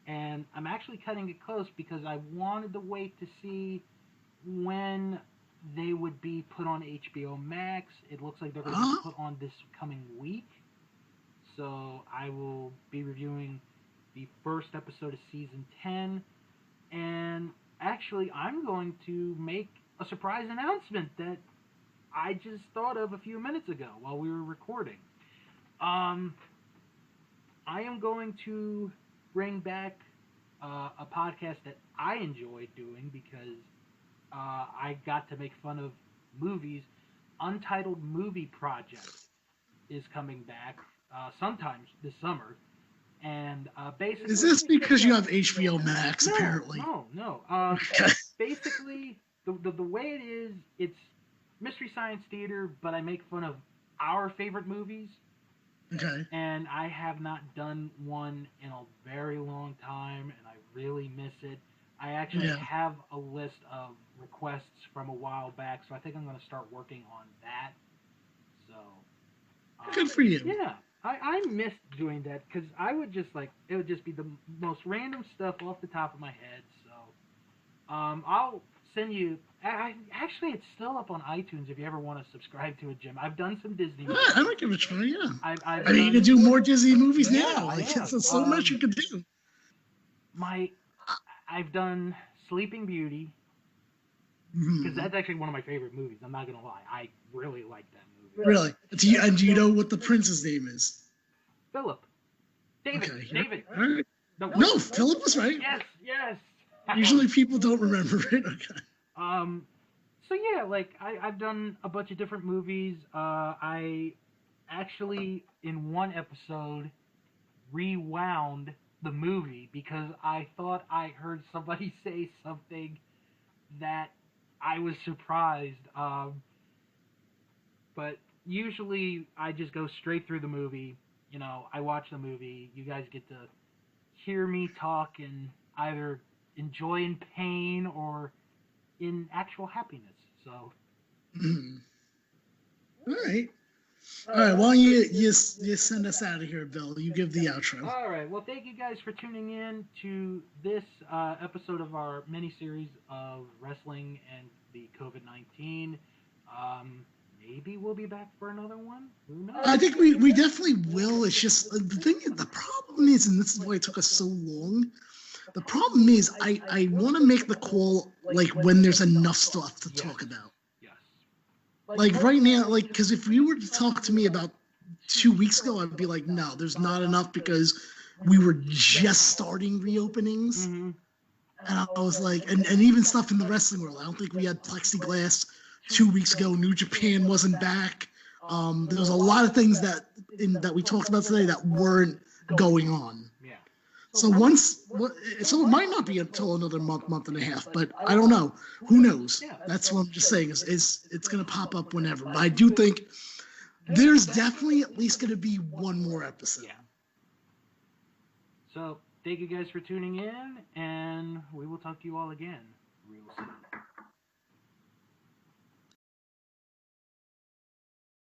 And I'm actually cutting it close because I wanted to wait to see when they would be put on HBO Max. It looks like they're going to be put on this coming week. So I will be reviewing the first episode of season 10. And actually, I'm going to make a surprise announcement that I just thought of a few minutes ago while we were recording. I am going to bring back a podcast that I enjoyed doing because I got to make fun of movies. Untitled Movie Project is coming back sometimes this summer. And basically... Is this because you have HBO Max, apparently? No. Basically, the way it is, it's Mystery Science Theater, but I make fun of our favorite movies. Okay. And I have not done one in a very long time, and I really miss it. I actually have a list of requests from a while back, so I think I'm going to start working on that. So, good for you. Yeah, I missed doing that because I would just it would just be the most random stuff off the top of my head. So, I'll send you. Actually, it's still up on iTunes if you ever want to subscribe to it, Jim. I've done some Disney movies. I might give it a try, yeah. I mean, you can do more Disney movies now. I Like, have. there's so much you can do. I've done Sleeping Beauty, because that's actually one of my favorite movies. I'm not going to lie. I really like that movie. Really? Do you know what the prince's name is? Philip. David. Okay. David. All right. No, Philip was right. Yes. Usually people don't remember it. Okay. So yeah, I've done a bunch of different movies. I actually, in one episode, rewound the movie because I thought I heard somebody say something that I was surprised. But usually I just go straight through the movie. You know, I watch the movie. You guys get to hear me talk and either enjoy in pain or in actual happiness. So. All right. Why don't you send us out of here, Bill? You give the outro. All right. Well, thank you guys for tuning in to this episode of our mini-series of wrestling and the COVID-19. Maybe we'll be back for another one. Who knows? I think we definitely will. It's just the problem is, and this is why it took us so long. The problem is, I want to make the call like when there's enough stuff to talk about. Yes. Like right now, because if you were to talk to me about 2 weeks ago, I'd be like, no, there's not enough because we were just starting reopenings. Mm-hmm. And I was like, and even stuff in the wrestling world. I don't think we had plexiglass 2 weeks ago. New Japan wasn't back. There was a lot of things that we talked about today that weren't going on. Yeah. So it might not be until another month and a half, but I don't know. Who knows? That's what I'm just saying. Is it's going to pop up whenever. But I do think there's definitely at least going to be one more episode. Yeah. So thank you guys for tuning in, and we will talk to you all again real soon.